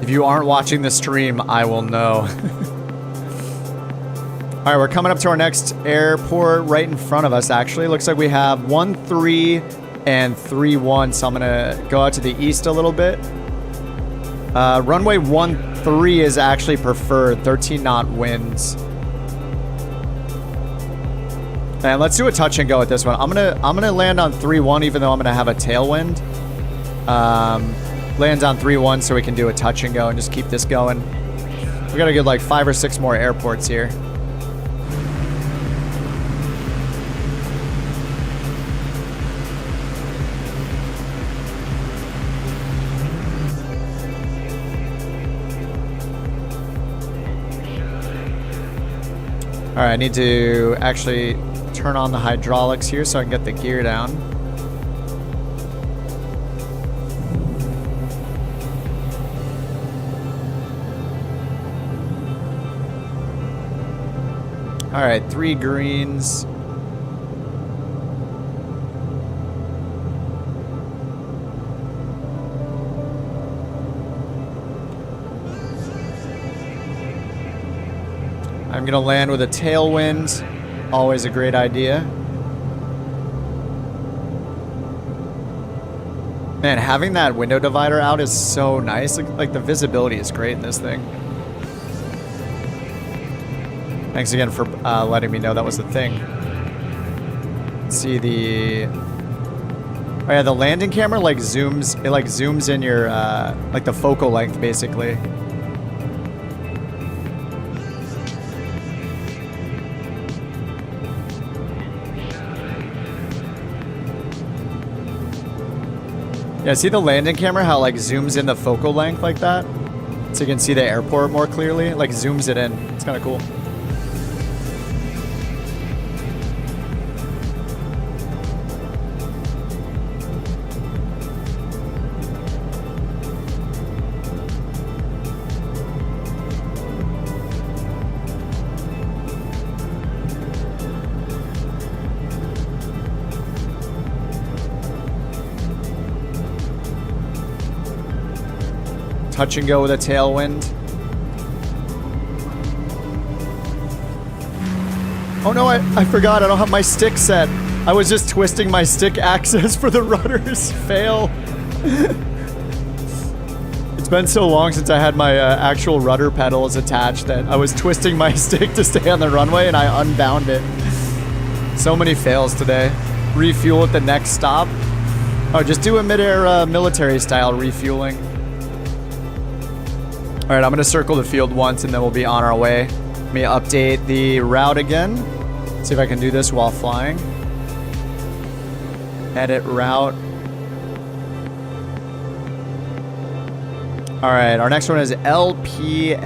Speaker 1: If you aren't watching the stream, I will know. All right, we're coming up to our next airport right in front of us, actually. Looks like we have 1-3 and 3-1, so I'm going to go out to the east a little bit. Runway 13 is actually preferred, 13 knot winds. And let's do a touch and go at this one. I'm gonna land on 3-1, even though I'm gonna have a tailwind. Land on 3-1 so we can do a touch and go and just keep this going. We gotta get like 5 or 6 more airports here. All right, I need to actually turn on the hydraulics here so I can get the gear down. All right, 3 greens. I'm gonna land with a tailwind. Always a great idea. Man, having that window divider out is so nice. Like the visibility is great in this thing. Thanks again for letting me know that was the thing. Let's see the... Oh yeah, the landing camera like zooms. It like zooms in your like the focal length basically. Yeah, see the landing camera, how it like zooms in the focal length like that? So you can see the airport more clearly, it like zooms it in. It's kind of cool. touch and go with a tailwind. Oh no, I forgot. I don't have my stick set. I was just twisting my stick axis for the rudders. Fail. It's been so long since I had my actual rudder pedals attached that I was twisting my stick to stay on the runway and I unbound it. So many fails today. Refuel at the next stop. Oh, just do a midair military style refueling. All right, I'm gonna circle the field once and then we'll be on our way. Let me update the route again. See if I can do this while flying. Edit route. All right, our next one is LPLZ.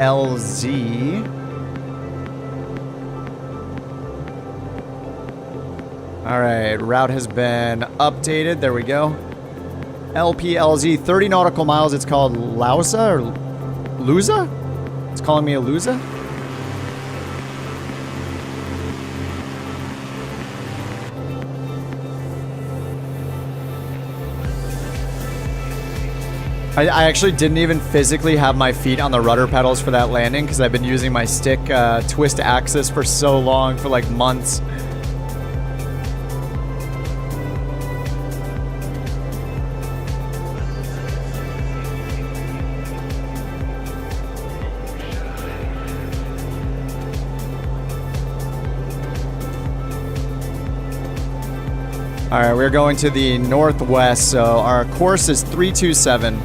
Speaker 1: All right, route has been updated. There we go. LPLZ, 30 nautical miles. It's called Lausa or Lusa? It's calling me a Lusa? I actually didn't even physically have my feet on the rudder pedals for that landing because I've been using my stick twist axis for so long, for like months. All right, we're going to the northwest, so our course is 327.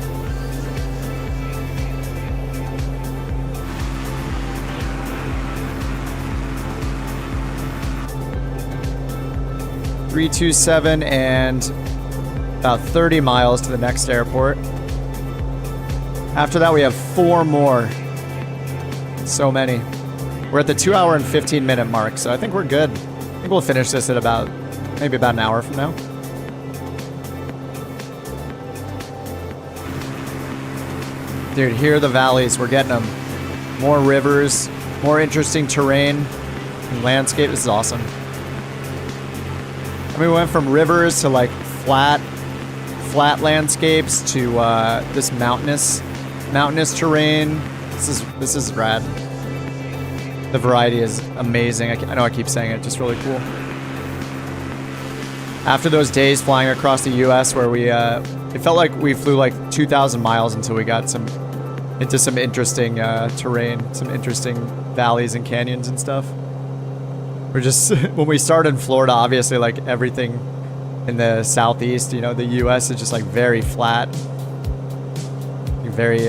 Speaker 1: And about 30 miles to the next airport. After that, we have 4 more. So many. We're at the 2 hour and 15 minute mark, so I think we're good. I think we'll finish this at about, maybe about an hour from now. Dude, here are the valleys. We're getting them. More rivers, more interesting terrain and landscape. This is awesome. I mean, we went from rivers to like flat landscapes to this mountainous terrain. This is rad. The variety is amazing. I know I keep saying it, just really cool. After those days flying across the U.S. where we, it felt like we flew like 2,000 miles until we got into some interesting terrain, some interesting valleys and canyons and stuff. We're just, when we started in Florida, obviously like everything in the southeast, you know, the U.S. is just like very flat, very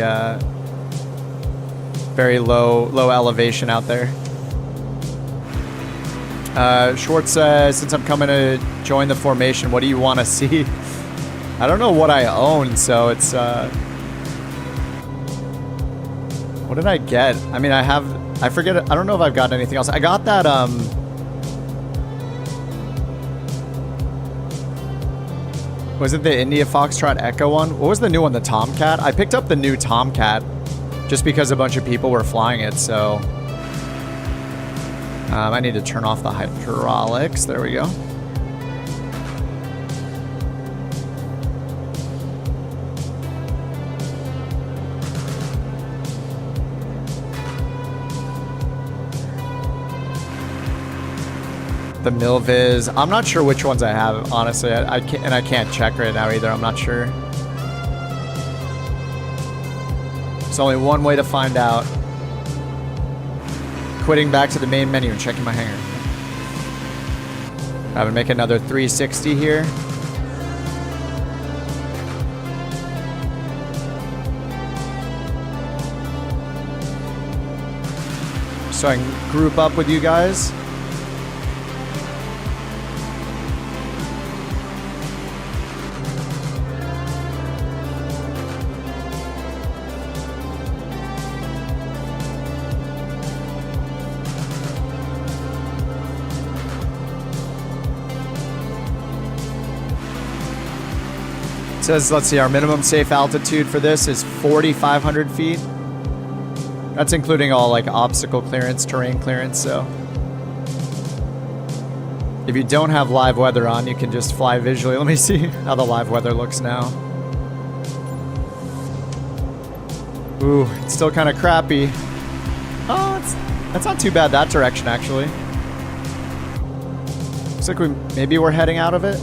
Speaker 1: low elevation out there. Schwartz says, since I'm coming to join the formation, what do you want to see? I don't know what I own, so it's what did I get? I mean, I forget, I don't know if I've got anything else. I got that was it the India Foxtrot Echo one? What was the new one? The Tomcat? I picked up the new Tomcat just because a bunch of people were flying it, so I need to turn off the hydraulics. There we go. The Milviz. I'm not sure which ones I have, honestly. I can't check right now either. I'm not sure. There's only one way to find out. Quitting back to the main menu and checking my hanger. I'm gonna make another 360 here. So I can group up with you guys. Says, let's see, our minimum safe altitude for this is 4,500 feet. That's including all like obstacle clearance, terrain clearance, so. If you don't have live weather on, you can just fly visually. Let me see how the live weather looks now. Ooh, it's still kind of crappy. Oh, that's not too bad that direction, actually. Looks like maybe we're heading out of it.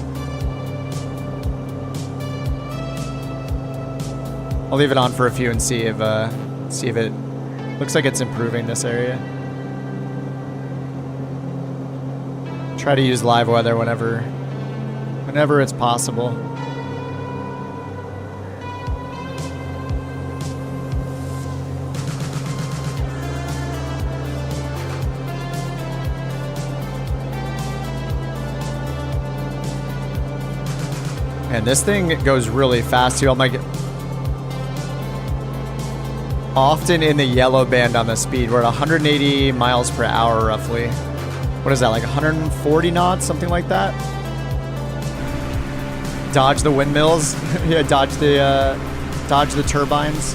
Speaker 1: I'll leave it on for a few and see if it looks like it's improving this area. Try to use live weather whenever it's possible. And this thing goes really fast too. I'm like often in the yellow band on the speed. We're at 180 miles per hour roughly. What is that, like 140 knots, something like that? Dodge the windmills. Yeah, dodge the turbines.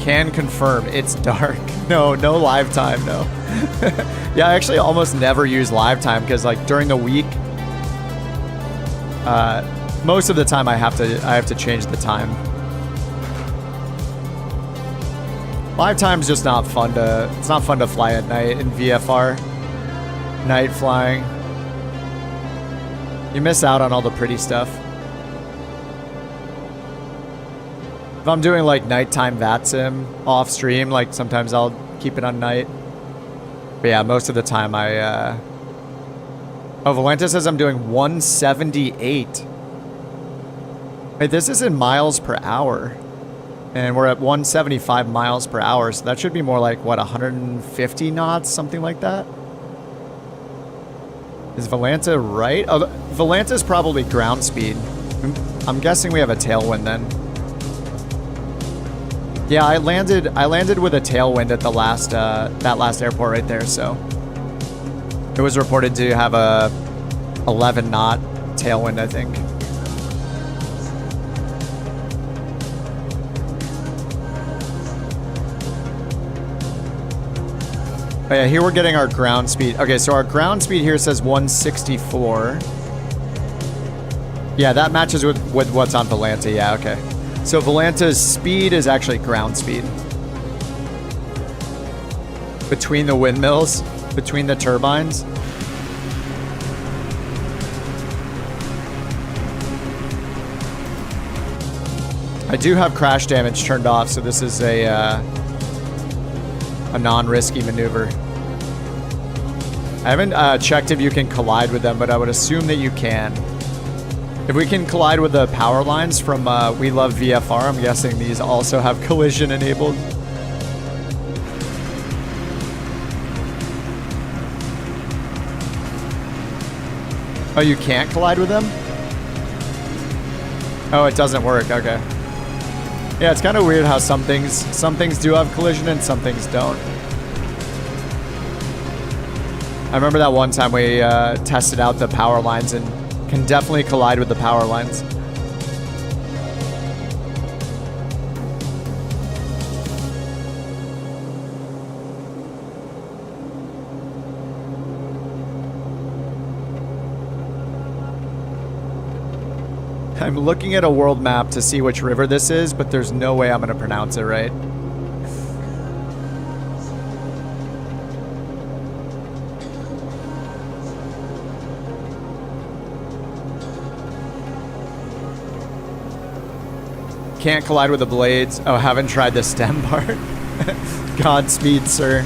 Speaker 1: Can confirm it's dark. No live time, no. Yeah, I actually almost never use live time because like during the week, most of the time I have to change the time. Live time's just not fun to fly at night in VFR. Night flying. You miss out on all the pretty stuff. If I'm doing like nighttime Vatsim off stream, like sometimes I'll keep it on night. But yeah, most of the time I Oh, Valenta says I'm doing 178. Wait, this is in miles per hour. And we're at 175 miles per hour, so that should be more like, what, 150 knots? Something like that? Is Valenta right? Oh, Valenta's probably ground speed. I'm guessing we have a tailwind then. Yeah, I landed with a tailwind at the last, that last airport right there, so. It was reported to have a 11 knot tailwind, I think. Oh yeah, here we're getting our ground speed. Okay, so our ground speed here says 164. Yeah, that matches with what's on Valenta. Yeah, okay. So Valenta's speed is actually ground speed. Between the windmills, between the turbines. I do have crash damage turned off, so this is a non-risky maneuver. I haven't checked if you can collide with them, but I would assume that you can. If we can collide with the power lines from We Love VFR, I'm guessing these also have collision enabled. Oh, you can't collide with them? Oh, it doesn't work, okay. Yeah, it's kind of weird how some things do have collision and some things don't. I remember that one time we tested out the power lines and can definitely collide with the power lines. I'm looking at a world map to see which river this is, but there's no way I'm going to pronounce it right. Can't collide with the blades. Oh, haven't tried the stem part. Godspeed, sir.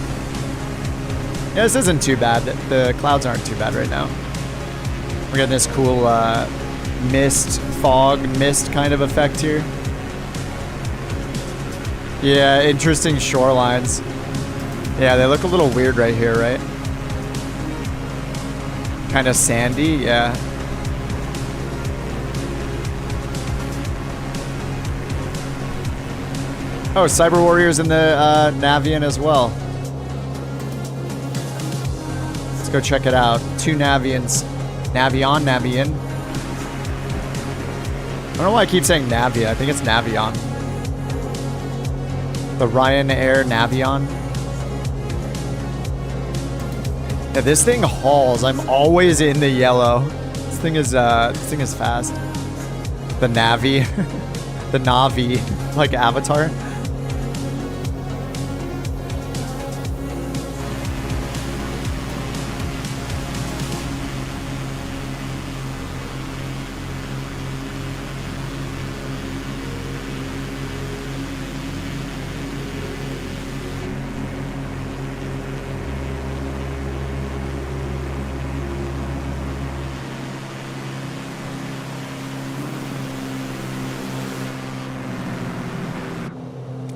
Speaker 1: Yeah, this isn't too bad. The clouds aren't too bad right now. We're getting this cool fog mist kind of effect here. Yeah, interesting shorelines. Yeah, they look a little weird right here, right? Kind of sandy, yeah. Oh, Cyber Warrior's in the Navian as well. Let's go check it out. 2 Navians. Navion. I don't know why I keep saying Navia. I think it's Navion. The Ryanair Navion. Yeah, this thing hauls. I'm always in the yellow. This thing is fast. The Navi. The Navi, like Avatar.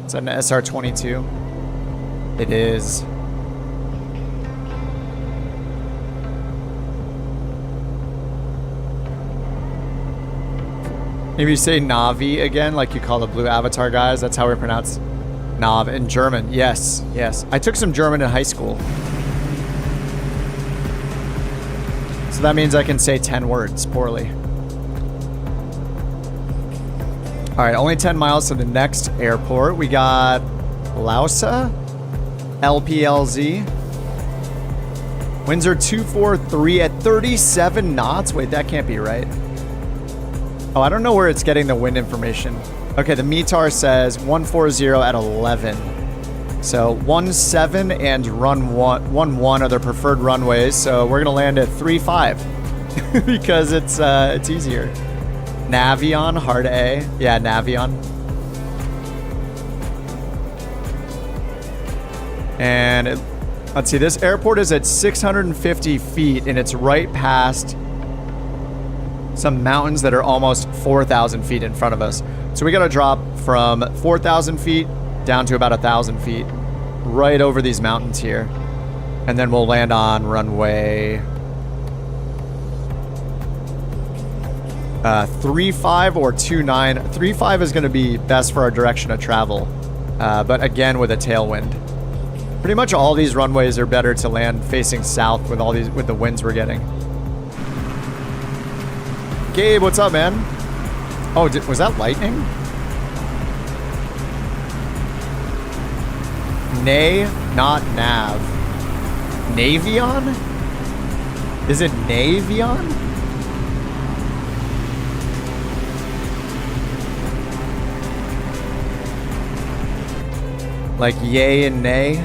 Speaker 1: Is that an SR-22? It is. Maybe you say Navi again, like you call the blue Avatar guys. That's how we pronounce Nav in German. Yes, yes. I took some German in high school. So that means I can say 10 words poorly. All right, only 10 miles to the next airport. We got Lausa, LPLZ. Winds are 243 at 37 knots. Wait, that can't be right. Oh, I don't know where it's getting the wind information. Okay, the METAR says 140 at 11. So 17 and run 11 are their preferred runways. So we're gonna land at 35 because it's easier. Navion, hard A. Yeah, Navion. And let's see, this airport is at 650 feet and it's right past some mountains that are almost 4,000 feet in front of us. So we gotta drop from 4,000 feet down to about 1,000 feet right over these mountains here. And then we'll land on runway 35 or 29. 35 is going to be best for our direction of travel, but again with a tailwind. Pretty much all these runways are better to land facing south with all these with the winds we're getting. Gabe, what's up, man? Oh, was that lightning? Nay, not nav. Navion? Is it Navion? Like yay and nay,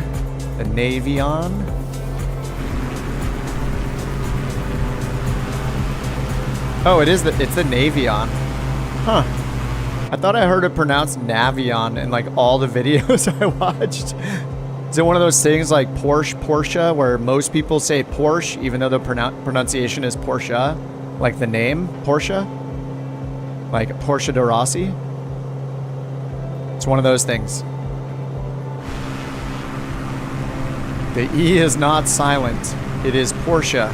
Speaker 1: the Navion. Oh, it's the Navion. Huh. I thought I heard it pronounced Navion in like all the videos I watched. Is it one of those things like Porsche, where most people say Porsche, even though the pronunciation is Porsche? Like the name Porsche? Like Porsche de Rossi? It's one of those things. The E is not silent. It is Porsche.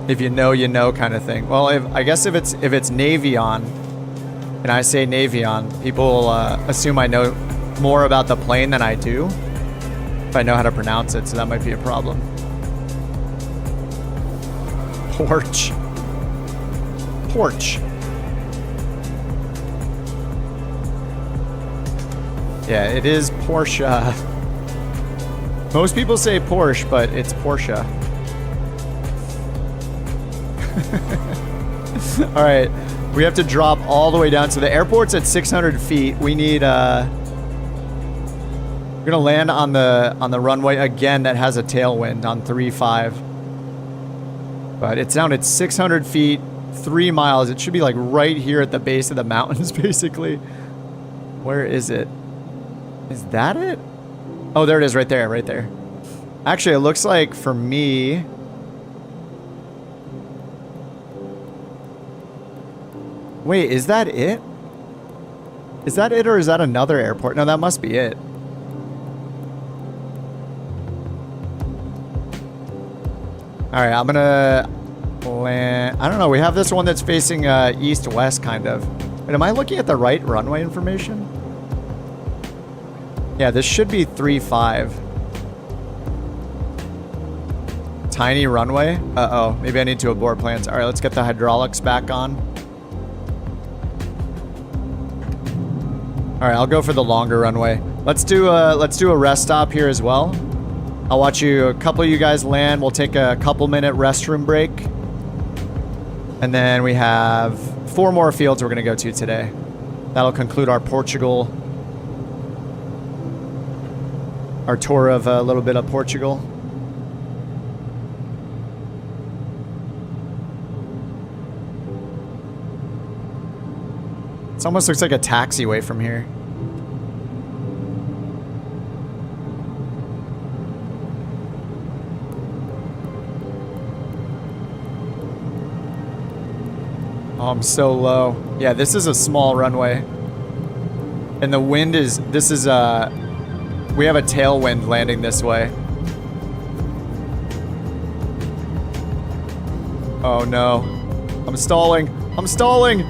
Speaker 1: If you know, you know kind of thing. Well, I guess if it's Navion, and I say Navion, people will assume I know more about the plane than I do. If I know how to pronounce it, so that might be a problem. Porch. Porch. Yeah, it is Porsche. Most people say Porsche, but it's Porsche. All right, we have to drop all the way down. So the airport's at 600 feet. We need we're gonna land on the runway again that has a tailwind on 35. But it's down at 600 feet, 3 miles. It should be like right here at the base of the mountains, basically. Where is it? Is that it? Oh, there it is, right there, right there. Actually, it looks like for me. Wait, is that it? Is that it, or is that another airport? No, that must be it. All right, I'm gonna land. I don't know. We have this one that's facing east-west, kind of. Wait, am I looking at the right runway information? Yeah, this should be 3-5. Tiny runway. Uh-oh. Maybe I need to abort plans. All right, let's get the hydraulics back on. All right, I'll go for the longer runway. Let's do a rest stop here as well. I'll watch a couple of you guys land. We'll take a couple-minute restroom break. And then we have 4 more fields we're going to go to today. That'll conclude our Portugal, our tour of a little bit of Portugal. It almost looks like a taxiway from here. Oh, I'm so low. Yeah, this is a small runway. And the wind is, this is we have a tailwind landing this way. Oh no. I'm stalling. I'm stalling.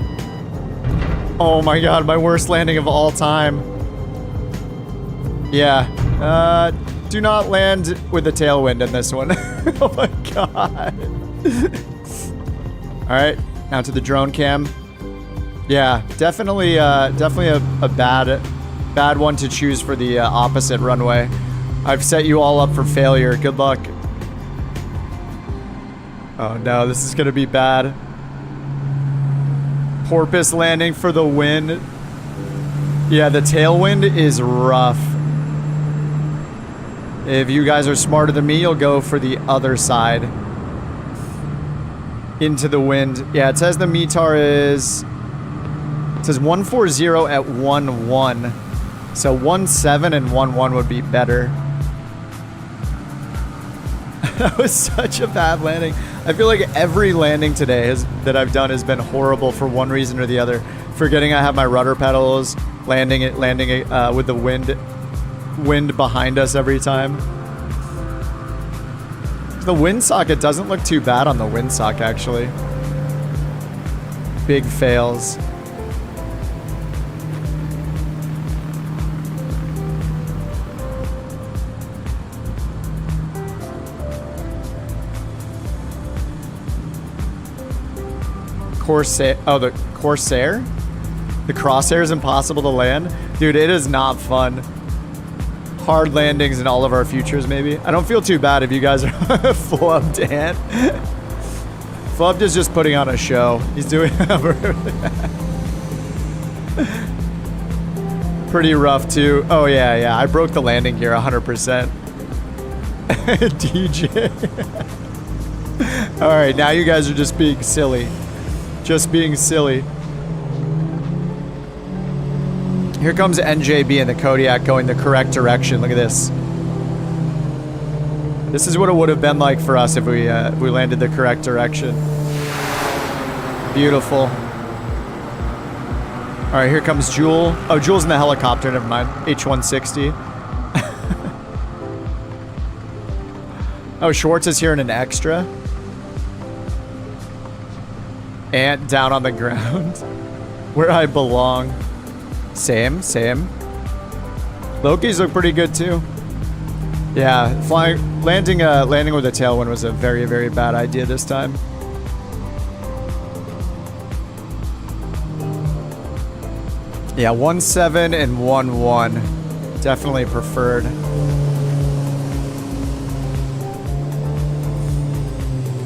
Speaker 1: Oh my god, my worst landing of all time. Yeah. Do not land with a tailwind in this one. Oh my god. Alright, now to the drone cam. Yeah, definitely a bad one to choose for the opposite runway. I've set you all up for failure. Good luck. Oh no, this is gonna be bad. Porpoise landing for the win. Yeah, the tailwind is rough. If you guys are smarter than me, you'll go for the other side. Into the wind. Yeah, it says the METAR is... It says 140 at 1-1. So 1-7 and 1-1 would be better. That was such a bad landing. I feel like every landing today that I've done has been horrible for one reason or the other. Forgetting I have my rudder pedals, landing with the wind behind us every time. The windsock, doesn't look too bad on the windsock actually. Big fails. Corsair. Oh, the Corsair? The Crosshair is impossible to land? Dude, it is not fun. Hard landings in all of our futures, maybe. I don't feel too bad if you guys are flubbed, Ant. Flubbed is just putting on a show. He's doing pretty rough, too. Oh, yeah. I broke the landing gear 100%. DJ. All right, now you guys are just being silly. Just being silly. Here comes NJB and the Kodiak going the correct direction. Look at this. This is what it would have been like for us if we landed the correct direction. Beautiful. All right, here comes Jewel. Oh, Jewel's in the helicopter. Never mind. H-160. Oh, Schwartz is here in an extra. Ant down on the ground. Where I belong. Same. Loki's look pretty good too. Yeah, landing with a tailwind was a very, very bad idea this time. Yeah, 1-7 and 1-1. Definitely preferred.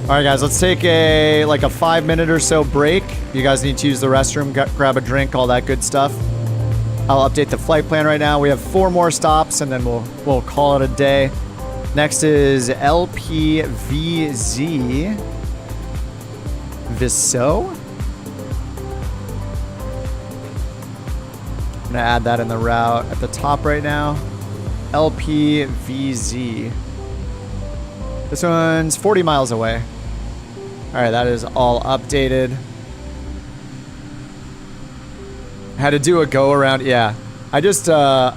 Speaker 1: All right, guys, let's take a 5-minute or so break. You guys need to use the restroom, grab a drink, all that good stuff. I'll update the flight plan right now. We have 4 more stops, and then we'll call it a day. Next is LPVZ. Viseu. I'm gonna add that in the route at the top right now. LPVZ. This one's 40 miles away. All right, that is all updated. Had to do a go around. Yeah, I just, I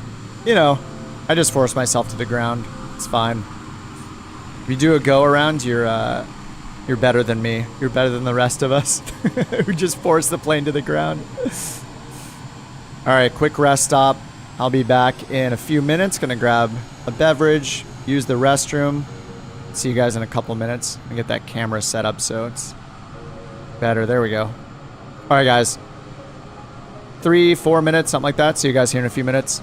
Speaker 1: just forced myself to the ground. It's fine. If you do a go around, you're better than me. You're better than the rest of us who just forced the plane to the ground. All right, quick rest stop. I'll be back in a few minutes. Gonna grab a beverage, use the restroom. See you guys in a couple minutes and get that camera set up so it's better. There we go. All right, guys. 3-4 minutes, something like that. See you guys here in a few minutes.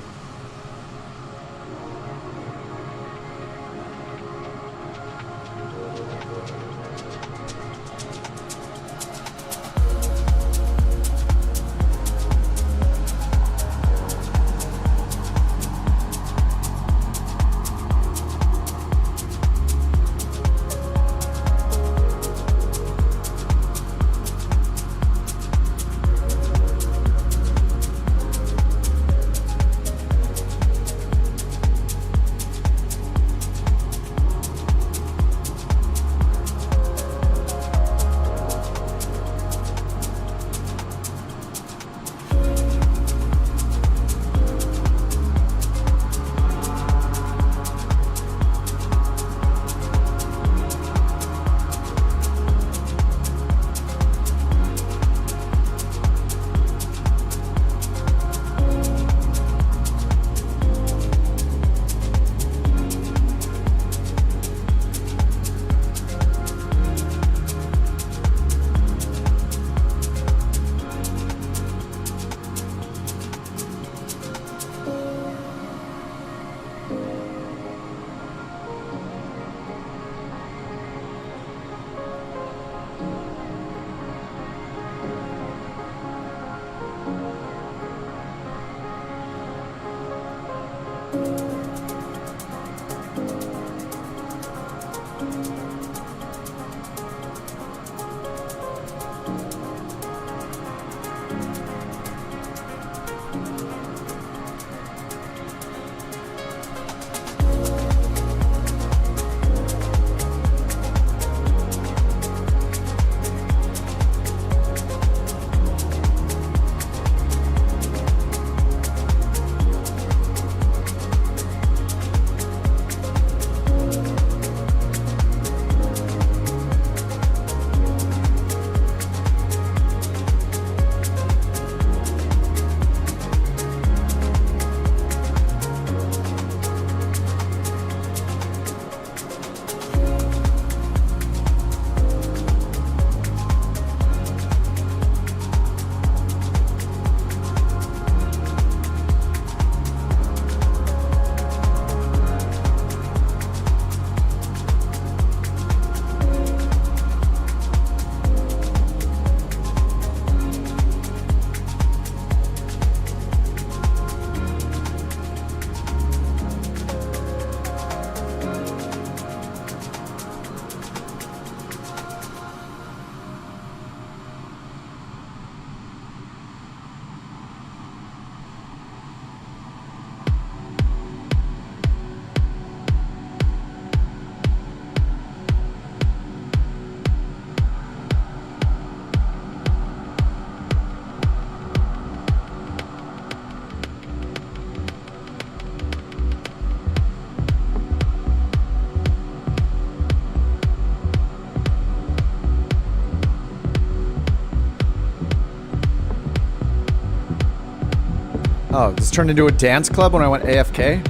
Speaker 1: Oh, this turned into a dance club when I went AFK?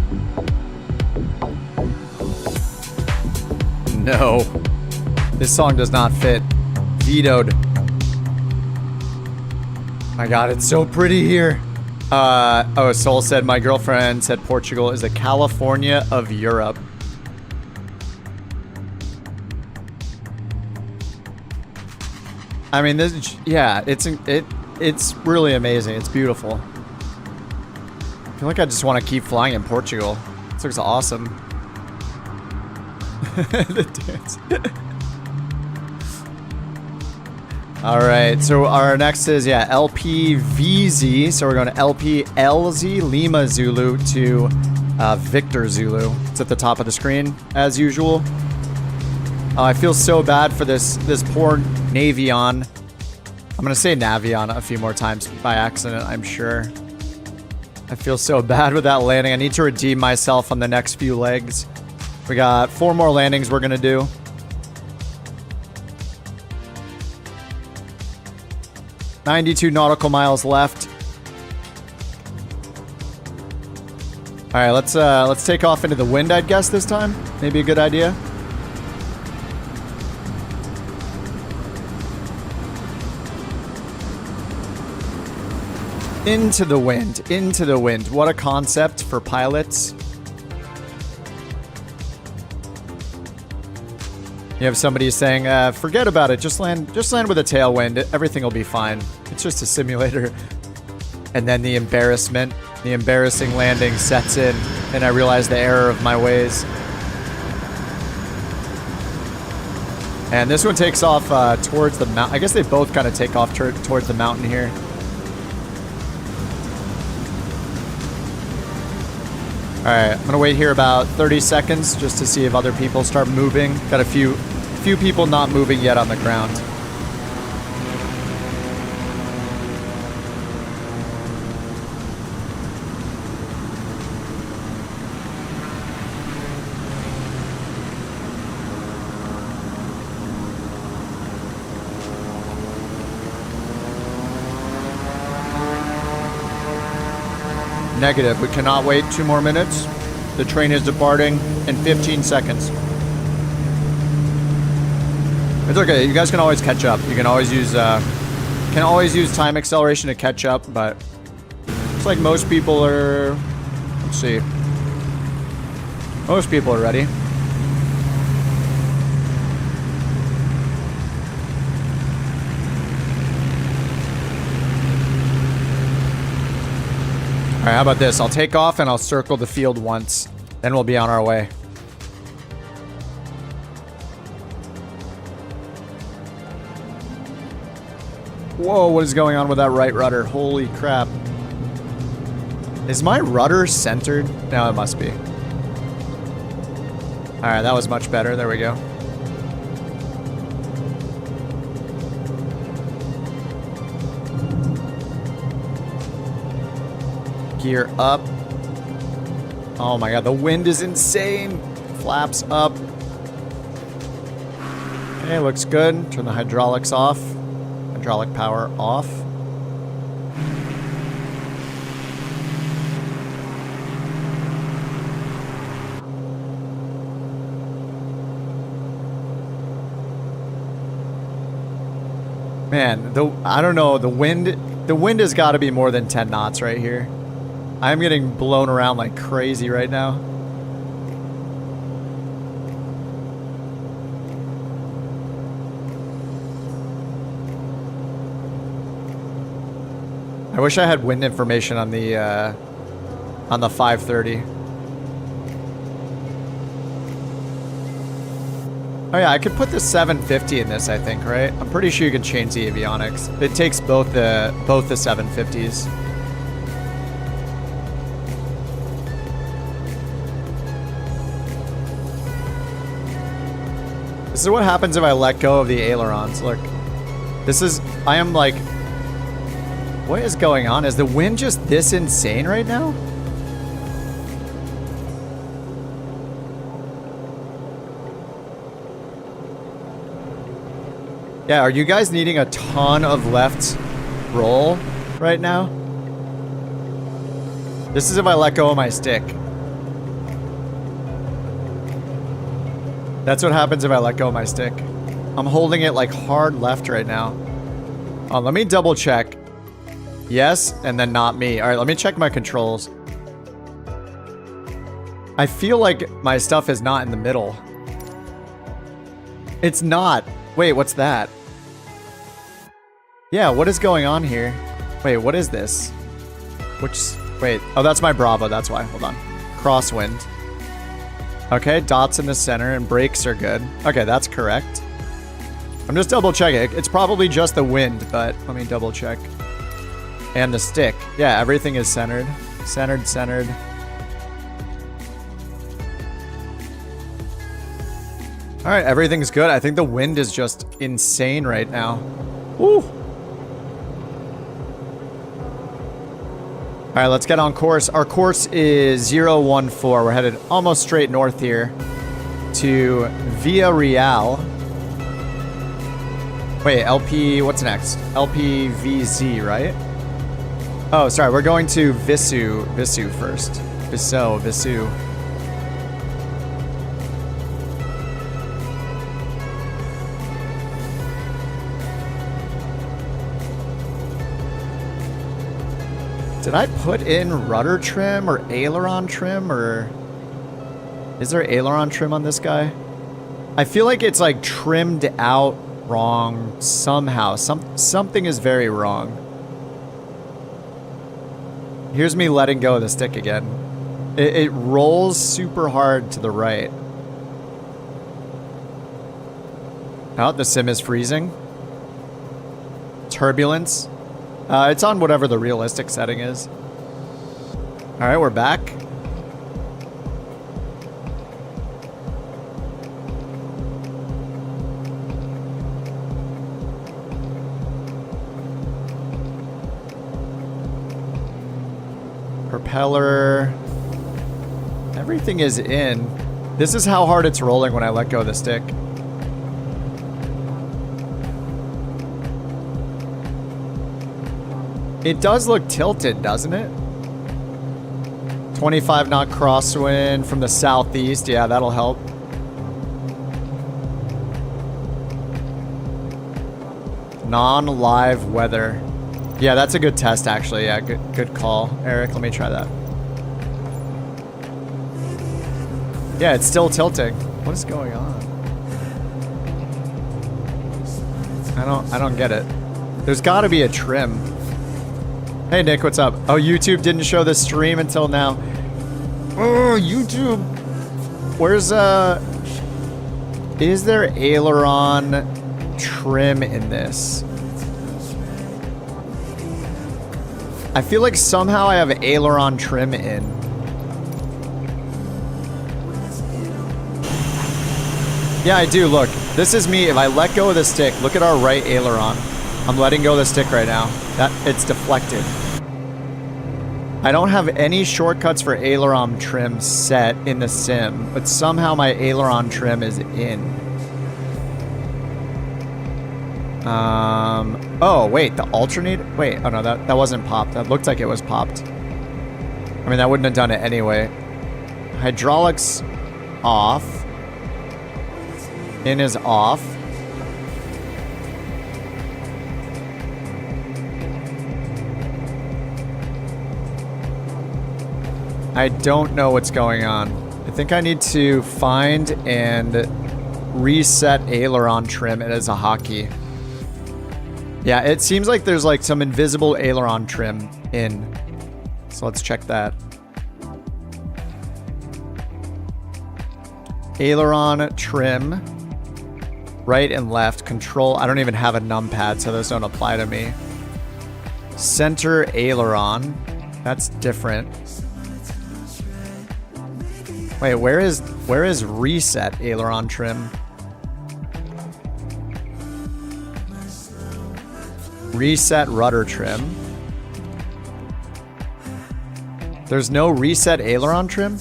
Speaker 1: No. This song does not fit. Vetoed. My god, it's so pretty here. Oh, Soul said, my girlfriend said Portugal is the California of Europe. I mean, this, yeah, it's really amazing. It's beautiful. I feel like I just want to keep flying in Portugal. This looks awesome. The dance. All right, so our next is, yeah, LPVZ. So we're going to LPLZ, Lima Zulu to Victor Zulu. It's at the top of the screen, as usual. I feel so bad for this poor Navion. I'm going to say Navion a few more times by accident, I'm sure. I feel so bad with that landing. I need to redeem myself on the next few legs. We got 4 more landings we're going to do. $92 nautical miles left. All right, let's take off into the wind, I'd guess this time. Maybe a good idea. Into the wind, into the wind. What a concept for pilots. You have somebody saying, forget about it, just land with a tailwind, everything will be fine. It's just a simulator. And then the embarrassment, the embarrassing landing sets in, and I realize the error of my ways. And this one takes off towards the mountain. I guess they both kind of take off towards the mountain here. Alright, I'm gonna wait here about 30 seconds just to see if other people start moving. Got a few people not moving yet on the ground. Negative. We cannot wait 2 more minutes. The train is departing in 15 seconds. It's okay. You guys can always catch up. You can always use time acceleration to catch up, but it's like most people are. Let's see. Most people are ready. All right, how about this? I'll take off and I'll circle the field once. Then we'll be on our way. Whoa, what is going on with that right rudder? Holy crap. Is my rudder centered? No, it must be. All right, that was much better. There we go. Gear up. Oh my god, the wind is insane. Flaps up. Okay, looks good. Turn the hydraulics off. Hydraulic power off. Man, I don't know, the wind has got to be more than 10 knots right here. I'm getting blown around like crazy right now. I wish I had wind information on the 530. Oh yeah, I could put the 750 in this, I think, right? I'm pretty sure you can change the avionics. It takes both the 750s. This is what happens if I let go of the ailerons. Look, I am like, what is going on? Is the wind just this insane right now? Yeah, are you guys needing a ton of left roll right now? This is if I let go of my stick. That's what happens if I let go of my stick. I'm holding it like hard left right now. Oh, let me double check. Yes, and then not me. All right, let me check my controls. I feel like my stuff is not in the middle. It's not. Wait, what's that? Yeah, what is going on here? Wait, what is this? Wait, oh, that's my Bravo, that's why. Hold on. Crosswind. Okay, dots in the center and brakes are good. Okay, that's correct. I'm just double checking. It's probably just the wind, but let me double check. And the stick. Yeah, everything is centered. Centered. All right, everything's good. I think the wind is just insane right now. Woo! All right, let's get on course. Our course is 014. We're headed almost straight north here to Villarreal. Wait, what's next? LPVZ, right? Oh, sorry, we're going to Viseu first. Viseu. Did I put in rudder trim or aileron trim, or is there aileron trim on this guy? I feel like it's like trimmed out wrong somehow. Something is very wrong. Here's me letting go of the stick again. It rolls super hard to the right. Oh, the sim is freezing. Turbulence. It's on whatever the realistic setting is. All right, we're back. Propeller. Everything is in. This is how hard it's rolling when I let go of the stick. It does look tilted, doesn't it? 25 knot crosswind from the southeast. Yeah, that'll help. Non-live weather. Yeah, that's a good test, actually. Yeah, good call. Eric, let me try that. Yeah, it's still tilting. What is going on? I don't get it. There's got to be a trim. Hey Nick, what's up? Oh, YouTube didn't show the stream until now. Oh, YouTube. Where's is there aileron trim in this? I feel like somehow I have aileron trim in. Yeah, I do. Look, this is me. If I let go of the stick, look at our right aileron. I'm letting go of the stick right now. It's deflected. I don't have any shortcuts for aileron trim set in the sim, but somehow my aileron trim is in. Oh, wait, the alternator? Wait, oh no, that wasn't popped. That looked like it was popped. I mean, that wouldn't have done it anyway. Hydraulics off. In is off. I don't know what's going on. I think I need to find and reset aileron trim as a hockey. Yeah, it seems like there's like some invisible aileron trim in. So let's check that. Aileron trim. Right and left. Control. I don't even have a numpad, so those don't apply to me. Center aileron. That's different. Wait, where is reset aileron trim? Reset rudder trim. There's no reset aileron trim?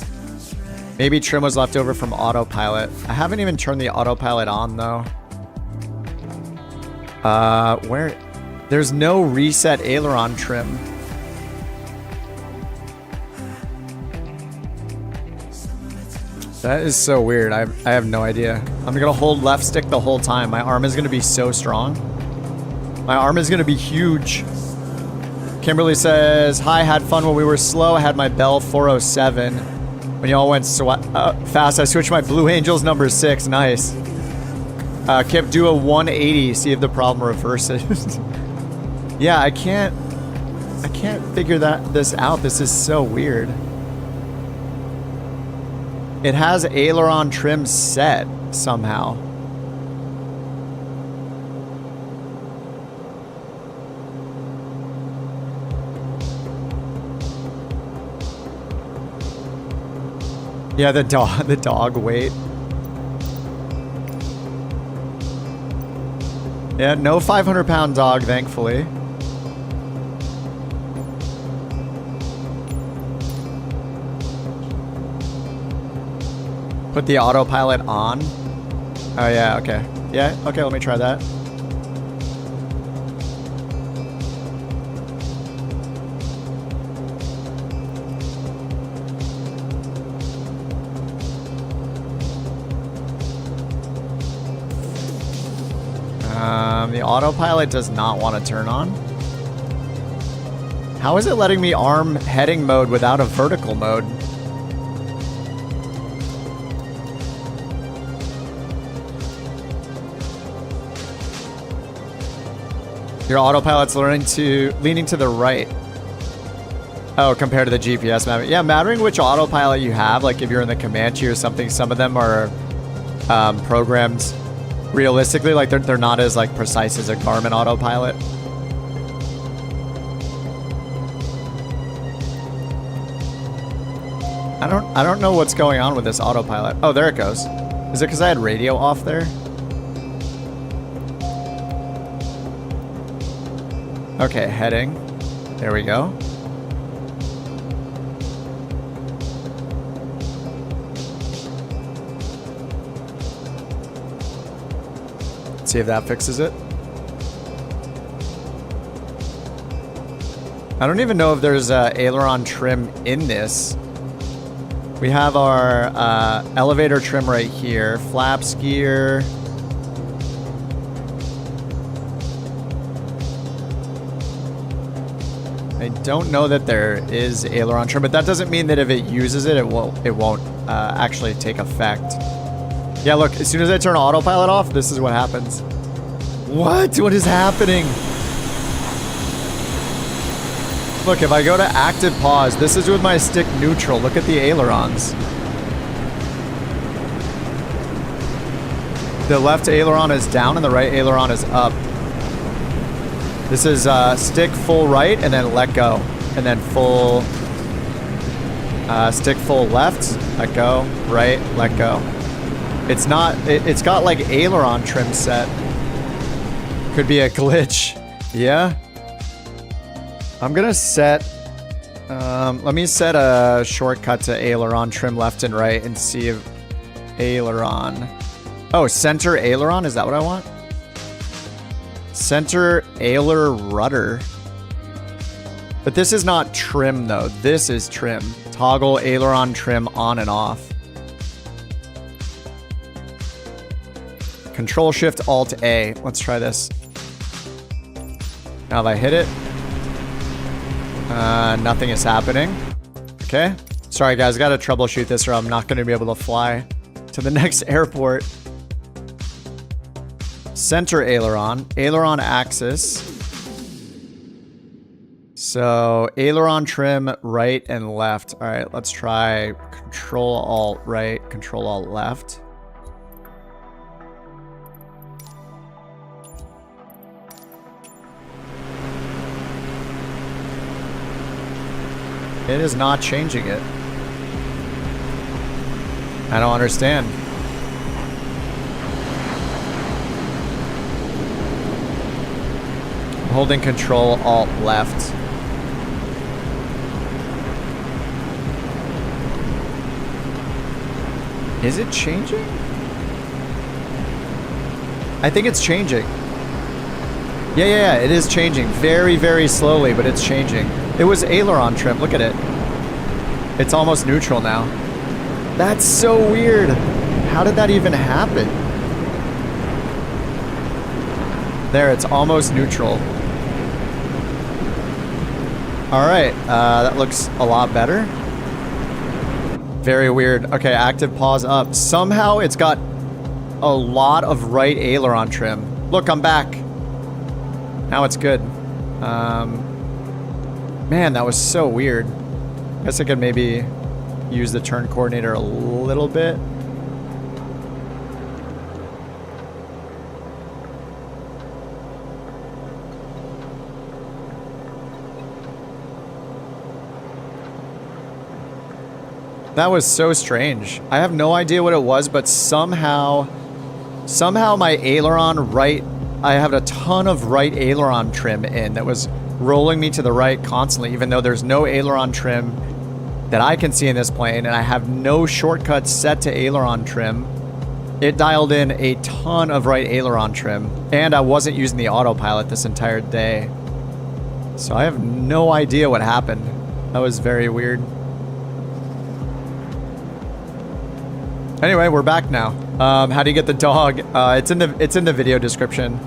Speaker 1: Maybe trim was left over from autopilot. I haven't even turned the autopilot on though. Where? There's no reset aileron trim. That is so weird. I have no idea. I'm gonna hold left stick the whole time. My arm is gonna be so strong. My arm is gonna be huge. Kimberly says, hi, had fun when we were slow. I had my Bell 407. When y'all went fast, I switched my Blue Angels number 6. Nice. Kip, do a 180. See if the problem reverses. Yeah, I can't figure this out. This is so weird. It has aileron trim set somehow. Yeah, the dog weight. Yeah, no 500-pound dog, thankfully. Put the autopilot on. Oh yeah, okay. Yeah, okay, let me try that. The autopilot does not want to turn on. How is it letting me arm heading mode without a vertical mode? Your autopilot's learning to leaning to the right. Oh, compared to the GPS map. Yeah, mattering which autopilot you have, like if you're in the Comanche or something, some of them are programmed realistically, like they're not as like precise as a Garmin autopilot. I don't know what's going on with this autopilot. Oh, there it goes. Is it because I had radio off there? Okay, heading. There we go. See if that fixes it. I don't even know if there's aileron trim in this. We have our elevator trim right here. Flaps gear. I don't know that there is aileron trim, but that doesn't mean that if it uses it, it won't actually take effect. Yeah, look, as soon as I turn autopilot off, this is what happens. What? What is happening? Look, if I go to active pause, this is with my stick neutral. Look at the ailerons. The left aileron is down and the right aileron is up. This is stick full right and then let go. And then full... stick full left, let go, right, let go. It's not, it's got like aileron trim set. Could be a glitch. Yeah. I'm gonna set, let me set a shortcut to aileron trim left and right and see if aileron. Oh, center aileron, is that what I want? Center ailer rudder. But this is not trim though, this is trim. Toggle aileron trim on and off. Control Shift Alt A. Let's try this. Now if I hit it, nothing is happening. Okay. Sorry guys, gotta troubleshoot this or I'm not gonna be able to fly to the next airport. Center aileron, aileron axis. So aileron trim right and left. All right, let's try Control Alt right, Control Alt left. It is not changing it. I don't understand. I'm holding Control Alt left. Is it changing? I think it's changing. Yeah, it is changing. Very, very slowly, but it's changing. It was aileron trim. Look at it. It's almost neutral now. That's so weird. How did that even happen? There, it's almost neutral. All right, that looks a lot better. Very weird. Okay, active pause up. Somehow it's got a lot of right aileron trim. Look, I'm back. Now it's good. Man, that was so weird. I guess I could maybe use the turn coordinator a little bit. That was so strange. I have no idea what it was, but somehow my aileron right, I have a ton of right aileron trim in that was rolling me to the right constantly, even though there's no aileron trim that I can see in this plane, and I have no shortcuts set to aileron trim. It dialed in a ton of right aileron trim, and I wasn't using the autopilot this entire day. So I have no idea what happened. That was very weird. Anyway, we're back now. How do you get the dog? It's in the video description,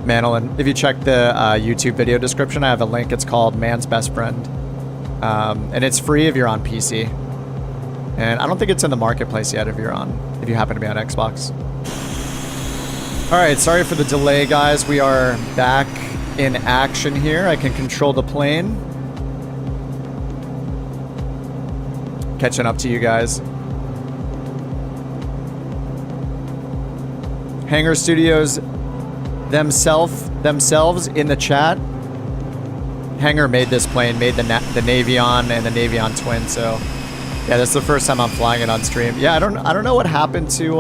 Speaker 1: Manolin. If you check the YouTube video description, I have a link. It's called Man's Best Friend, and it's free if you're on PC. And I don't think it's in the marketplace yet if you happen to be on Xbox. All right, sorry for the delay, guys. We are back in action here. I can control the plane. Catching up to you guys. Hangar Studios themselves in the chat. Hangar made this plane, made the Navion and the Navion Twin. So yeah, this is the first time I'm flying it on stream. Yeah, I don't know what happened to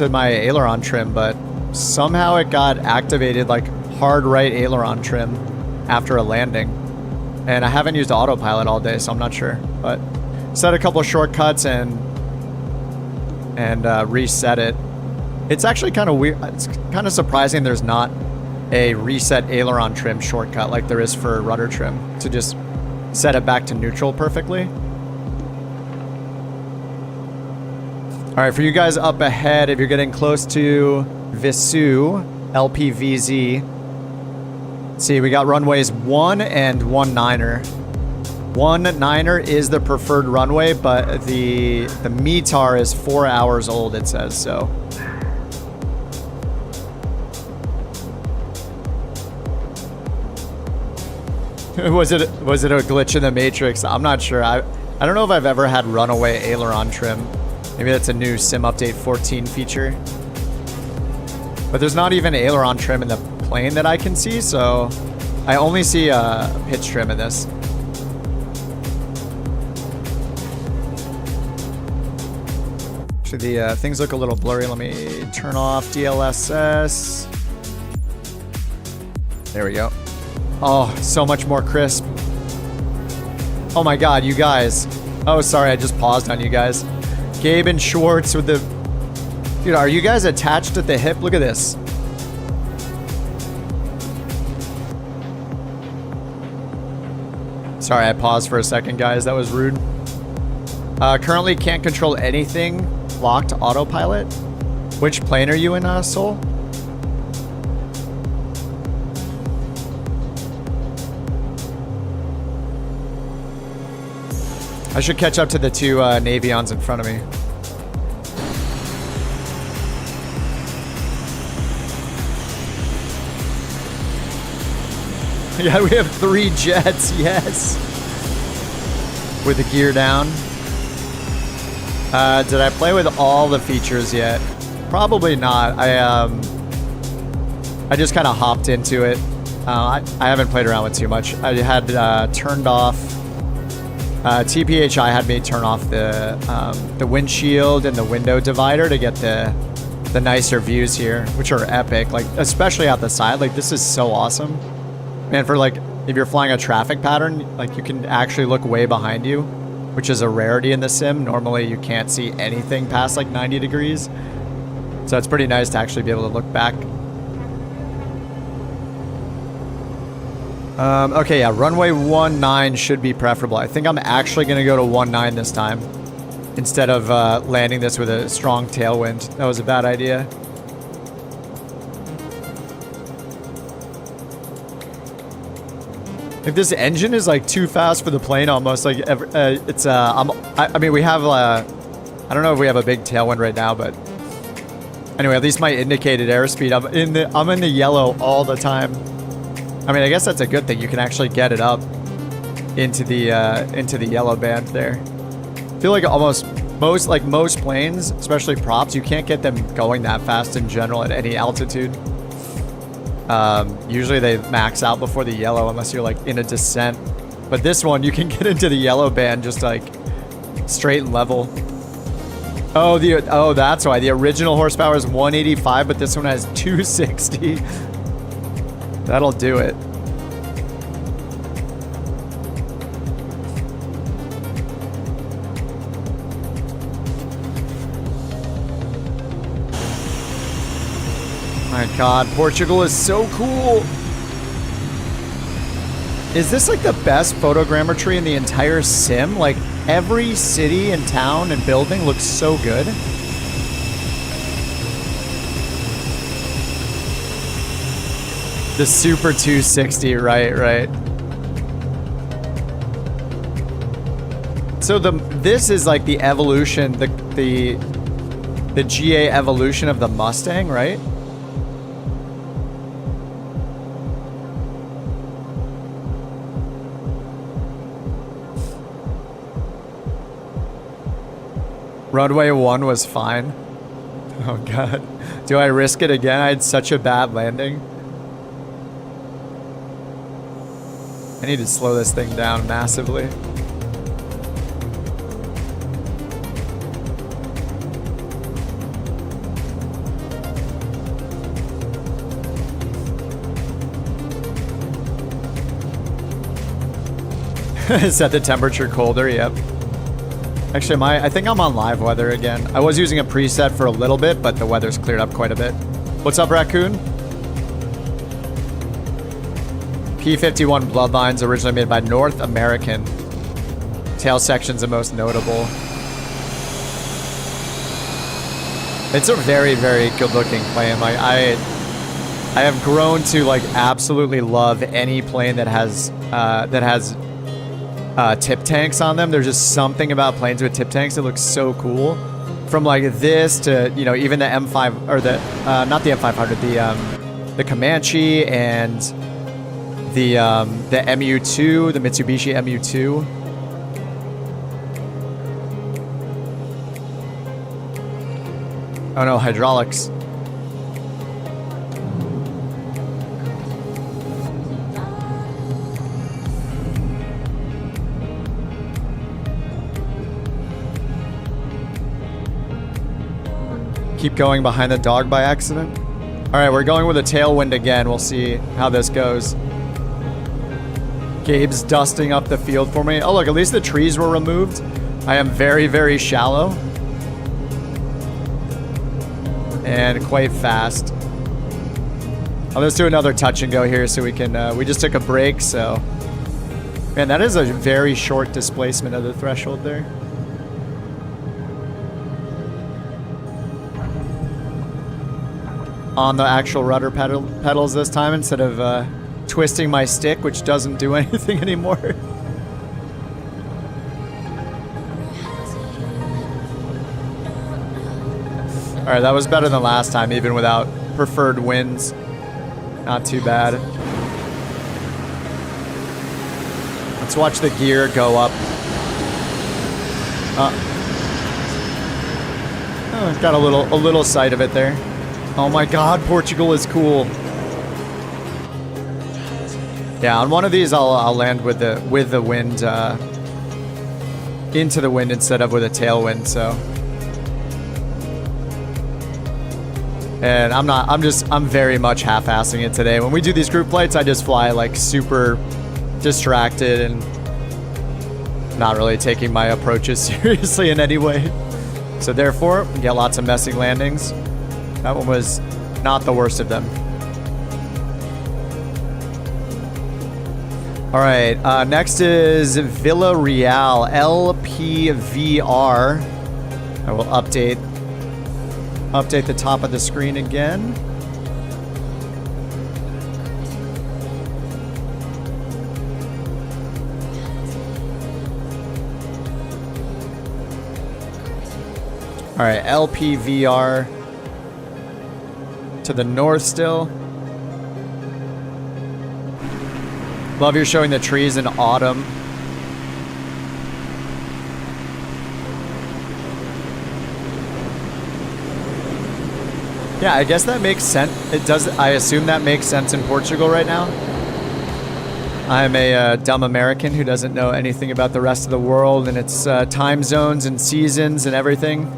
Speaker 1: my aileron trim, but somehow it got activated like hard right aileron trim after a landing, and I haven't used autopilot all day, so I'm not sure. But set a couple of shortcuts and reset it. It's actually kind of weird. It's kind of surprising there's not a reset aileron trim shortcut like there is for rudder trim to just set it back to neutral perfectly. All right, for you guys up ahead, if you're getting close to Viseu, LPVZ, see, we got runways 1 and 19er. 19er is the preferred runway, but the METAR is 4 hours old, it says, so. Was it a glitch in the Matrix? I'm not sure. I don't know if I've ever had runaway aileron trim. Maybe that's a new Sim Update 14 feature. But there's not even aileron trim in the plane that I can see, so I only see pitch trim in this. Actually, the things look a little blurry. Let me turn off DLSS. There we go. Oh, so much more crisp. Oh my god, you guys. Oh, sorry, I just paused on you guys. Gabe and Schwartz with the... Dude, are you guys attached at the hip? Look at this. Sorry, I paused for a second, guys. That was rude. Currently can't control anything. Locked autopilot. Which plane are you in, Soul? I should catch up to the two Navions in front of me. Yeah, we have 3 jets, yes. With the gear down. Did I play with all the features yet? Probably not. I just kind of hopped into it. I haven't played around with too much. I had turned off... TPHI had me turn off the windshield and the window divider to get the nicer views here, which are epic. Like, especially out the side. Like, this is so awesome. Man, for like, if you're flying a traffic pattern, like, you can actually look way behind you, which is a rarity in the sim. Normally, you can't see anything past like 90 degrees. So it's pretty nice to actually be able to look back. Okay, yeah, runway 19 should be preferable. I think I'm actually going to go to 19 this time instead of landing this with a strong tailwind. That was a bad idea. If this engine is like too fast for the plane, almost like it's I mean, we have I don't know if we have a big tailwind right now, but anyway, at least my indicated airspeed, I'm in the yellow all the time. I mean, I guess that's a good thing. You can actually get it up into the yellow band there. I feel like most planes, especially props, you can't get them going that fast in general at any altitude. Usually they max out before the yellow unless you're like in a descent. But this one, you can get into the yellow band just like straight and level. Oh, that's why. The original horsepower is 185, but this one has 260. That'll do it. My God, Portugal is so cool. Is this like the best photogrammetry in the entire sim? Like every city and town and building looks so good. The Super 260, right. So this is like the evolution, the GA evolution of the Mustang, right? Runway 1 was fine. Oh God. Do I risk it again? I had such a bad landing. I need to slow this thing down massively. Set the temperature colder, yep. Actually, I think I'm on live weather again. I was using a preset for a little bit, but the weather's cleared up quite a bit. What's up, Raccoon? P-51 Bloodlines, originally made by North American. Tail section's the most notable. It's a very, very good-looking plane. Like I have grown to like absolutely love any plane that has tip tanks on them. There's just something about planes with tip tanks that looks so cool. From like this to, you know, even the M5 or the not the M500, the Comanche and the MU2, the Mitsubishi MU2. Oh no, hydraulics. Keep going behind the dog by accident. All right, we're going with a tailwind again. We'll see how this goes. Gabe's dusting up the field for me. Oh, look, at least the trees were removed. I am very, very shallow. And quite fast. I'll just do another touch and go here so we can, we just took a break, so. Man, that is a very short displacement of the threshold there. On the actual rudder pedals this time instead of twisting my stick, which doesn't do anything anymore. All right, that was better than last time, even without preferred winds. Not too bad. Let's watch the gear go up. Oh, got a little sight of it there. Oh my God, Portugal is cool. Yeah, on one of these, I'll land with the wind into the wind instead of with a tailwind. So, and I'm very much half-assing it today. When we do these group flights, I just fly like super distracted and not really taking my approaches seriously in any way. So therefore, we get lots of messy landings. That one was not the worst of them. All right, next is Vila Real, LPVR. I will update the top of the screen again. All right, LPVR to the north still. Love you're showing the trees in autumn. Yeah, I guess that makes sense. It does. I assume that makes sense in Portugal right now. I'm a dumb American who doesn't know anything about the rest of the world and its time zones and seasons and everything.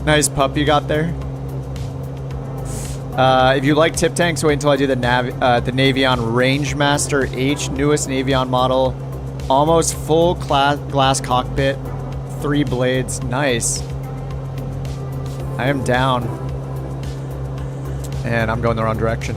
Speaker 1: Nice pup you got there. If you like tip tanks, wait until I do the Navion Rangemaster H, newest Navion model. Almost full glass cockpit, 3 blades, nice. I am down. And I'm going the wrong direction.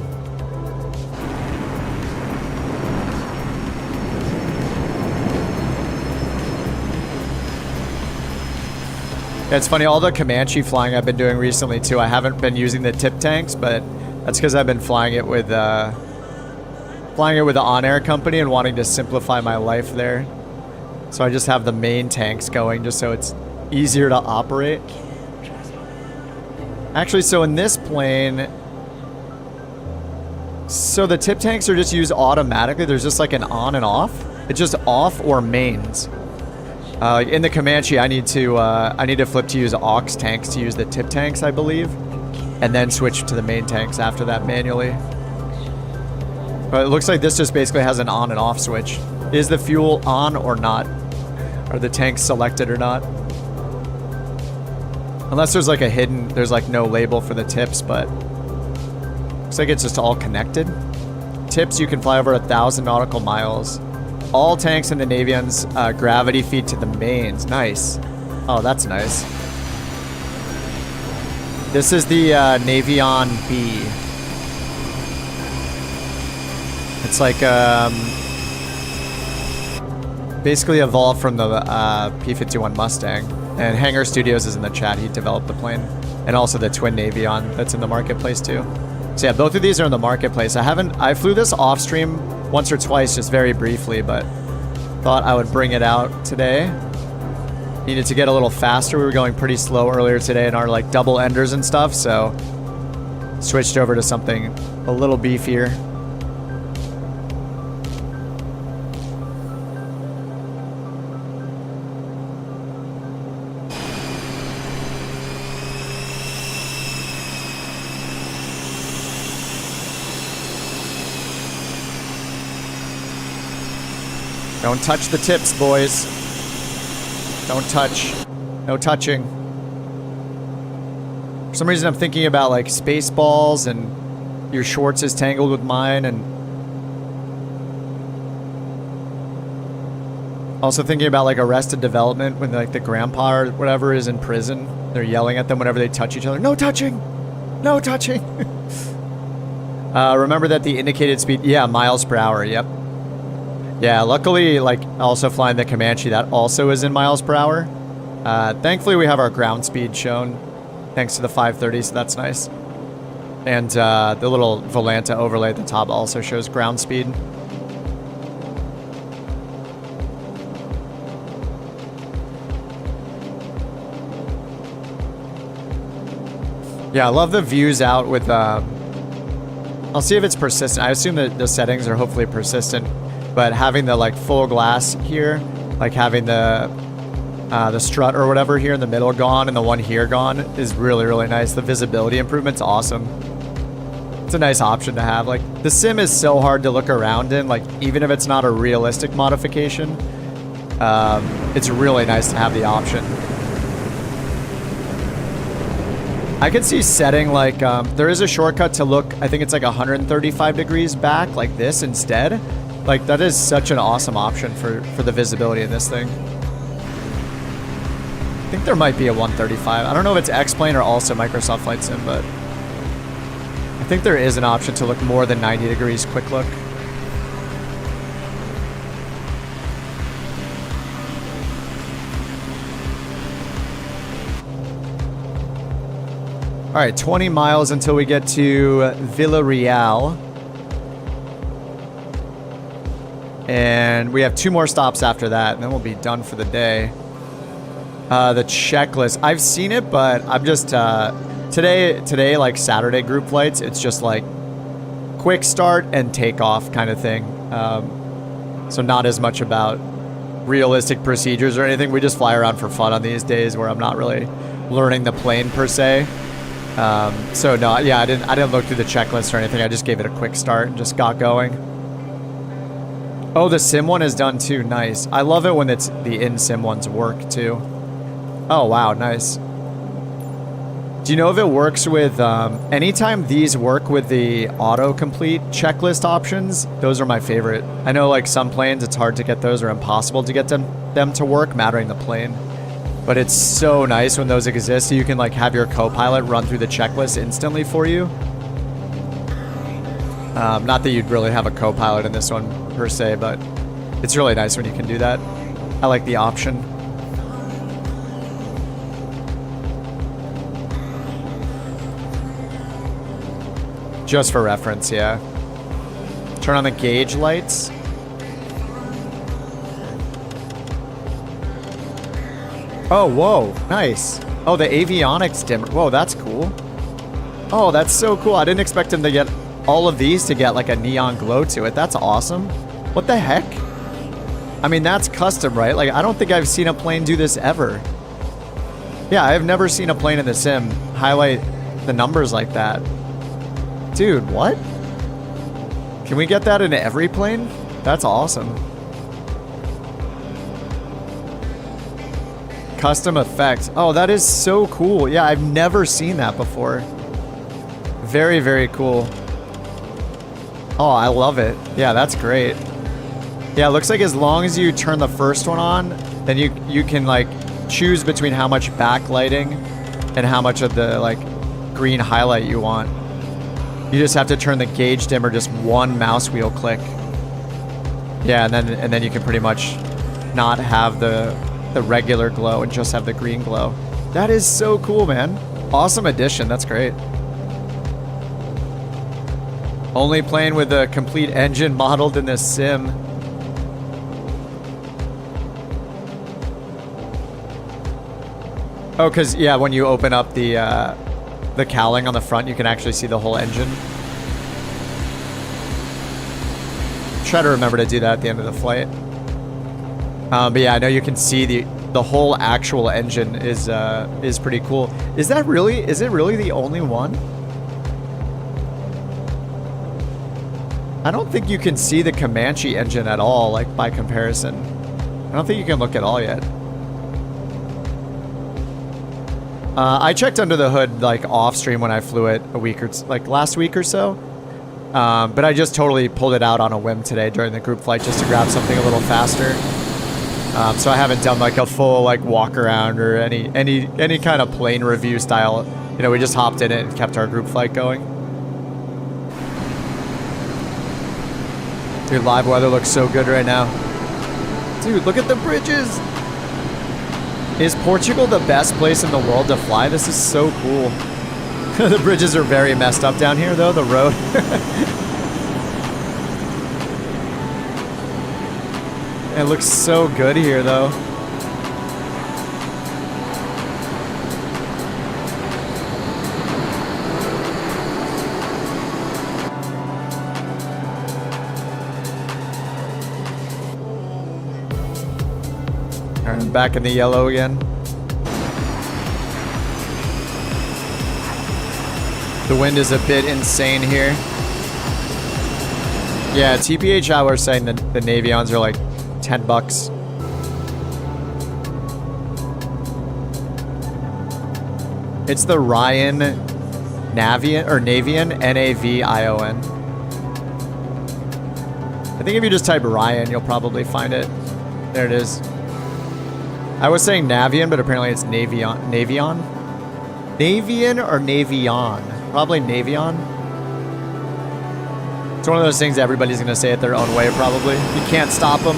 Speaker 1: Yeah, it's funny, all the Comanche flying I've been doing recently too, I haven't been using the tip tanks, but that's because I've been flying it with the on-air company and wanting to simplify my life there. So I just have the main tanks going just so it's easier to operate. Actually, so in this plane, so the tip tanks are just used automatically. There's just like an on and off. It's just off or mains. In the Comanche, I need to flip to use aux tanks to use the tip tanks, I believe, and then switch to the main tanks after that manually. But it looks like this just basically has an on and off switch. Is the fuel on or not? Are the tanks selected or not? Unless there's like a hidden, there's like no label for the tips, but looks like it's just all connected. Tips, you can fly over 1,000 nautical miles. All tanks in the Navion's gravity feed to the mains. Nice. Oh, that's nice. This is the Navion B. It's like basically evolved from the P-51 Mustang. And Hangar Studios is in the chat. He developed the plane. And also the twin Navion that's in the marketplace too. So yeah, both of these are in the marketplace. I flew this off stream once or twice, just very briefly, but thought I would bring it out today. Needed to get a little faster. We were going pretty slow earlier today in our like double enders and stuff, so switched over to something a little beefier. Don't touch the tips, boys. Don't touch. No touching. For some reason, I'm thinking about like Spaceballs and your shorts is tangled with mine, and also thinking about like Arrested Development when like the grandpa or whatever is in prison. They're yelling at them whenever they touch each other. No touching! No touching! Remember that the indicated speed, yeah, miles per hour, yep. Yeah, luckily, like, also flying the Comanche, that also is in miles per hour. Thankfully, we have our ground speed shown, thanks to the 530, so that's nice. And the little Volanta overlay at the top also shows ground speed. Yeah, I love the views out with... I'll see if it's persistent. I assume that the settings are hopefully persistent. But having the like full glass here, like having the strut or whatever here in the middle gone and the one here gone is really, really nice. The visibility improvement's awesome. It's a nice option to have. Like the sim is so hard to look around in, like even if it's not a realistic modification, it's really nice to have the option. I could see setting like, there is a shortcut to look, I think it's like 135 degrees back like this instead. Like, that is such an awesome option for the visibility in this thing. I think there might be a 135. I don't know if it's X-Plane or also Microsoft Flight Sim, but... I think there is an option to look more than 90 degrees quick look. All right, 20 miles until we get to Villarreal. And we have 2 more stops after that, and then we'll be done for the day. The checklist. I've seen it, but I'm just... Today, like Saturday group flights, it's just like quick start and takeoff kind of thing. So not as much about realistic procedures or anything. We just fly around for fun on these days where I'm not really learning the plane per se. So no, yeah, I didn't look through the checklist or anything. I just gave it a quick start and just got going. Oh, the sim one is done too. Nice. I love it when it's the in-sim ones work too. Oh, wow. Nice. Do you know if it works with, anytime these work with the autocomplete checklist options, those are my favorite. I know like some planes, it's hard to get those or impossible to get them to work, mattering the plane. But it's so nice when those exist, so you can like have your co-pilot run through the checklist instantly for you. Not that you'd really have a co-pilot in this one per se, but it's really nice when you can do that. I like the option. Just for reference, yeah. Turn on the gauge lights. Oh, whoa, nice. Oh, the avionics dimmer. Whoa, that's cool. Oh, that's so cool. I didn't expect him to get all of these to get like a neon glow to it. That's awesome. What the heck? I mean, that's custom, right? Like, I don't think I've seen a plane do this ever. Yeah, I've never seen a plane in the sim highlight the numbers like that. Dude, what? Can we get that in every plane? That's awesome. Custom effects. Oh, that is so cool. Yeah, I've never seen that before. Very, very cool. Oh, I love it. Yeah, that's great. Yeah, it looks like as long as you turn the first one on, then you can like choose between how much backlighting and how much of the like green highlight you want. You just have to turn the gauge dimmer just one mouse wheel click. Yeah, and then you can pretty much not have the regular glow and just have the green glow. That is so cool, man. Awesome addition. That's great. Only plane with a complete engine modeled in this sim. Oh, because, yeah, when you open up the cowling on the front, you can actually see the whole engine. Try to remember to do that at the end of the flight. But yeah, I know you can see the whole actual engine is pretty cool. Is it really the only one? I don't think you can see the Comanche engine at all, like by comparison. I don't think you can look at all yet. I checked under the hood like off stream when I flew it last week or so. But I just totally pulled it out on a whim today during the group flight just to grab something a little faster. So I haven't done like a full like walk around or any kind of plane review style. You know, we just hopped in it and kept our group flight going. Dude, live weather looks so good right now. Dude, look at the bridges. Is Portugal the best place in the world to fly? This is so cool. The bridges are very messed up down here, though, the road. It looks so good here, though. All right, back in the yellow again. The wind is a bit insane here. Yeah, TPHI were saying that the Navions are like $10. It's the Ryan Navion, or Navion, N-A-V-I-O-N. I think if you just type Ryan, you'll probably find it. There it is. I was saying Navion, but apparently it's Navion. Navion? Navion or Navion? Probably Navion. It's one of those things everybody's going to say it their own way, probably. You can't stop them.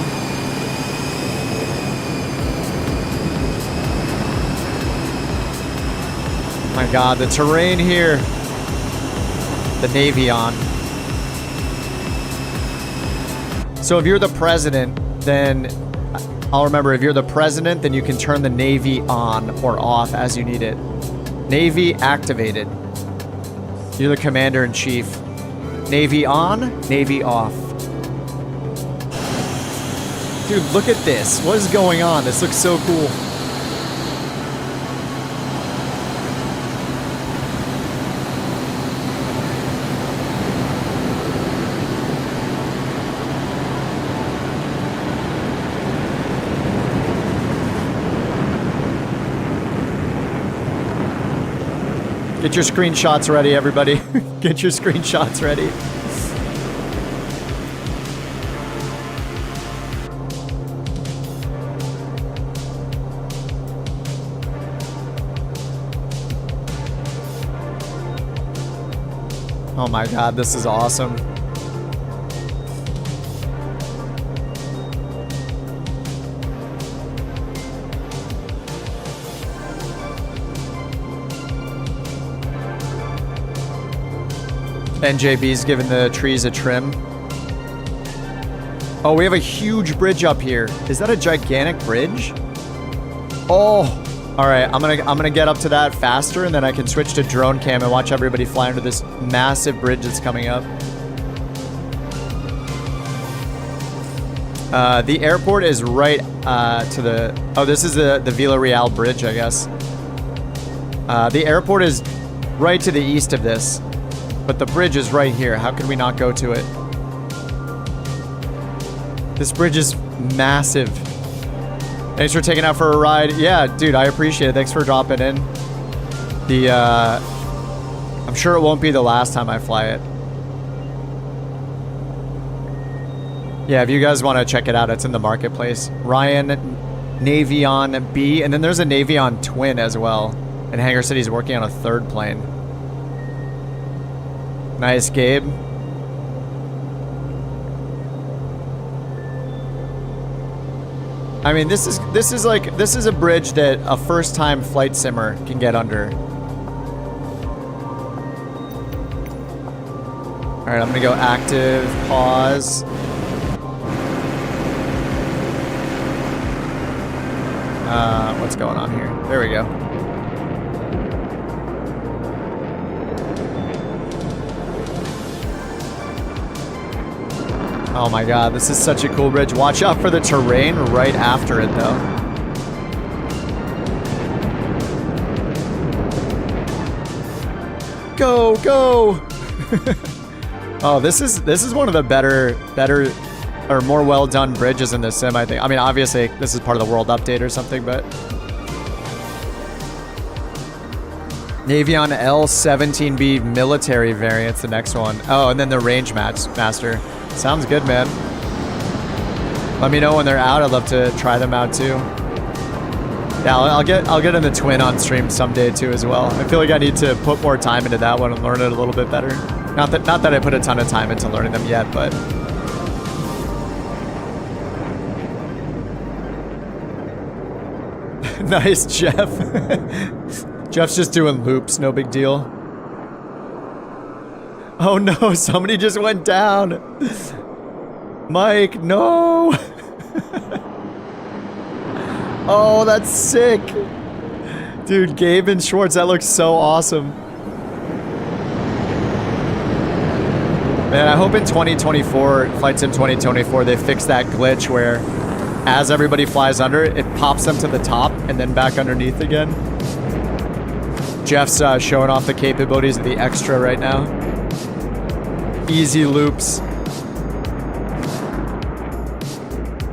Speaker 1: My God, the terrain here. The Navy on. So if you're the president, then I'll remember, if you're the president, then you can turn the Navy on or off as you need it. Navy activated. You're the commander-in-chief. Navy on, Navy off. Dude, look at this. What is going on? This looks so cool. Get your screenshots ready, everybody. Get your screenshots ready. Oh my God, this is awesome. NJB's giving the trees a trim. Oh, we have a huge bridge up here. Is that a gigantic bridge? Oh, all right. I'm gonna get up to that faster, and then I can switch to drone cam and watch everybody fly under this massive bridge that's coming up. The airport is right to the. Oh, this is the Vila bridge, I guess. The airport is right to the east of this. But the bridge is right here. How could we not go to it? This bridge is massive. Thanks for taking out for a ride. Yeah, dude, I appreciate it. Thanks for dropping in. I'm sure it won't be the last time I fly it. Yeah, if you guys want to check it out, it's in the marketplace. Ryan, Navion B, and then there's a Navion twin as well. And Hanger said he's working on a third plane. Nice, Gabe. I mean, this is a bridge that a first-time flight simmer can get under. All right, I'm gonna go active, pause. What's going on here? There we go. Oh my God, this is such a cool bridge. Watch out for the terrain right after it, though. Go, go! Oh, this is one of the better or more well done bridges in the sim, I think. I mean, obviously this is part of the world update or something, but Navion L17B military variant's the next one. Oh, and then the range master. Sounds good, man. Let me know when they're out. I'd love to try them out too. Yeah, I'll get in the twin on stream someday too as well. I feel like I need to put more time into that one and learn it a little bit better. Not that I put a ton of time into learning them yet, but nice, Jeff. Jeff's just doing loops, no big deal. Oh no, somebody just went down. Mike, no. Oh, that's sick. Dude, Gabe and Schwartz, that looks so awesome. Man, I hope in 2024, Flight Sim 2024, they fix that glitch where as everybody flies under, it pops them to the top and then back underneath again. Jeff's showing off the capabilities of the extra right now. Easy loops.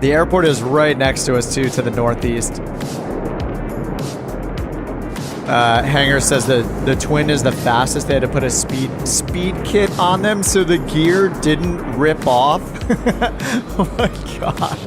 Speaker 1: The airport is right next to us too, to the northeast. Hanger says the twin is the fastest. They had to put a speed kit on them so the gear didn't rip off. Oh my God.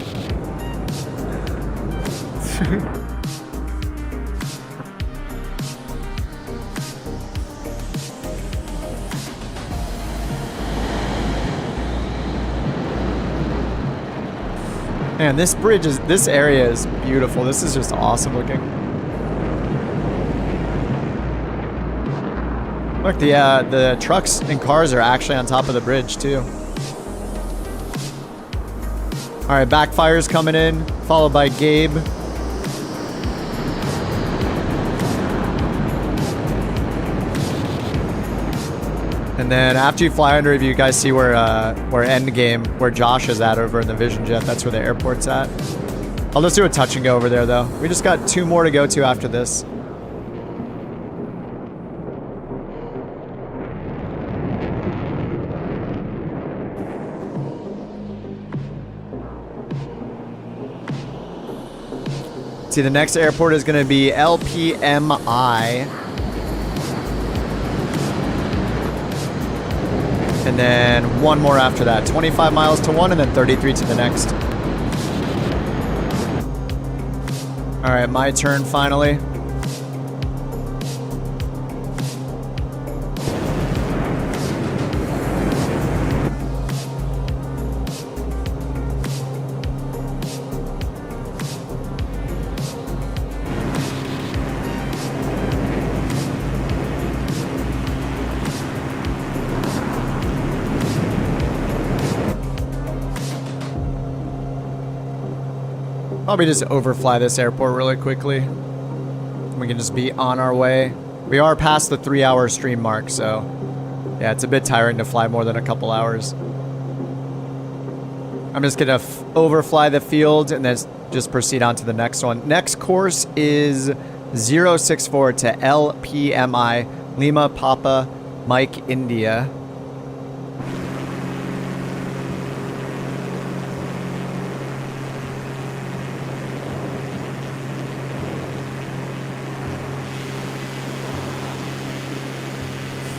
Speaker 1: Man, this bridge is, this area is beautiful. This is just awesome looking. Look, the trucks and cars are actually on top of the bridge too. All right, backfire's coming in, followed by Gabe. And then after you fly under, if you guys see where Endgame, where Josh is at over in the Vision Jet, that's where the airport's at. I'll just do a touch and go over there though. We just got 2 more to go to after this. See, the next airport is going to be LPMI. And then 1 more after that. 25 miles to one and then 33 to the next. All right, my turn finally. Probably just overfly this airport really quickly. We can just be on our way. We are past the 3-hour stream mark, so yeah, it's a bit tiring to fly more than a couple hours. I'm just gonna overfly the field and then just proceed on to the next one. Next course is 064 to LPMI, Lima Papa Mike India.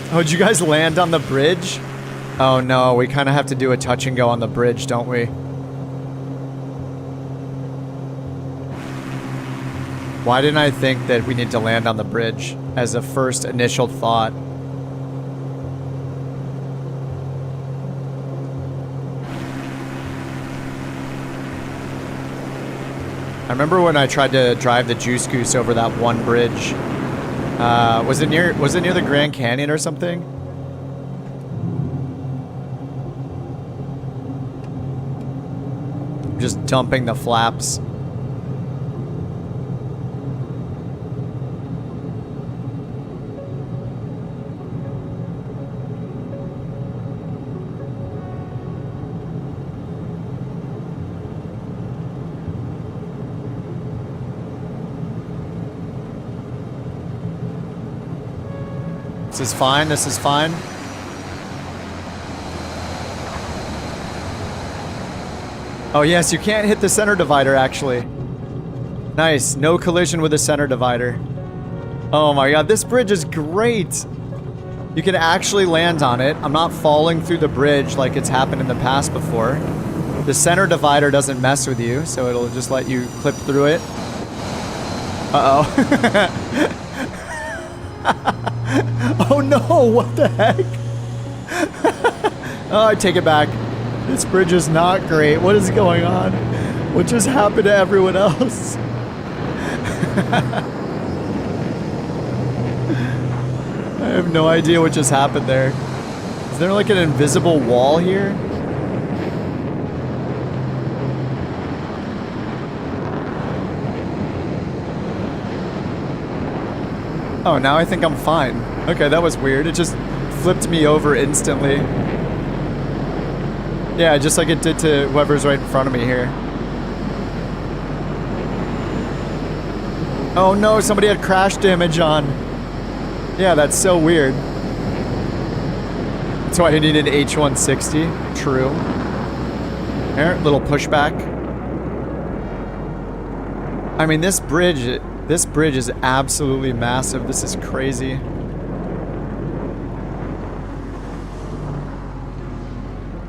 Speaker 1: Oh, did you guys land on the bridge? Oh no, we kind of have to do a touch and go on the bridge, don't we? Why didn't I think that we need to land on the bridge as a first initial thought? I remember when I tried to drive the Juice Goose over that one bridge. Was it near the Grand Canyon or something? Just dumping the flaps. This is fine, this is fine. Oh yes, you can't hit the center divider actually. Nice, no collision with the center divider. Oh my god, this bridge is great. You can actually land on it. I'm not falling through the bridge like it's happened in the past before. The center divider doesn't mess with you, so it'll just let you clip through it. Uh-oh. Oh no, what the heck? Oh, I take it back. This bridge is not great. What is going on? What just happened to everyone else? I have no idea what just happened there. Is there like an invisible wall here? Oh, now I think I'm fine. Okay, that was weird. It just flipped me over instantly. Yeah, just like it did to whoever's right in front of me here. Oh no, somebody had crash damage on. Yeah, that's so weird. That's why I need an H160. True. There, little pushback. I mean, this bridge is absolutely massive. This is crazy.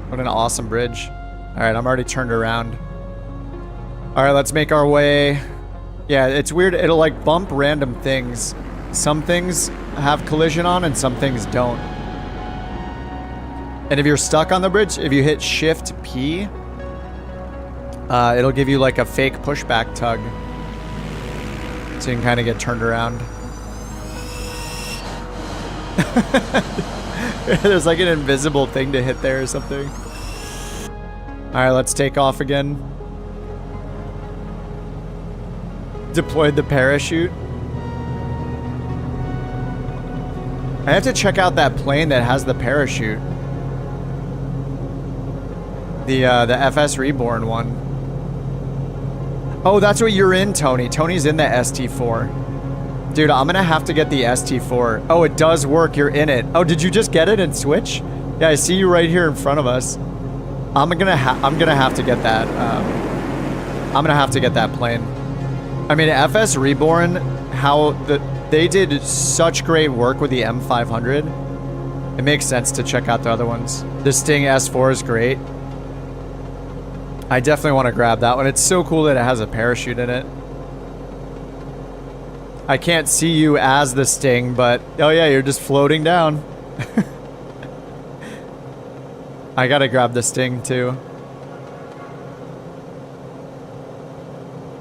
Speaker 1: What an awesome bridge. All right, I'm already turned around. All right, let's make our way. Yeah, it's weird. It'll like bump random things. Some things have collision on and some things don't. And if you're stuck on the bridge, if you hit Shift P, it'll give you like a fake pushback tug. So you can kind of get turned around. There's like an invisible thing to hit there or something. Alright, let's take off again. Deployed the parachute. I have to check out that plane that has the parachute. The FS Reborn one. Oh, that's what you're in, Tony. Tony's in the ST4. Dude, I'm gonna have to get the ST4. Oh, it does work. You're in it. Oh, did you just get it and switch? Yeah, I see you right here in front of us. I'm gonna have to get that. I'm gonna have to get that plane. I mean, FS Reborn, they did such great work with the M500. It makes sense to check out the other ones. The Sting S4 is great. I definitely want to grab that one. It's so cool that it has a parachute in it. I can't see you as the Sting, but oh yeah, you're just floating down. I gotta grab the Sting too.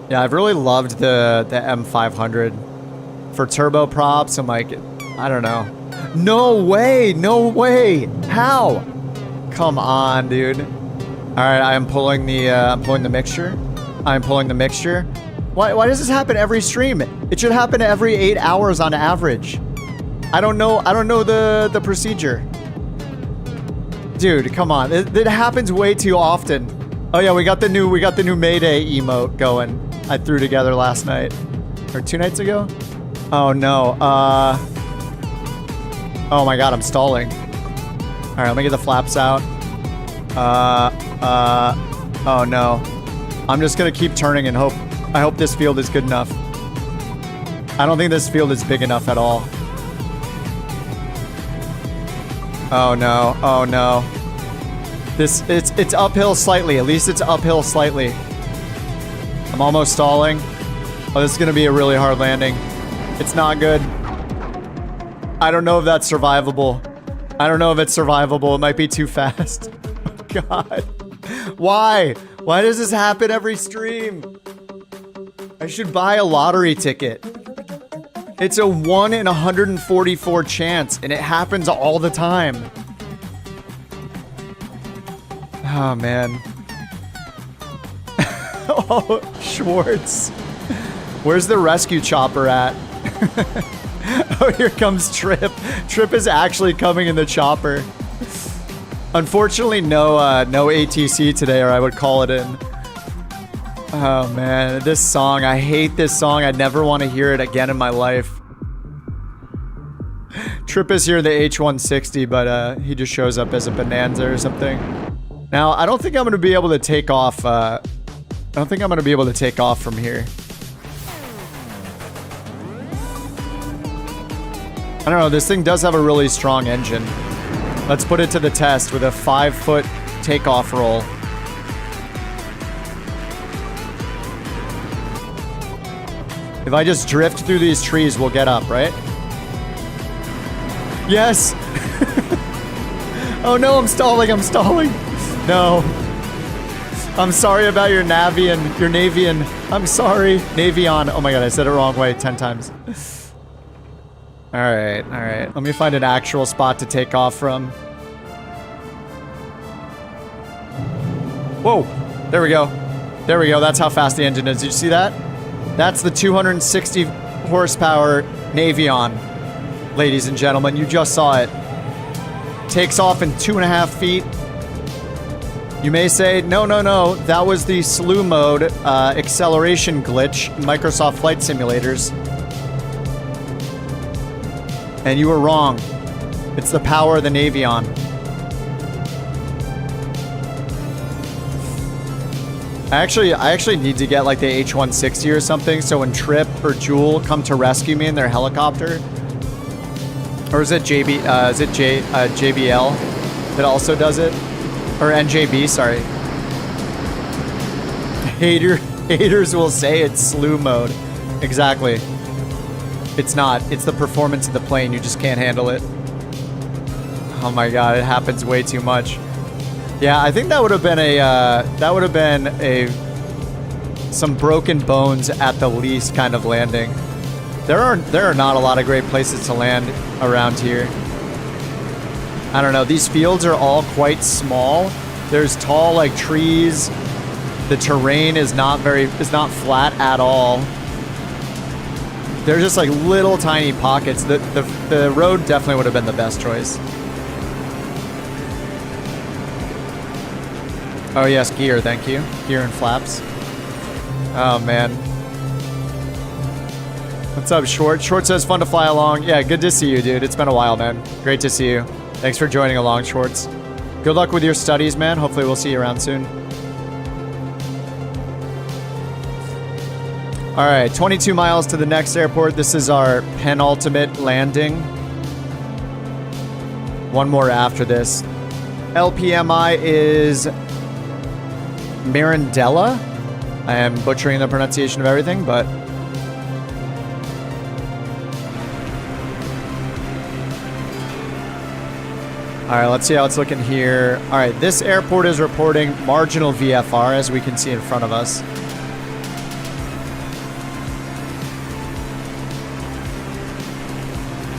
Speaker 1: Yeah, I've really loved the M500 for turboprops and like, I don't know. No way, no way. How? Come on, dude. All right, I'm pulling the mixture. I'm pulling the mixture. Why does this happen every stream? It should happen every 8 hours on average. I don't know the procedure. Dude, come on. It happens way too often. Oh yeah, we got the new Mayday emote going. I threw together last night. Or 2 nights ago? Oh no. Oh my god, I'm stalling. Alright, let me get the flaps out. Oh no. I'm just gonna keep turning and I hope this field is good enough. I don't think this field is big enough at all. Oh no, oh no. It's uphill slightly. At least it's uphill slightly. I'm almost stalling. Oh, this is gonna be a really hard landing. It's not good. I don't know if that's survivable. I don't know if it's survivable. It might be too fast. Oh, God. Why? Why does this happen every stream? I should buy a lottery ticket. It's a 1 in 144 chance, and it happens all the time. Oh, man. Oh, Schwartz. Where's the rescue chopper at? Oh, here comes Trip. Trip is actually coming in the chopper. Unfortunately, no ATC today, or I would call it in. Oh, man. This song. I hate this song. I never want to hear it again in my life. Trip is here in the H160, but he just shows up as a Bonanza or something. Now, I don't think I'm going to be able to take off. I don't think I'm going to be able to take off from here. I don't know. This thing does have a really strong engine. Let's put it to the test with a 5-foot takeoff roll. If I just drift through these trees, we'll get up, right? Yes! Oh no, I'm stalling, I'm stalling! No. I'm sorry about your Navian, your Navian. I'm sorry. Navion. Oh my god, I said it wrong way 10 times. Alright, alright. Let me find an actual spot to take off from. Whoa! There we go. There we go. That's how fast the engine is. Did you see that? That's the 260 horsepower Navion. Ladies and gentlemen, you just saw it. Takes off in 2.5 feet. You may say, no, no, no, that was the slew mode acceleration glitch in Microsoft Flight Simulators. And you were wrong. It's the power of the Navion. I actually need to get like the H160 or something, so when Trip or Jewel come to rescue me in their helicopter, or is it JBL that also does it? Or NJB, sorry. Haters will say it's slew mode. Exactly. It's not. It's the performance of the plane. You just can't handle it. Oh my god, it happens way too much. Yeah, I think that would have been a some broken bones at the least kind of landing. There are not a lot of great places to land around here. I don't know. These fields are all quite small. There's tall like trees. The terrain is not flat at all. They're just like little tiny pockets. The road definitely would have been the best choice. Oh yes, gear, thank you. Gear and flaps. Oh man. What's up, Short? Short says fun to fly along. Yeah, good to see you, dude. It's been a while, man. Great to see you. Thanks for joining along, Shorts. Good luck with your studies, man. Hopefully we'll see you around soon. All right, 22 miles to the next airport. This is our penultimate landing. One more after this. LPMI is Mirandela. I am butchering the pronunciation of everything, but... All right, let's see how it's looking here. All right, this airport is reporting marginal VFR, as we can see in front of us.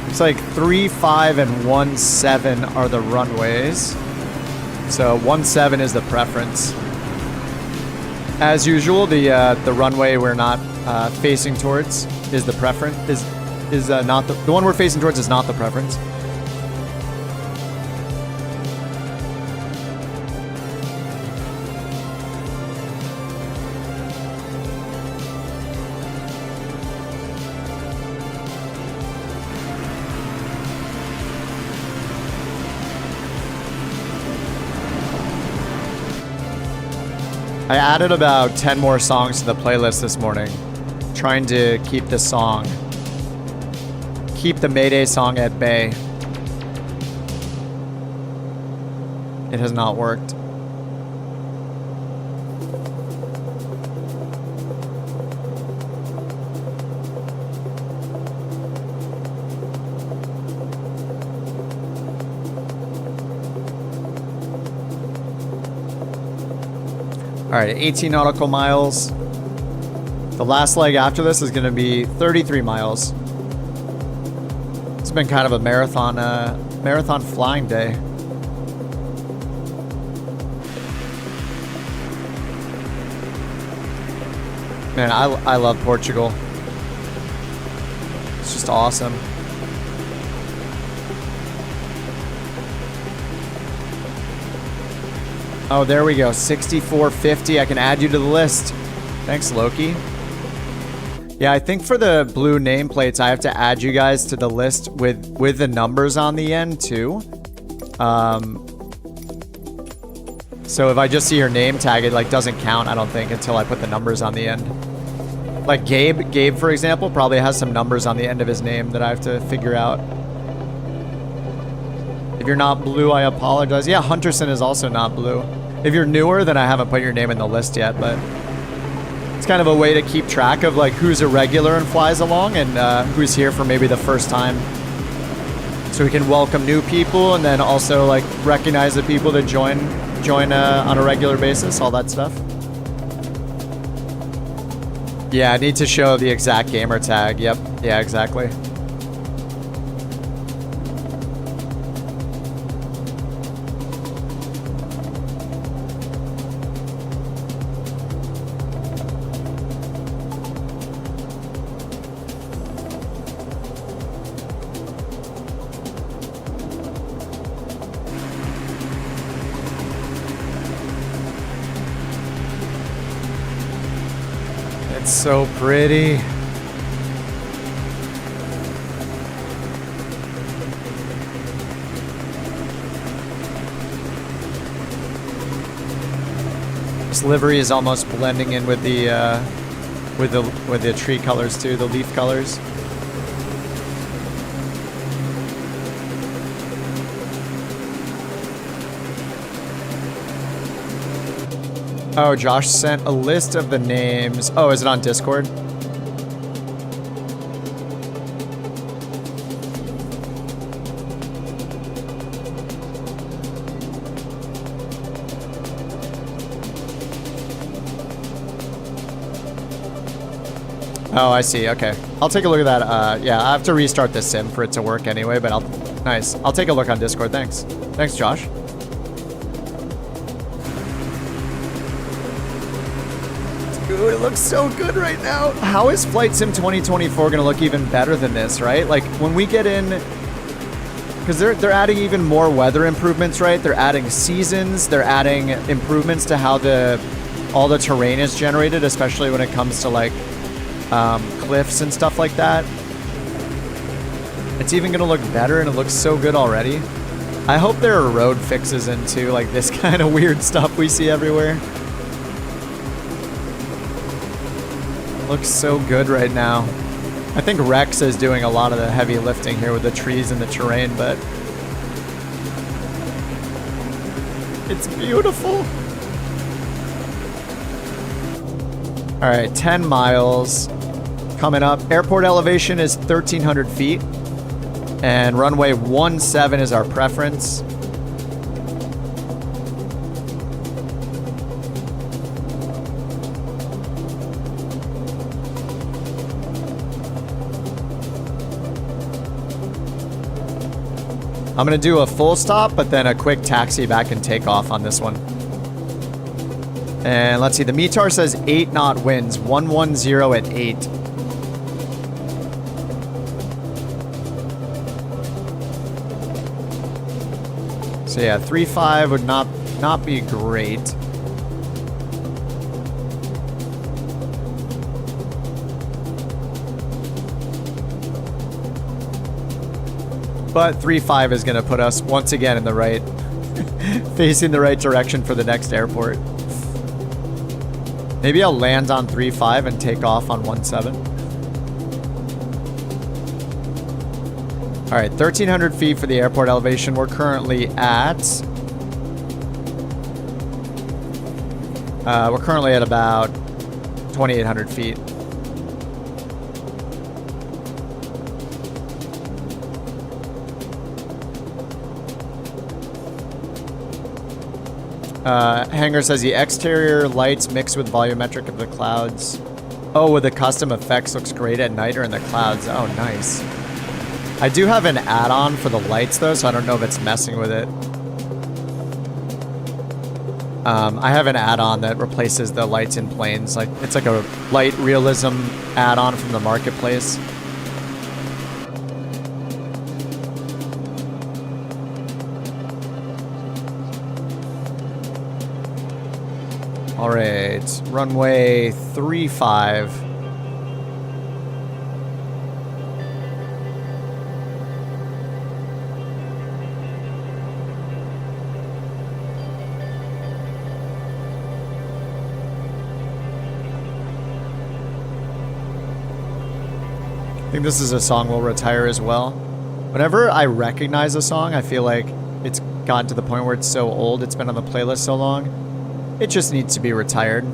Speaker 1: It's like 3.5 and 1.7 are the runways. So 1.7 is the preference. As usual, the runway we're not facing towards is the preference. Is not the one we're facing towards is not the preference. I added about 10 more songs to the playlist this morning, trying to keep the Mayday song at bay. It has not worked. All right, 18 nautical miles. The last leg after this is going to be 33 miles. It's been kind of a marathon flying day. Man, I love Portugal. It's just awesome. Oh, there we go. 6450. I can add you to the list. Thanks, Loki. Yeah, I think for the blue nameplates, I have to add you guys to the list with the numbers on the end, too. So if I just see your name tag, it like doesn't count, I don't think, until I put the numbers on the end. Like Gabe, for example, probably has some numbers on the end of his name that I have to figure out. If you're not blue, I apologize. Yeah, Hunterson is also not blue. If you're newer, then I haven't put your name in the list yet, but it's kind of a way to keep track of like who's a regular and flies along and who's here for maybe the first time. So we can welcome new people and then also like recognize the people that join on a regular basis, all that stuff. Yeah, I need to show the exact gamer tag. Yep. Yeah, exactly. So pretty. This livery is almost blending in with the tree colors too, the leaf colors. Oh, Josh sent a list of the names. Oh, is it on Discord? Oh, I see. Okay. I'll take a look at that. Yeah, I have to restart the sim for it to work anyway, but nice. I'll take a look on Discord. Thanks. Thanks, Josh. Dude, it looks so good right now. How is Flight Sim 2024 going to look even better than this, right? Like, when we get in... Because they're adding even more weather improvements, right? They're adding seasons. They're adding improvements to how all the terrain is generated, especially when it comes to, like, cliffs and stuff like that. It's even going to look better, and it looks so good already. I hope there are road fixes into, like, this kind of weird stuff we see everywhere. Looks so good right now. I think Rex is doing a lot of the heavy lifting here with the trees and the terrain, but it's beautiful. All right, 10 miles coming up. Airport elevation is 1,300 feet, and runway 17 is our preference. I'm going to do a full stop, but then a quick taxi back and take off on this one. And let's see, the METAR says 8 knot winds, 110 at 8. So yeah, 3.5 would not be great. But 3.5 is going to put us once again in the right, facing the right direction for the next airport. Maybe I'll land on 3.5 and take off on 17. All right, 1,300 feet for the airport elevation. We're currently at... about 2,800 feet. Hanger says the exterior lights mixed with volumetric of the clouds. Oh, with the custom effects looks great at night or in the clouds. Oh, nice. I do have an add-on for the lights though, so I don't know if it's messing with it. I have an add-on that replaces the lights in planes. Like, it's like a light realism add-on from the marketplace. All right, runway 35. I think this is a song we'll retire as well. Whenever I recognize a song, I feel like it's gotten to the point where it's so old, it's been on the playlist so long. It just needs to be retired.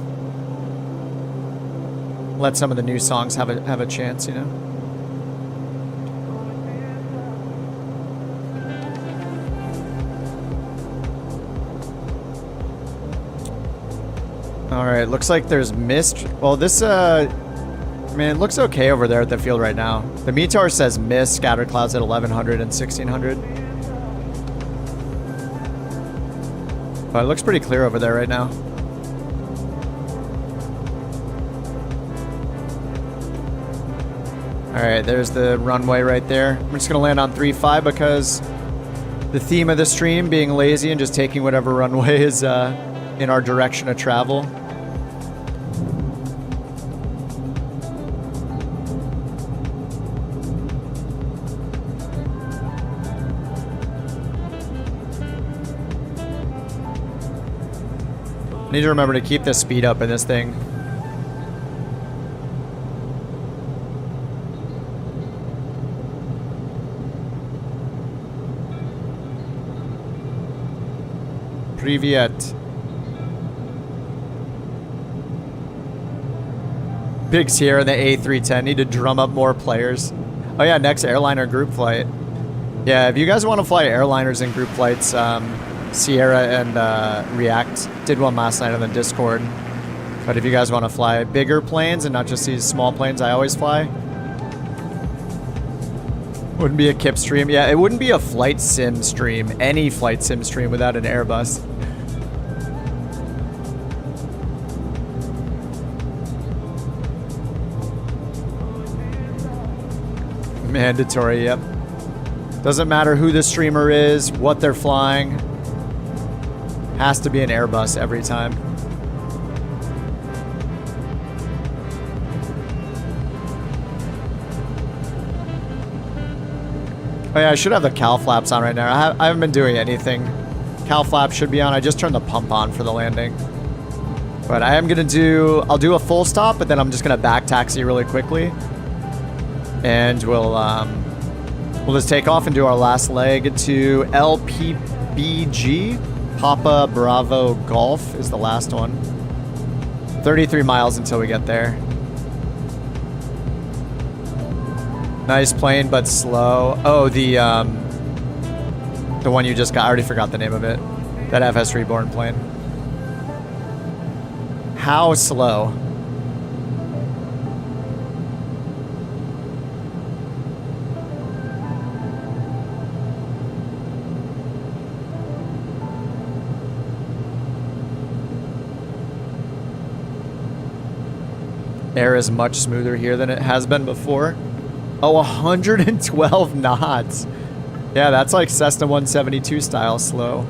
Speaker 1: Let some of the new songs have a chance, you know? All right, looks like there's mist. Well, this, I mean, it looks okay over there at the field right now. The METAR says mist, scattered clouds at 1,100 and 1,600. But it looks pretty clear over there right now. Alright, there's the runway right there. I'm just going to land on 3.5 because the theme of the stream being lazy and just taking whatever runway is in our direction of travel. Need to remember to keep the speed up in this thing. Privyet. Big Sierra in the A310. Need to drum up more players. Oh yeah, next airliner group flight. Yeah, if you guys want to fly airliners in group flights, Sierra and React did one last night on the Discord. But if you guys want to fly bigger planes and not just these small planes I always fly. Wouldn't be a KIP stream. Yeah, it wouldn't be a flight sim stream. Any flight sim stream without an Airbus. Mandatory, yep. Doesn't matter who the streamer is, what they're flying. Has to be an Airbus every time. Oh yeah, I should have the cowl flaps on right now. I haven't been doing anything. Cowl flaps should be on. I just turned the pump on for the landing. But I am gonna I'll do a full stop, but then I'm just gonna back taxi really quickly. And we'll just take off and do our last leg to LPBG. Papa Bravo Golf is the last one. 33 miles until we get there. Nice plane, but slow. Oh, the one you just got. I already forgot the name of it. That FS Reborn plane. How slow? Air is much smoother here than it has been before. Oh, 112 knots. Yeah, that's like Cessna 172 style slow.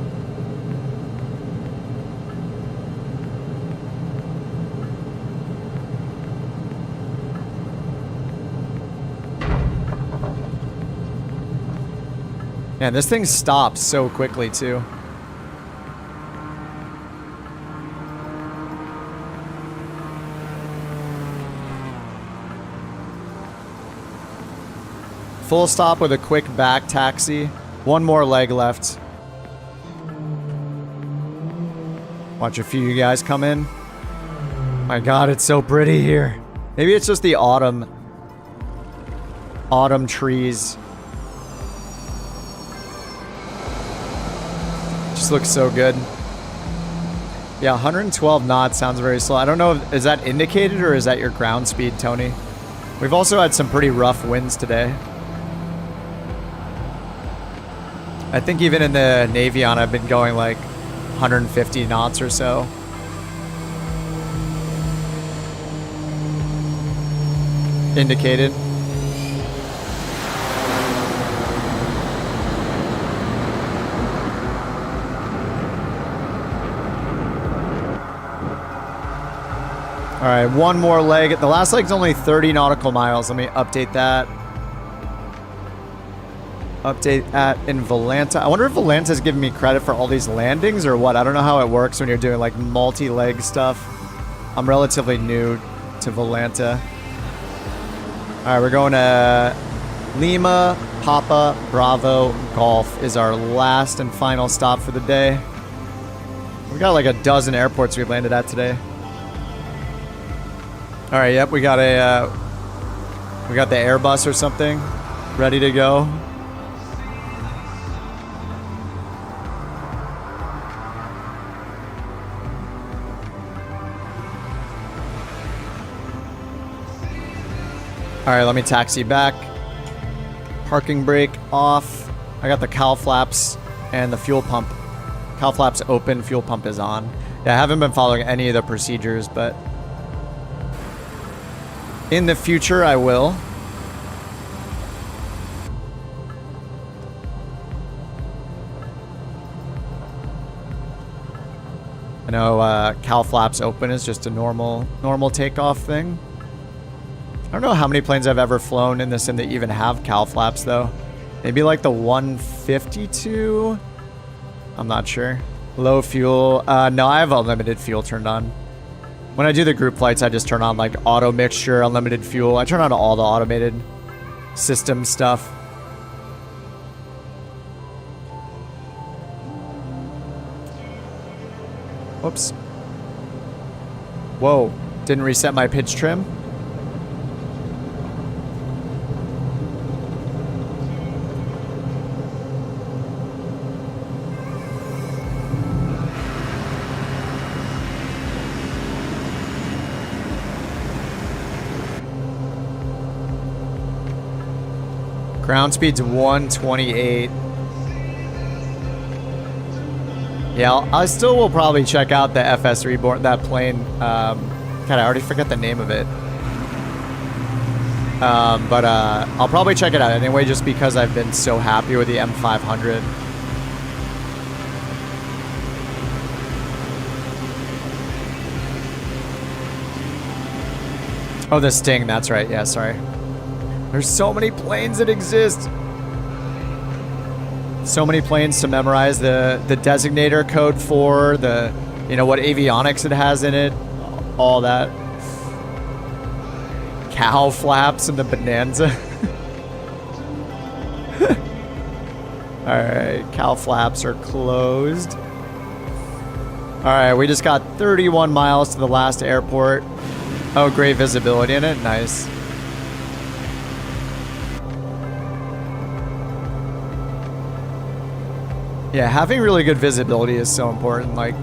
Speaker 1: Man, this thing stops so quickly too. Full stop with a quick back taxi. One more leg left. Watch a few of you guys come in. My God, it's so pretty here. Maybe it's just the autumn trees. Just looks so good. Yeah, 112 knots sounds very slow. I don't know, is that indicated or is that your ground speed, Tony? We've also had some pretty rough winds today. I think even in the Navion, I've been going like 150 knots or so. Indicated. All right, one more leg. The last leg's only 30 nautical miles. Let me update that. Update at in Volanta. I wonder if Volanta's giving me credit for all these landings or what. I don't know how it works when you're doing like multi-leg stuff. I'm relatively new to Volanta. All right, we're going to Lima, Papa, Bravo, Golf is our last and final stop for the day. We got like a dozen airports we've landed at today. All right, yep, we got the Airbus or something ready to go. All right, let me taxi back. Parking brake off. I got the cowl flaps and the fuel pump. Cowl flaps open, fuel pump is on. Yeah, I haven't been following any of the procedures, but in the future I will. I know cowl flaps open is just a normal takeoff thing. I don't know how many planes I've ever flown in the sim that even have cowl flaps though. Maybe like the 152? I'm not sure. Low fuel. No, I have unlimited fuel turned on. When I do the group flights, I just turn on like auto mixture, unlimited fuel. I turn on all the automated system stuff. Whoops. Whoa. Didn't reset my pitch trim. Ground speed's 128. Yeah, I still will probably check out the FS Reborn, that plane. God, I already forgot the name of it. But I'll probably check it out anyway, just because I've been so happy with the M500. Oh, the Sting, that's right. Yeah, sorry. There's so many planes that exist. So many planes to memorize. The designator code for, the, you know, what avionics it has in it. All that. Cow flaps and the Bonanza. Alright, cow flaps are closed. Alright, we just got 31 miles to the last airport. Oh, great visibility in it. Nice. Yeah, having really good visibility is so important. Like,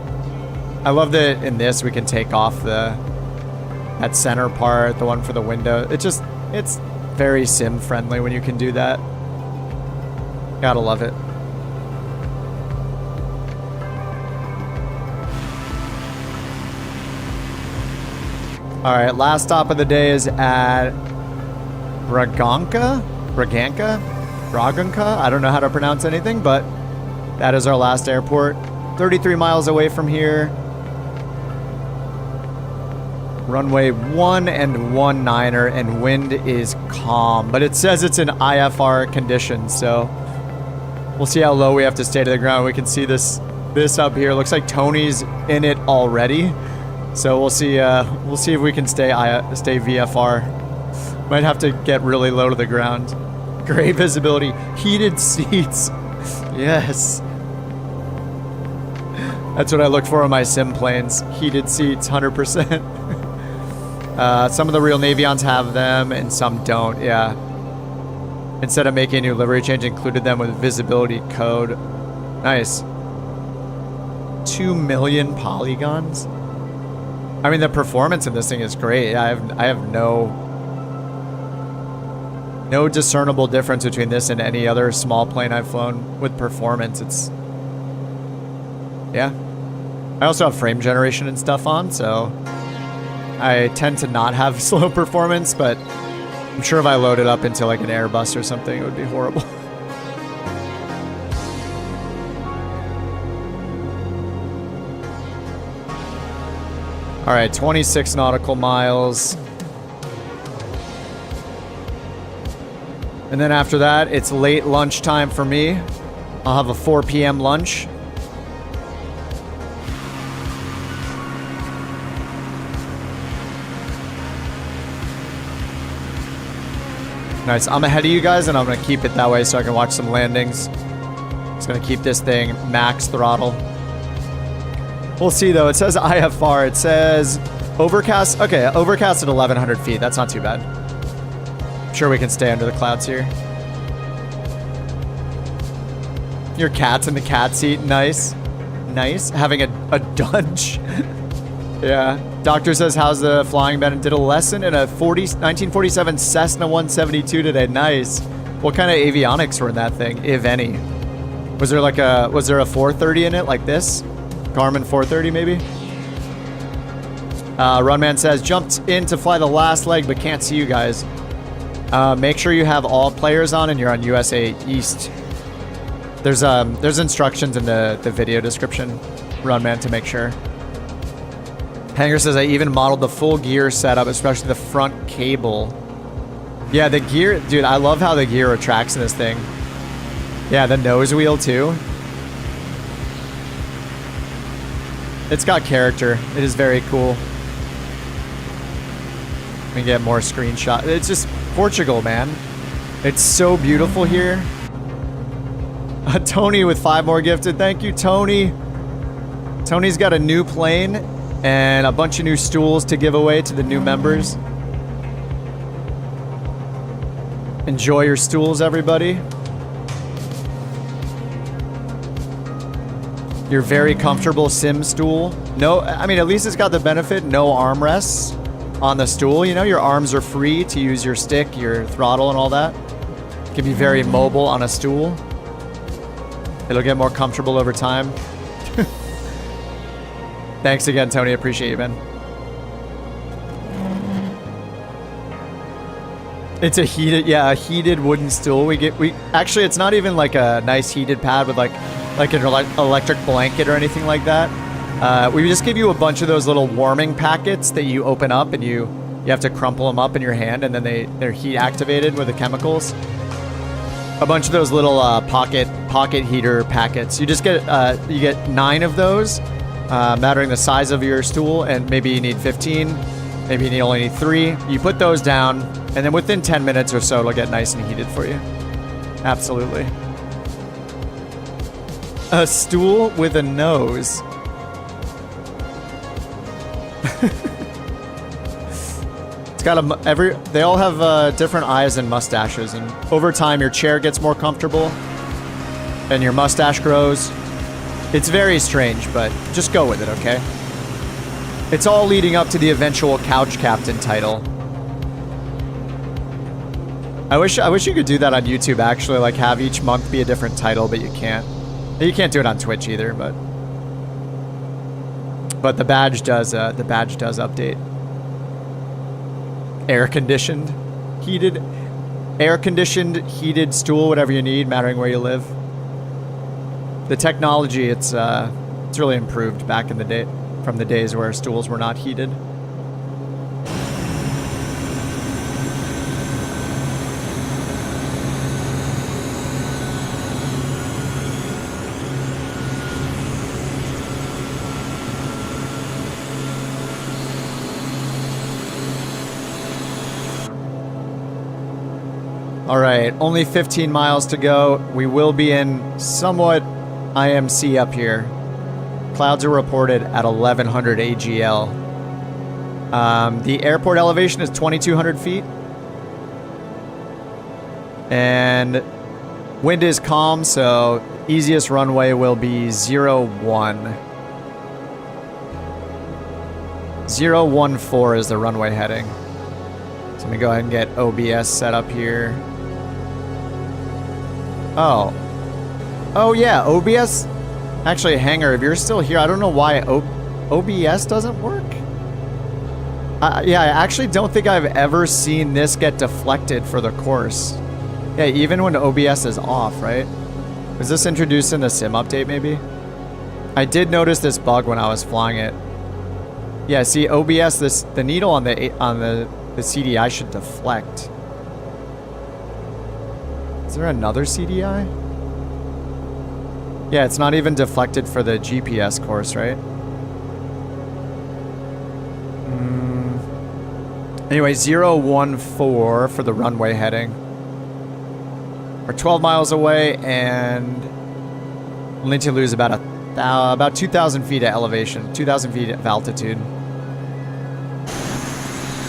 Speaker 1: I love that in this we can take off that center part, the one for the window. It's very sim friendly when you can do that. Gotta love it. All right, last stop of the day is at Bragan'a? I don't know how to pronounce anything, but that is our last airport. 33 miles away from here. Runway 1 and 19er, and wind is calm, but it says it's in IFR conditions, so we'll see how low we have to stay to the ground. We can see this up here. Looks like Tony's in it already. So we'll see if we can stay VFR. Might have to get really low to the ground. Great visibility. Heated seats. Yes. That's what I look for on my sim planes. Heated seats, 100%. Some of the real Navions have them and some don't, yeah. Instead of making a new livery change, included them with visibility code. Nice. 2 million polygons? I mean, the performance in this thing is great. I have no discernible difference between this and any other small plane I've flown with performance. It's, yeah. I also have frame generation and stuff on, so I tend to not have slow performance, but I'm sure if I load it up into like an Airbus or something, it would be horrible. All right, 26 nautical miles. And then after that, it's late lunchtime for me. I'll have a 4 p.m. lunch. Nice. I'm ahead of you guys, and I'm going to keep it that way so I can watch some landings. Just going to keep this thing max throttle. We'll see, though. It says IFR. It says overcast. Okay, overcast at 1,100 feet. That's not too bad. I'm sure we can stay under the clouds here. Your cat's in the cat seat. Nice. Nice. Having a dunge. Yeah. Doctor says, how's the flying been? Did a lesson in a 1947 Cessna 172 today. Nice. What kind of avionics were in that thing, if any? Was there a 430 in it like this? Garmin 430 maybe? Runman says, jumped in to fly the last leg but can't see you guys. Make sure you have all players on and you're on USA East. There's instructions in the video description, Runman, to make sure. Hanger says, I even modeled the full gear setup, especially the front cable. Yeah, the gear, dude, I love how the gear retracts in this thing. Yeah, the nose wheel too. It's got character. It is very cool. Let me get more screenshots. It's just Portugal, man. It's so beautiful here. Tony with 5 more gifted. Thank you, Tony. Tony's got a new plane and a bunch of new stools to give away to the new members. Enjoy your stools, everybody. Your very comfortable sim stool. No, I mean, at least it's got the benefit, no armrests on the stool. You know, your arms are free to use your stick, your throttle, and all that. can be very mobile on a stool. It'll get more comfortable over time. Thanks again, Tony. Appreciate you, man. It's a heated, yeah, a heated wooden stool. Actually, it's not even like a nice heated pad with like an electric blanket or anything like that. We just give you a bunch of those little warming packets that you open up and you have to crumple them up in your hand, and then they're heat activated with the chemicals. A bunch of those little pocket heater packets. You just get you get 9 of those, mattering the size of your stool, and maybe you need 15, maybe you only need 3. You put those down, and then within 10 minutes or so, it'll get nice and heated for you. Absolutely. A stool with a nose. It's got they all have different eyes and mustaches, and over time your chair gets more comfortable and your mustache grows. It's very strange, but just go with it, okay? It's all leading up to the eventual Couch Captain title. I wish you could do that on YouTube, actually, like have each month be a different title, but you can't. You can't do it on Twitch either, but the badge does update. Air-conditioned, heated stool, whatever you need, mattering where you live. The technology, it's really improved back in the day, from the days where stools were not heated. All right, only 15 miles to go. We will be in somewhat IMC up here. Clouds are reported at 1100 AGL. The airport elevation is 2,200 feet. And wind is calm, so easiest runway will be 01. 014 is the runway heading. So let me go ahead and get OBS set up here. Oh yeah, OBS. Actually, Hanger, if you're still here, I don't know why OBS doesn't work. Yeah, I actually don't think I've ever seen this get deflected for the course. Yeah, even when OBS is off, right? Was this introduced in the sim update, maybe? I did notice this bug when I was flying it. Yeah, see, OBS, the needle on the CDI should deflect. Is there another CDI? Yeah, it's not even deflected for the GPS course, right? Anyway, 014 for the runway heading. We're 12 miles away, and we'll need to lose about 2,000 feet of elevation, 2,000 feet of altitude.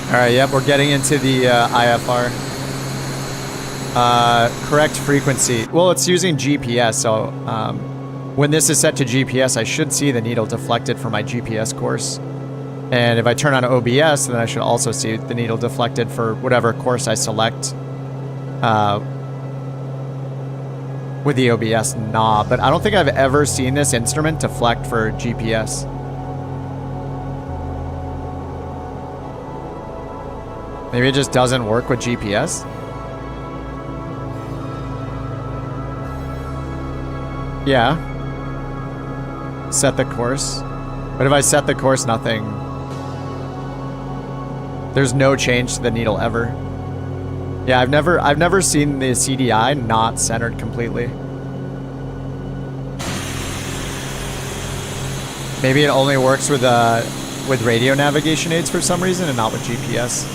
Speaker 1: All right, yep, we're getting into the IFR. Correct frequency. Well, it's using GPS, so when this is set to GPS, I should see the needle deflected for my GPS course. And if I turn on OBS, then I should also see the needle deflected for whatever course I select with the OBS knob. But I don't think I've ever seen this instrument deflect for GPS. Maybe it just doesn't work with GPS? Yeah. Set the course. But if I set the course, nothing. There's no change to the needle ever. Yeah, I've never seen the CDI not centered completely. Maybe it only works with radio navigation aids for some reason and not with GPS.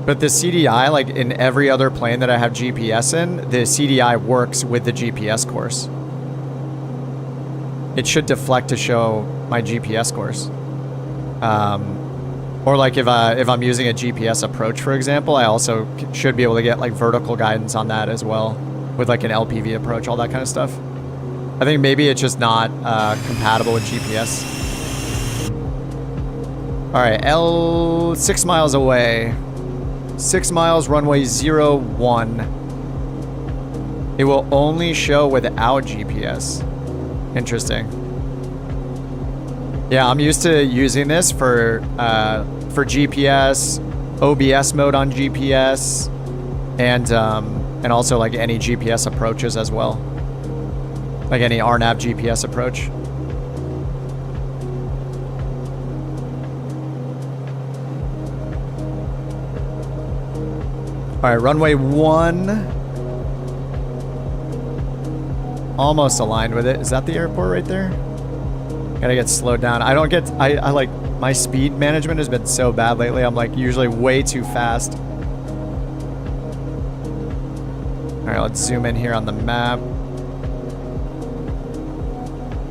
Speaker 1: But the CDI, like in every other plane that I have GPS in, the CDI works with the GPS course. It should deflect to show my GPS course. Or like if I'm using a GPS approach, for example, I also should be able to get like vertical guidance on that as well with like an LPV approach, all that kind of stuff. I think maybe it's just not compatible with GPS. All right, 6 miles away. 6 miles, runway 01. It will only show without GPS. Interesting. Yeah, I'm used to using this for GPS, OBS mode on GPS, and also like any GPS approaches as well, like any RNAV GPS approach. All right, runway 1. Almost aligned with it. Is that the airport right there? Gotta get slowed down. I don't get, I like, my speed management has been so bad lately. I'm like usually way too fast. All right, let's zoom in here on the map.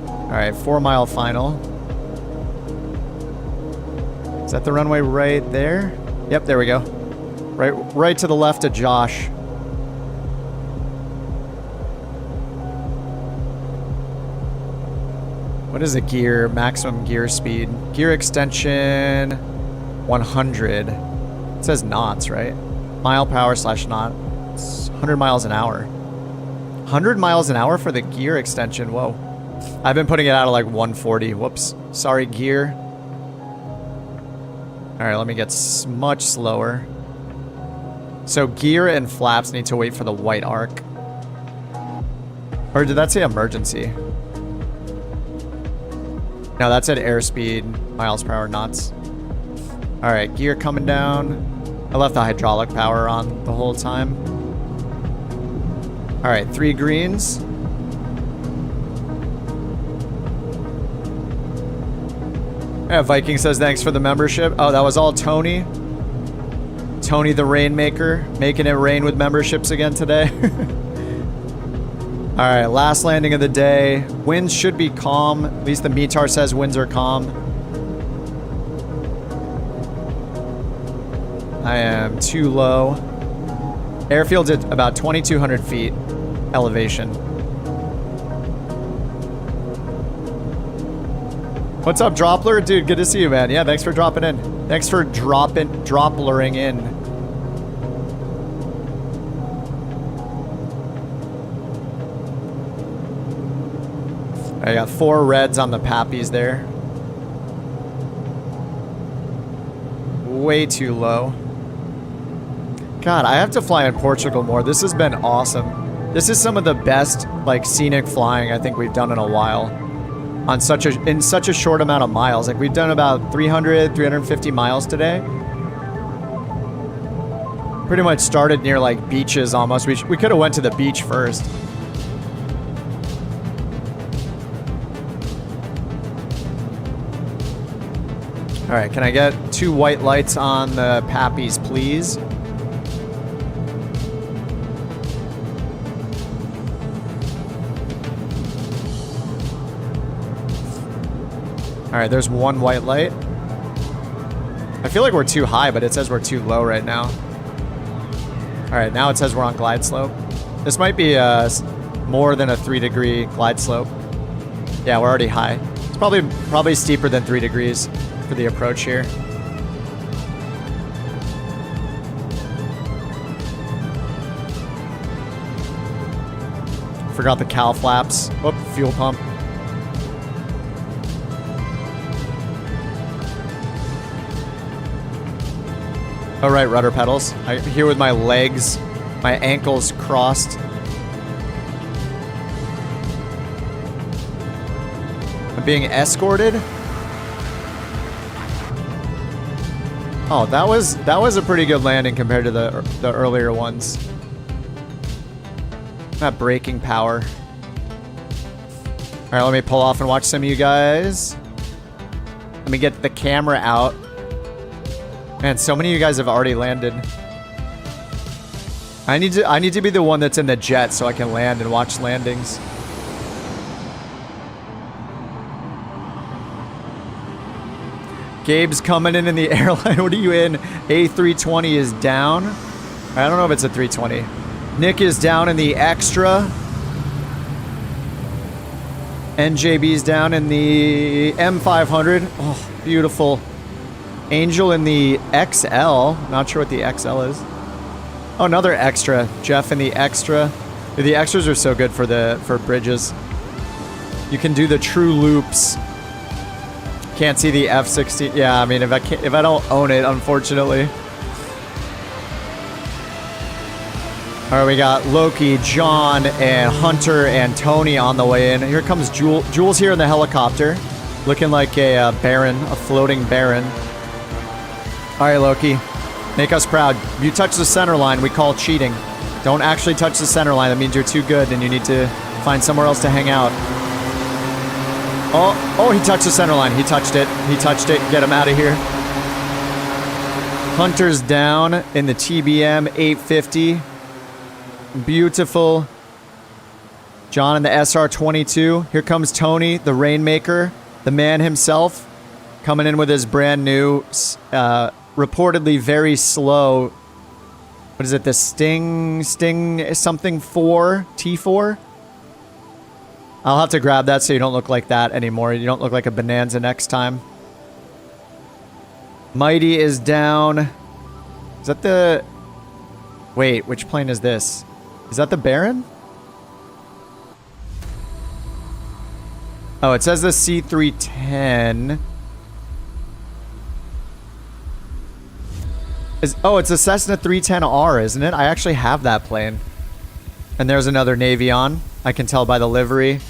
Speaker 1: All right, 4 mile final. Is that the runway right there? Yep, there we go. Right to the left of Josh. What is a gear? Maximum gear speed. Gear extension 100. It says knots, right? Mile per hour / knot. It's 100 miles an hour. 100 miles an hour for the gear extension. Whoa. I've been putting it out at like 140. Whoops. Sorry, gear. All right, let me get much slower. So gear and flaps need to wait for the white arc. Or did that say emergency? No, that said airspeed, miles per hour, knots. All right, gear coming down. I left the hydraulic power on the whole time. All right, 3 greens. Yeah, Viking says thanks for the membership. Oh, that was all Tony. Tony the Rainmaker, making it rain with memberships again today. All right, last landing of the day. Winds should be calm. At least the METAR says winds are calm. I am too low. Airfield's at about 2,200 feet elevation. What's up, Droppler? Dude, good to see you, man. Yeah, thanks for dropping in. Thanks for dropplering in. I got 4 reds on the Pappies there. Way too low. God, I have to fly in Portugal more. This has been awesome. This is some of the best, like, scenic flying I think we've done in a while. On in such a short amount of miles. Like, we've done about 300, 350 miles today. Pretty much started near, like, beaches almost. We could have went to the beach first. All right, can I get 2 white lights on the Pappies, please? All right, there's 1 white light. I feel like we're too high, but it says we're too low right now. All right, now it says we're on glide slope. This might be more than a 3-degree glide slope. Yeah, we're already high. It's probably steeper than 3 degrees. For the approach here. Forgot the cowl flaps. Oh, fuel pump. All right, rudder pedals. I'm here with my legs, my ankles crossed. I'm being escorted. Oh, that was a pretty good landing compared to the earlier ones. That braking power. All right, let me pull off and watch some of you guys. Let me get the camera out. Man, so many of you guys have already landed. I need to be the one that's in the jet so I can land and watch landings. Gabe's coming in the airline. What are you in? A320 is down. I don't know if it's a 320. Nick is down in the extra. NJB's down in the M500. Oh, beautiful. Angel in the XL. Not sure what the XL is. Oh, another extra. Jeff in the extra. The extras are so good for bridges. You can do the true loops. Can't see the F16. Yeah, I mean, if I don't own it, unfortunately. All right, we got Loki, John, and Hunter and Tony on the way in. Here comes Jules. Jules here in the helicopter, looking like a Baron, a floating Baron. All right, Loki, make us proud. You touch the center line, we call cheating. Don't actually touch the center line. That means you're too good, and you need to find somewhere else to hang out. Oh, he touched the center line. He touched it. He touched it. Get him out of here. Hunter's down in the TBM 850. Beautiful. John in the SR22. Here comes Tony, the Rainmaker, the man himself, coming in with his brand new, reportedly very slow, what is it, the Sting something 4, T4? I'll have to grab that so you don't look like that anymore. You don't look like a Bonanza next time. Mighty is down. Is that the... Wait, which plane is this? Is that the Baron? Oh, it says the C310. Oh, it's a Cessna 310R, isn't it? I actually have that plane. And there's another Navion. I can tell by the livery.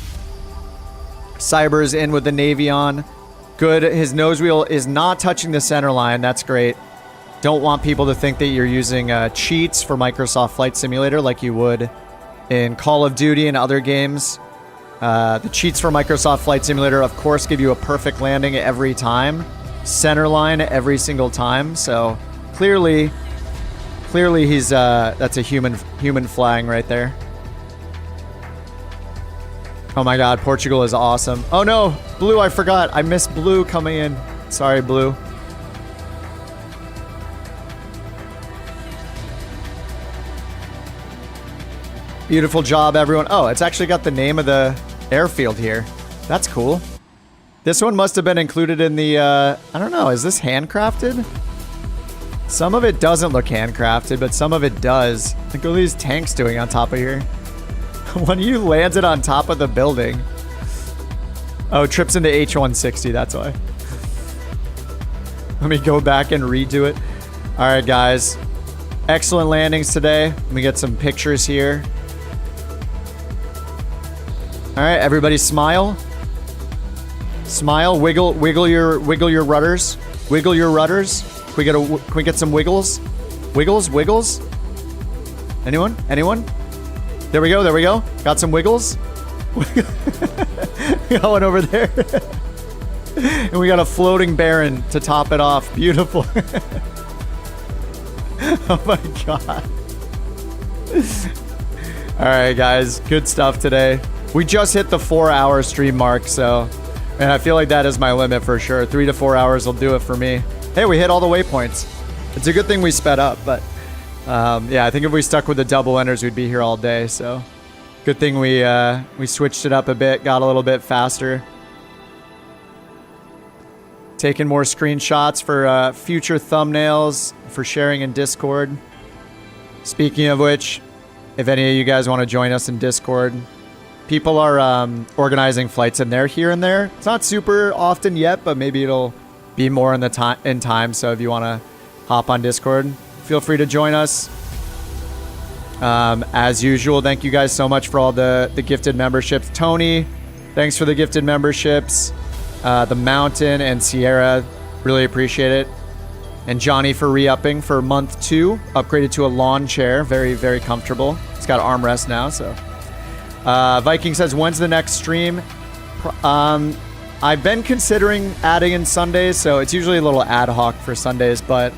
Speaker 1: Cyber's in with the Navion. Good. His nose wheel is not touching the center line. That's great. Don't want people to think that you're using cheats for Microsoft Flight Simulator like you would in Call of Duty and other games. The cheats for Microsoft Flight Simulator, of course, give you a perfect landing every time. Center line every single time. So clearly he's that's a human flying right there. Oh my god, Portugal is awesome. Oh no, Blue, I forgot. I missed Blue coming in. Sorry, Blue. Beautiful job, everyone. Oh, it's actually got the name of the airfield here. That's cool. This one must have been included in the, I don't know, is this handcrafted? Some of it doesn't look handcrafted, but some of it does. Look at these tanks doing on top of here. When you landed on top of the building. Oh, trips into H160, that's why. Let me go back and redo it. All right, guys. Excellent landings today. Let me get some pictures here. All right, everybody smile. Smile, wiggle your rudders. Wiggle your rudders. Can we get some wiggles? Wiggles? Anyone? There we go. Got some wiggles. Going over there. And we got a floating Baron to top it off. Beautiful. Oh my god. Alright guys, good stuff today. We just hit the 4-hour stream mark, so... And I feel like that is my limit for sure. 3 to 4 hours will do it for me. Hey, we hit all the waypoints. It's a good thing we sped up, but... yeah, I think if we stuck with the double enders, we'd be here all day, so... Good thing we switched it up a bit, got a little bit faster. Taking more screenshots for future thumbnails, for sharing in Discord. Speaking of which, if any of you guys want to join us in Discord, people are organizing flights in there here and there. It's not super often yet, but maybe it'll be more in time. So if you want to hop on Discord, feel free to join us. As usual, thank you guys so much for all the gifted memberships. Tony, thanks for the gifted memberships. The Mountain and Sierra, really appreciate it. And Johnny for re-upping for month 2, upgraded to a lawn chair, very, very comfortable. It's got armrest now, so. Viking says, when's the next stream? I've been considering adding in Sundays, so it's usually a little ad hoc for Sundays, but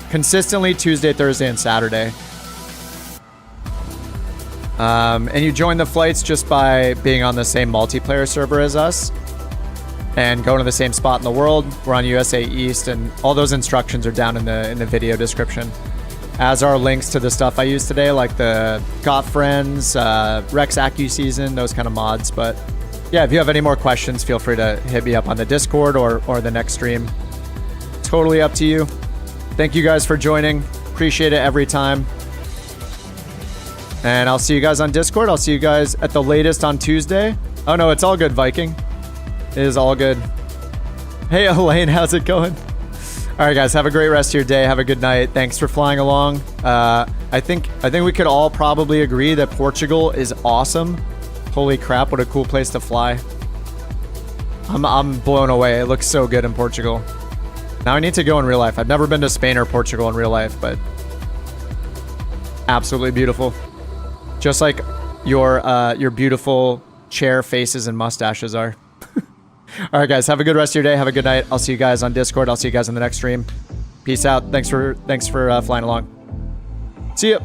Speaker 1: consistently Tuesday, Thursday, and Saturday. And you join the flights just by being on the same multiplayer server as us and going to the same spot in the world. We're on USA East, and all those instructions are down in the video description, as are links to the stuff I used today, like the Got Friends, Rex AccuSeason, those kind of mods. But yeah, if you have any more questions, feel free to hit me up on the Discord or the next stream. Totally up to you. Thank you guys for joining. Appreciate it every time. And I'll see you guys on Discord. I'll see you guys at the latest on Tuesday. Oh no, it's all good, Viking. It is all good. Hey, Elaine, how's it going? All right, guys, have a great rest of your day. Have a good night. Thanks for flying along. I think we could all probably agree that Portugal is awesome. Holy crap, what a cool place to fly. I'm blown away. It looks so good in Portugal. Now I need to go in real life. I've never been to Spain or Portugal in real life, but absolutely beautiful. Just like your beautiful chair faces and mustaches are. All right, guys, have a good rest of your day. Have a good night. I'll see you guys on Discord. I'll see you guys in the next stream. Peace out. Thanks for flying along. See ya.